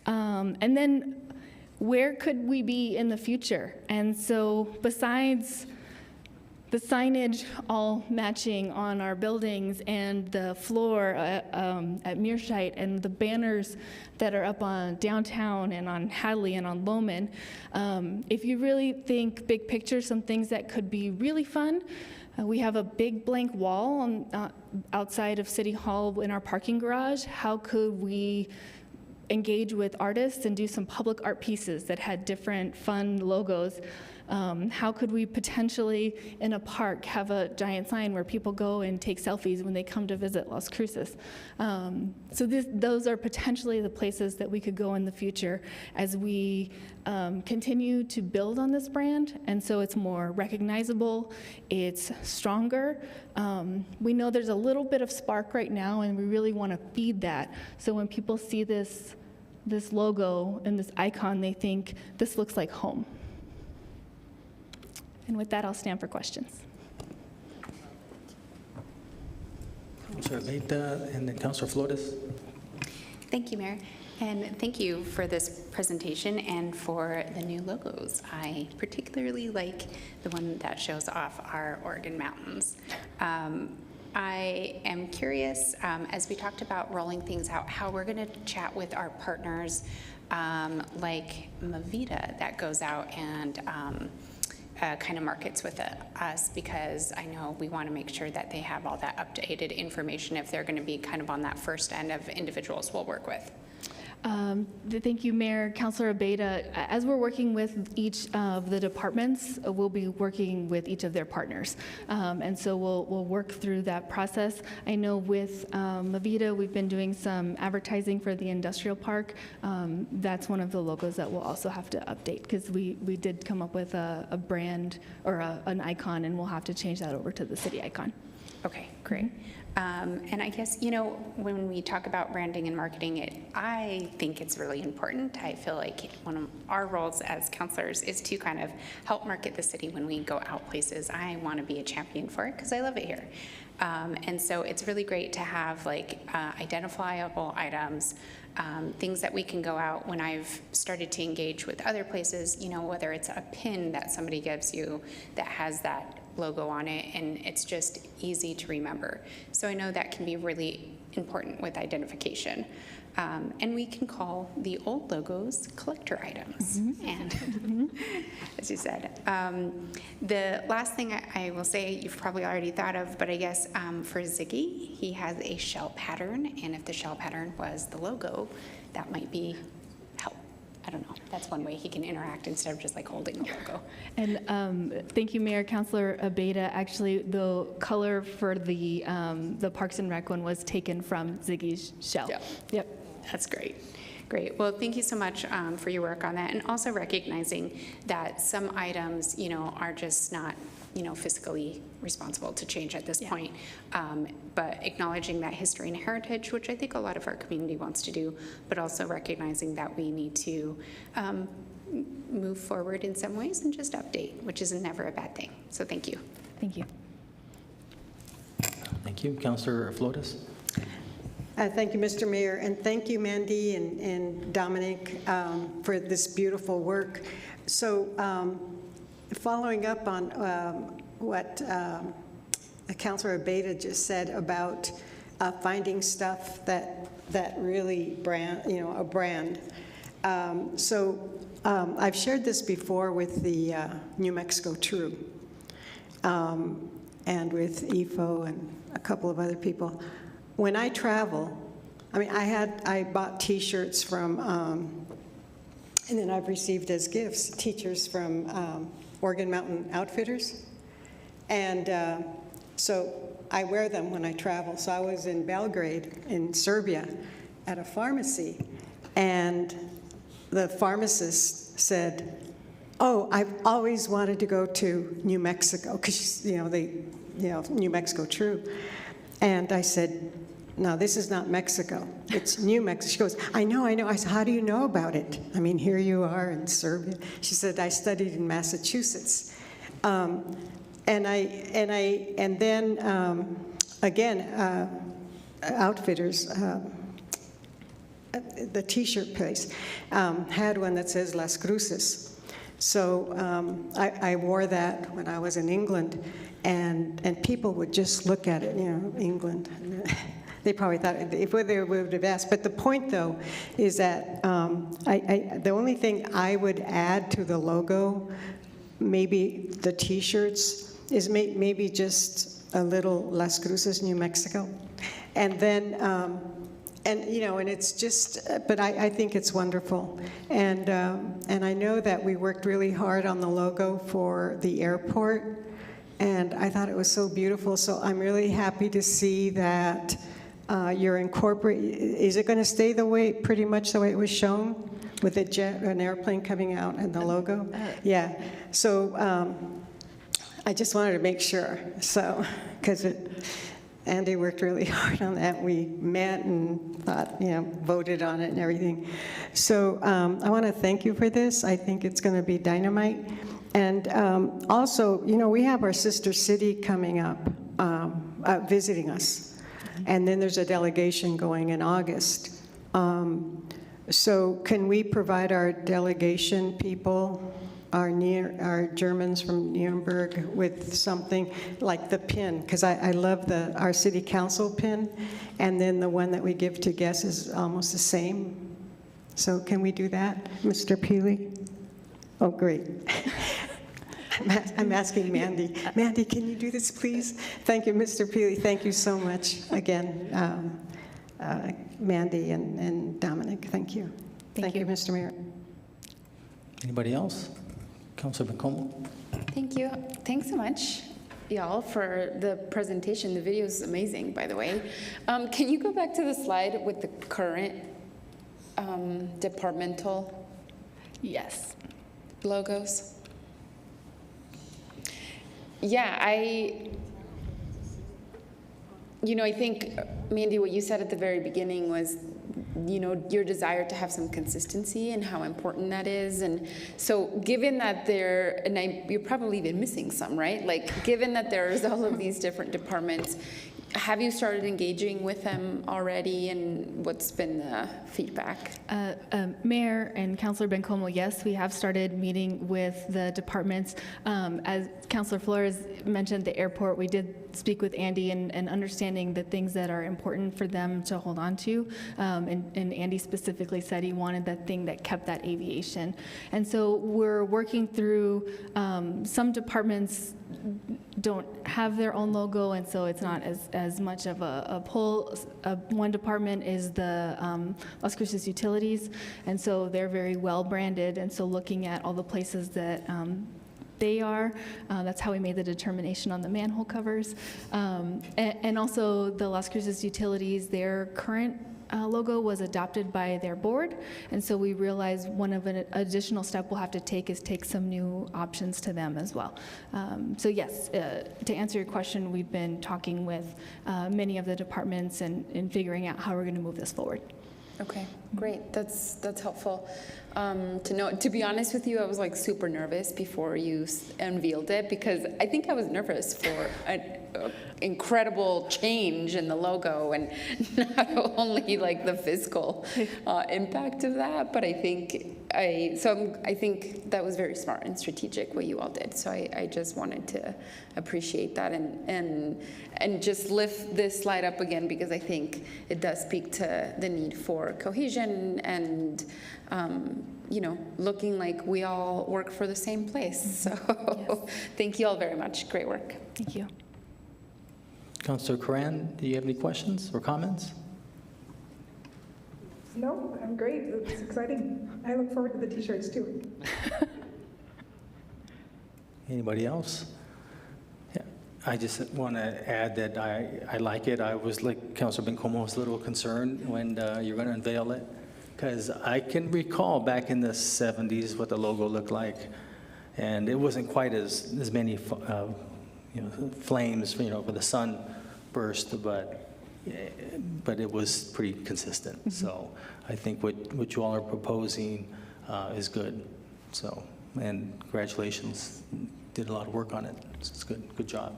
And then where could we be in the future? And so besides the signage all matching on our buildings and the floor at Mearshite and the banners that are up on downtown and on Hadley and on Lowman, if you really think big picture, some things that could be really fun, we have a big blank wall on, outside of City Hall in our parking garage. How could we engage with artists and do some public art pieces that had different fun logos? How could we potentially, in a park, have a giant sign where people go and take selfies when they come to visit Las Cruces? So those are potentially the places that we could go in the future as we continue to build on this brand, and so it's more recognizable, it's stronger. We know there's a little bit of spark right now, and we really want to feed that. So when people see this logo and this icon, they think, this looks like home. And with that, I'll stand for questions.
Councilor Beta and then Councilor Flores.
Thank you, Mayor. And thank you for this presentation and for the new logos. I particularly like the one that shows off our Oregon mountains. I am curious, as we talked about rolling things out, how we're going to chat with our partners like Mavita that goes out and kind of markets with us, because I know we want to make sure that they have all that updated information if they're going to be kind of on that first end of individuals we'll work with.
Thank you, Mayor. Councilor Abeyta, as we're working with each of the departments, we'll be working with each of their partners. And so we'll work through that process. I know with Mavita, we've been doing some advertising for the industrial park. That's one of the logos that we'll also have to update, because we did come up with a brand or an icon, and we'll have to change that over to the city icon.
Okay, great. And I guess, you know, when we talk about branding and marketing, I think it's really important. I feel like one of our roles as counselors is to kind of help market the city when we go out places. I want to be a champion for it because I love it here. And so it's really great to have like identifiable items, things that we can go out when I've started to engage with other places, you know, whether it's a pin that somebody gives you that has that logo on it, and it's just easy to remember. So I know that can be really important with identification. And we can call the old logos collector items. Mm-hmm. And as you said, the last thing I will say, you've probably already thought of, but I guess for Ziggy, he has a shell pattern, and if the shell pattern was the logo, that might be help. I don't know. That's one way he can interact instead of just like holding the logo.
And thank you, Mayor. Councilor Abeyta. Actually, the color for the Parks and Rec one was taken from Ziggy's shell.
Yep.
Yep.
That's great. Great. Well, thank you so much for your work on that, and also recognizing that some items, you know, are just not, you know, fiscally responsible to change at this point. But acknowledging that history and heritage, which I think a lot of our community wants to do, but also recognizing that we need to move forward in some ways and just update, which is never a bad thing. So thank you.
Thank you.
Thank you. Councilor Flores.
Thank you, Mr. Mayor, and thank you, Mandy and Dominic, for this beautiful work. So following up on what Councilor Abeyta just said about finding stuff that that really brand, a brand. I've shared this before with the New Mexico True and with EFO and a couple of other people. When I travel, I bought T-shirts from, and then I've received as gifts teachers from Organ Mountain Outfitters, and so I wear them when I travel. So I was in Belgrade, in Serbia, at a pharmacy, and the pharmacist said, "Oh, I've always wanted to go to New Mexico," because New Mexico True. And I said, "No, this is not Mexico. It's New Mexico." She goes, "I know. I said, "How do you know about it? Here you are in Serbia." She said, "I studied in Massachusetts." Outfitters, the T-shirt place, had one that says Las Cruces. So I wore that when I was in England, and people would just look at it, England. They probably thought if they would have asked. But the point, though, is that the only thing I would add to the logo, maybe the T-shirts, is maybe just a little Las Cruces, New Mexico. And then, and it's just, but I think it's wonderful. And I know that we worked really hard on the logo for the airport, and I thought it was so beautiful. So I'm really happy to see that you're incorporating. Is it going to stay pretty much the way it was shown, with an airplane coming out and the logo? Yeah. So I just wanted to make sure. So, because Andy worked really hard on that. We met and thought, voted on it and everything. So I want to thank you for this. I think it's going to be dynamite. And also, we have our sister city coming up, visiting us. And then there's a delegation going in August. So can we provide our delegation people, our Germans from Nuremberg, with something like the pin? Because I love our city council pin, and then the one that we give to guests is almost the same. So can we do that, Mr. Peely? Oh, great. I'm asking Mandy. Mandy, can you do this, please? Thank you, Mr. Peely. Thank you so much again, Mandy and Dominic. Thank you. Thank you, Mr. Mayor.
Anybody else? Councilor Bencomo?
Thank you. Thanks so much, y'all, for the presentation. The video is amazing, by the way. Can you go back to the slide with the current departmental logos? Yeah, I think, Mandy, what you said at the very beginning was, your desire to have some consistency and how important that is. And so given that you're probably even missing some, right? Like, given that there's all of these different departments, have you started engaging with them already, and what's been the feedback?
Mayor and Councilor Bencomo, yes, we have started meeting with the departments. As Councilor Flores mentioned, the airport, we did speak with Andy and understanding the things that are important for them to hold on to. And Andy specifically said he wanted that thing that kept that aviation. And so we're working through, some departments don't have their own logo, and so it's not as much of a pull. One department is the Las Cruces Utilities, and so they're very well branded, and so looking at all the places that they are, that's how we made the determination on the manhole covers. And also the Las Cruces Utilities, their current logo was adopted by their board, and so we realized one of an additional step we'll have to take is take some new options to them as well. So yes, to answer your question, we've been talking with many of the departments and figuring out how we're going to move this forward.
Okay, great. That's helpful to know. To be honest with you, I was like super nervous before you unveiled it, because I think I was nervous for an incredible change in the logo, and not only like the physical impact of that, but I think I think that was very smart and strategic what you all did. So I just wanted to appreciate that and just lift this slide up again, because I think it does speak to the need for cohesion and looking like we all work for the same place. So yes. Thank you all very much. Great work.
Thank you.
Councilor Coran, do you have any questions or comments?
No, I'm great. It's exciting. I look forward to the t-shirts too.
Anybody else? Yeah, I just want to add that I like it. I was like Councilor Bencomo was a little concerned when you're going to unveil it, because I can recall back in the 70s what the logo looked like, and it wasn't quite as many flames, for the sun burst, but it was pretty consistent. Mm-hmm. So I think what you all are proposing is good. So, and congratulations, did a lot of work on it. So it's good job.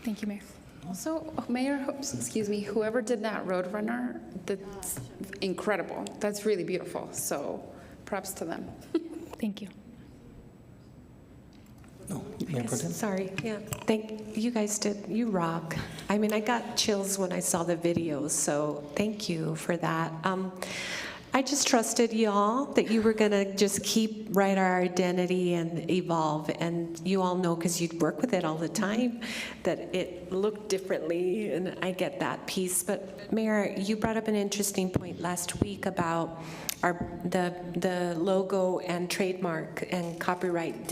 Thank you, Mayor.
Also, Mayor, excuse me, whoever did that Roadrunner, that's incredible. That's really beautiful. So props to them.
Thank you.
Sorry, yeah. You guys you rock. I mean, I got chills when I saw the videos, so thank you for that. I just trusted y'all that you were gonna just keep right our identity and evolve, and you all know, because you work with it all the time, that it looked differently, and I get that piece. But Mayor, you brought up an interesting point last week about the logo and trademark and copyright.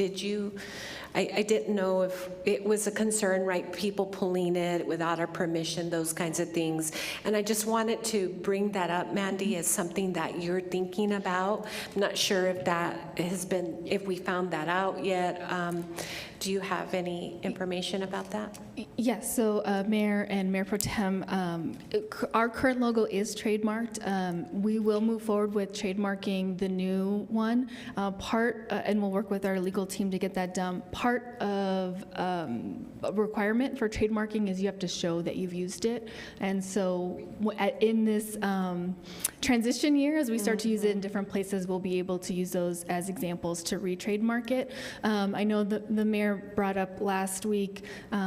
I didn't know if it was a concern, right? People pulling it without our permission, those kinds of things. And I just wanted to bring that up, Mandy, as something that you're thinking about. I'm not sure if that if we found that out yet. Do you have any information about that?
Yes, so Mayor and Mayor Pro Tem, our current logo is trademarked. We will move forward with trademarking the new one. And we'll work with our legal team to get that done. Part of a requirement for trademarking is you have to show that you've used it. And so in this transition year, as we start to use it in different places, we'll be able to use those as examples to re-trademark it. I know the Mayor brought up last week,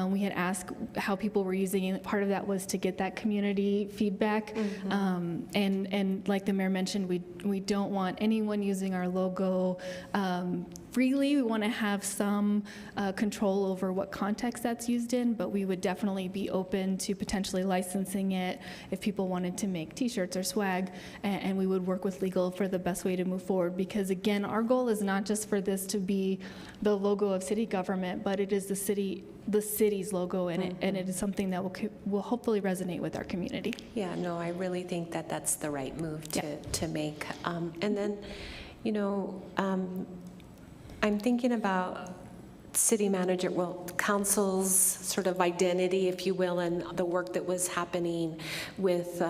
we had asked how people were using it. Part of that was to get that community feedback. Mm-hmm. And like the Mayor mentioned, we don't want anyone using our logo freely. We want to have some control over what context that's used in, but we would definitely be open to potentially licensing it if people wanted to make t-shirts or swag, and we would work with legal for the best way to move forward, because again, our goal is not just for this to be the logo of city government, but it is the city's logo, and
Mm-hmm.
it is something that will hopefully resonate with our community.
Yeah, no, I really think that that's the right move to make. And then, I'm thinking about city manager, council's sort of identity, if you will, and the work that was happening with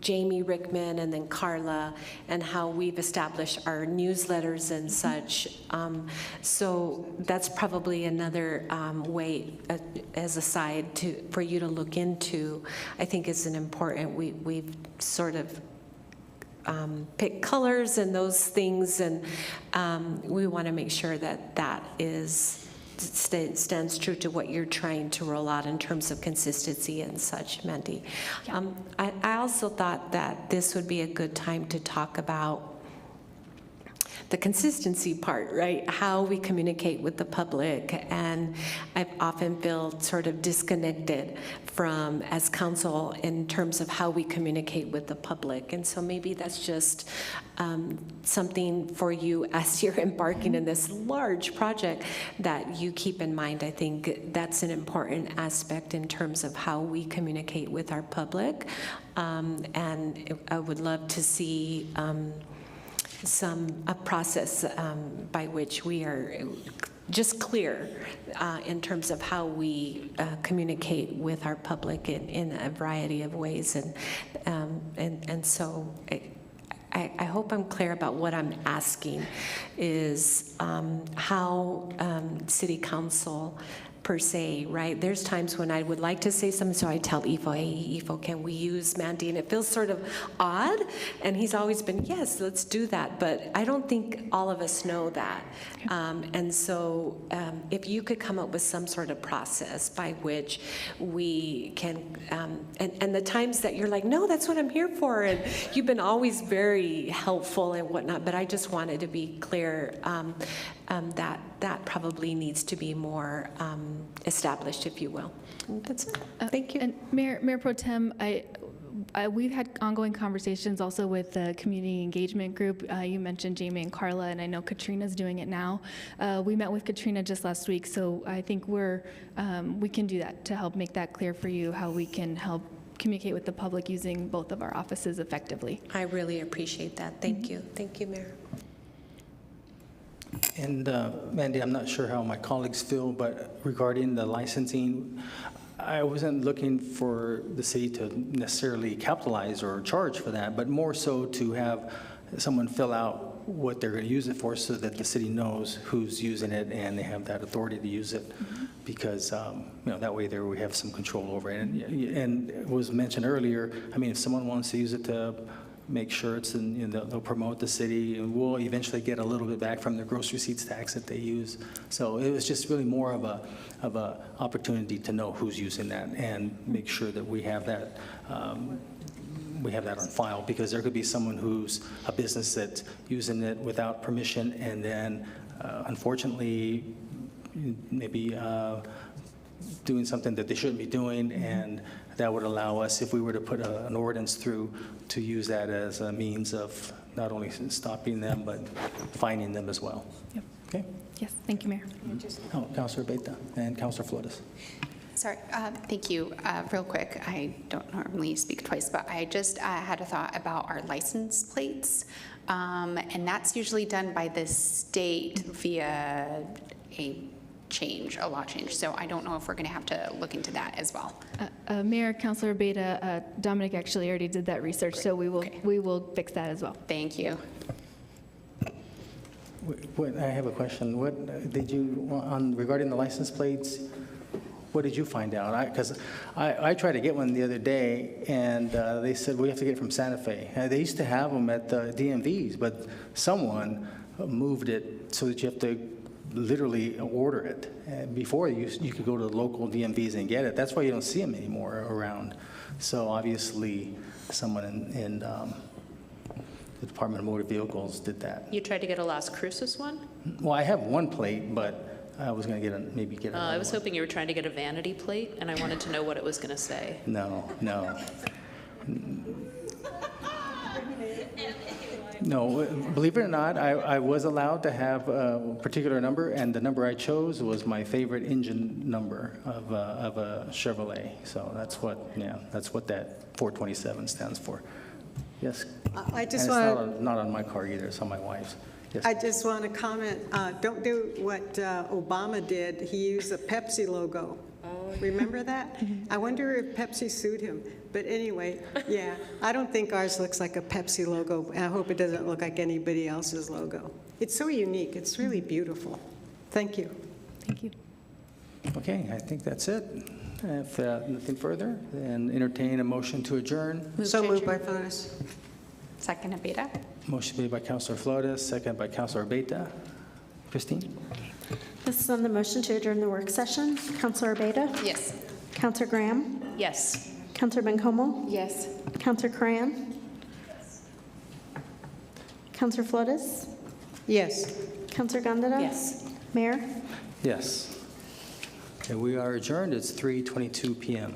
Jamie Rickman and then Carla, and how we've established our newsletters and such. So that's probably another way, as a side for you to look into. I think is an important. We've sort of pick colors and those things, and we want to make sure that stands true to what you're trying to roll out in terms of consistency and such, Mandy. Yeah. I also thought that this would be a good time to talk about the consistency part, right? How we communicate with the public. And I've often felt sort of disconnected from, as council, in terms of how we communicate with the public. And so maybe that's just something for you as you're embarking in this large project that you keep in mind. I think that's an important aspect in terms of how we communicate with our public. And I would love to see a process by which we are just clear in terms of how we communicate with our public in a variety of ways, and so I hope I'm clear about what I'm asking is how City Council per se, right? There's times when I would like to say something, so I tell Ifo, hey, Ifo, can we use Mandy? And it feels sort of odd, and he's always been, yes, let's do that, but I don't think all of us know that. And so if you could come up with some sort of process by which we can, and the times that you're like, no, that's what I'm here for, and you've been always very helpful and whatnot, but I just wanted to be clear that probably needs to be more established, if you will. That's it. Thank you.
And Mayor Pro Tem, we've had ongoing conversations also with the community engagement group. You mentioned Jamie and Carla, and I know Katrina's doing it now. We met with Katrina just last week, so I think we can do that to help make that clear for you, how we can help communicate with the public using both of our offices effectively.
I really appreciate that. Thank you. Thank you, Mayor.
And Mandy, I'm not sure how my colleagues feel, but regarding the licensing, I wasn't looking for the city to necessarily capitalize or charge for that, but more so to have someone fill out what they're going to use it for so that the city knows who's using it and they have that authority to use it. Because that way there we have some control over it. And it was mentioned earlier, I mean, if someone wants to use it to make sure it's in, they'll promote the city, and we'll eventually get a little bit back from the gross receipts tax that they use. So it was just really more of a opportunity to know who's using that and make sure that we have that on file, because there could be someone who's a business that's using it without permission, and then unfortunately maybe doing something that they shouldn't be doing, and that would allow us, if we were to put an ordinance through, to use that as a means of not only stopping them, but fining them as well.
Yep.
Okay?
Yes, thank you, Mayor.
Oh, Councilor Beta and Councilor Flores.
Sorry, thank you. Real quick, I don't normally speak twice, but I just had a thought about our license plates. And that's usually done by the state via a law change. So I don't know if we're going to have to look into that as well.
Mayor, Councilor Beta, Dominic actually already did that research, so we will fix that as well.
Thank you.
I have a question. What did you, regarding the license plates, what did you find out? Because I tried to get one the other day, and they said, we have to get it from Santa Fe. They used to have them at the DMVs, but someone moved it so that you have to literally order it. Before, you could go to the local DMVs and get it. That's why you don't see them anymore around. So obviously, someone in the Department of Motor Vehicles did that.
You tried to get a Las Cruces one?
Well, I have one plate, but I was going to maybe get another
I was
one.
hoping you were trying to get a vanity plate, and I wanted to know what it was going to say.
No. No, believe it or not, I was allowed to have a particular number, and the number I chose was my favorite engine number of a Chevrolet. So that's what that 427 stands for. Yes?
I just
and
want
it's not on my car either, it's on my wife's. Yes.
I just want to comment, don't do what Obama did. He used the Pepsi logo. Remember that? I wonder if Pepsi sued him. But anyway, yeah, I don't think ours looks like a Pepsi logo. I hope it doesn't look like anybody else's logo. It's so unique. It's really beautiful. Thank you.
Thank you.
Okay, I think that's it. If nothing further, then entertain a motion to adjourn.
So moved by Flores.
Second, Abeta.
Motion made by Councilor Flores, second by Councilor Beta. Christine?
This is on the motion to adjourn the work session. Councilor Beta?
Yes.
Councilor Graham?
Yes.
Councilor Bencomo?
Yes.
Councilor Cran? Councilor Flores?
Yes.
Councilor Gondeta?
Yes.
Mayor?
Yes. Okay, we are adjourned. It's 3:22 p.m.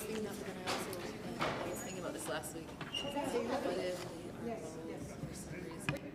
was thinking that we're gonna also, I was thinking about this last week. What if for some reason?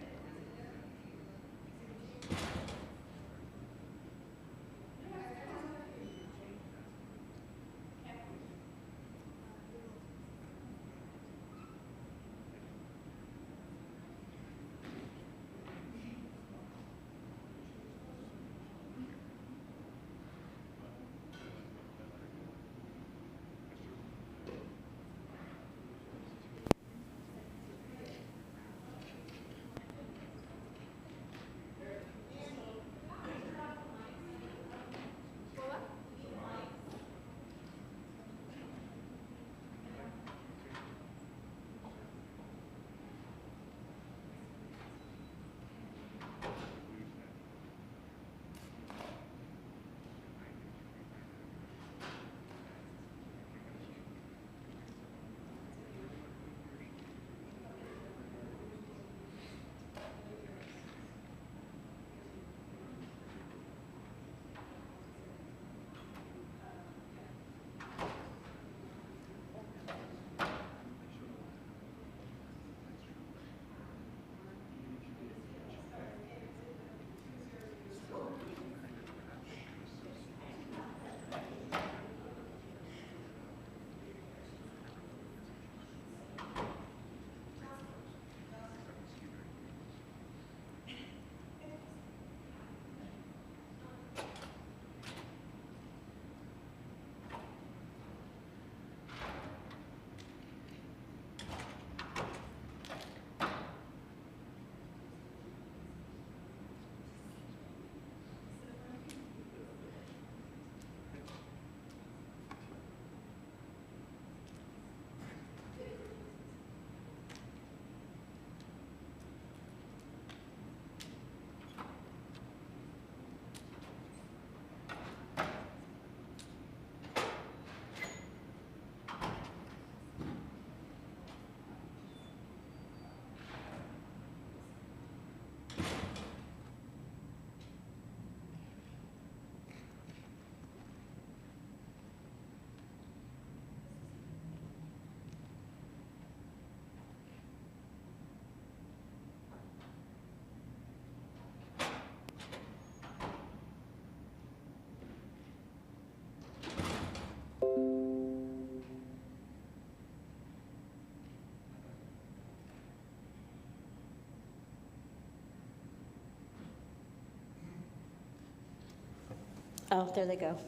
Oh, there they go.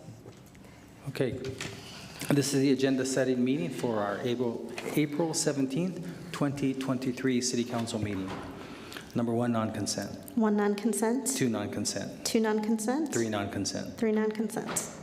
Okay. This is the agenda setting meeting for our April 17th, 2023 City Council meeting. Number 1, non-consent.
1 non-consent.
2, non-consent.
2 non-consent.
3, non-consent.
3 non-consent.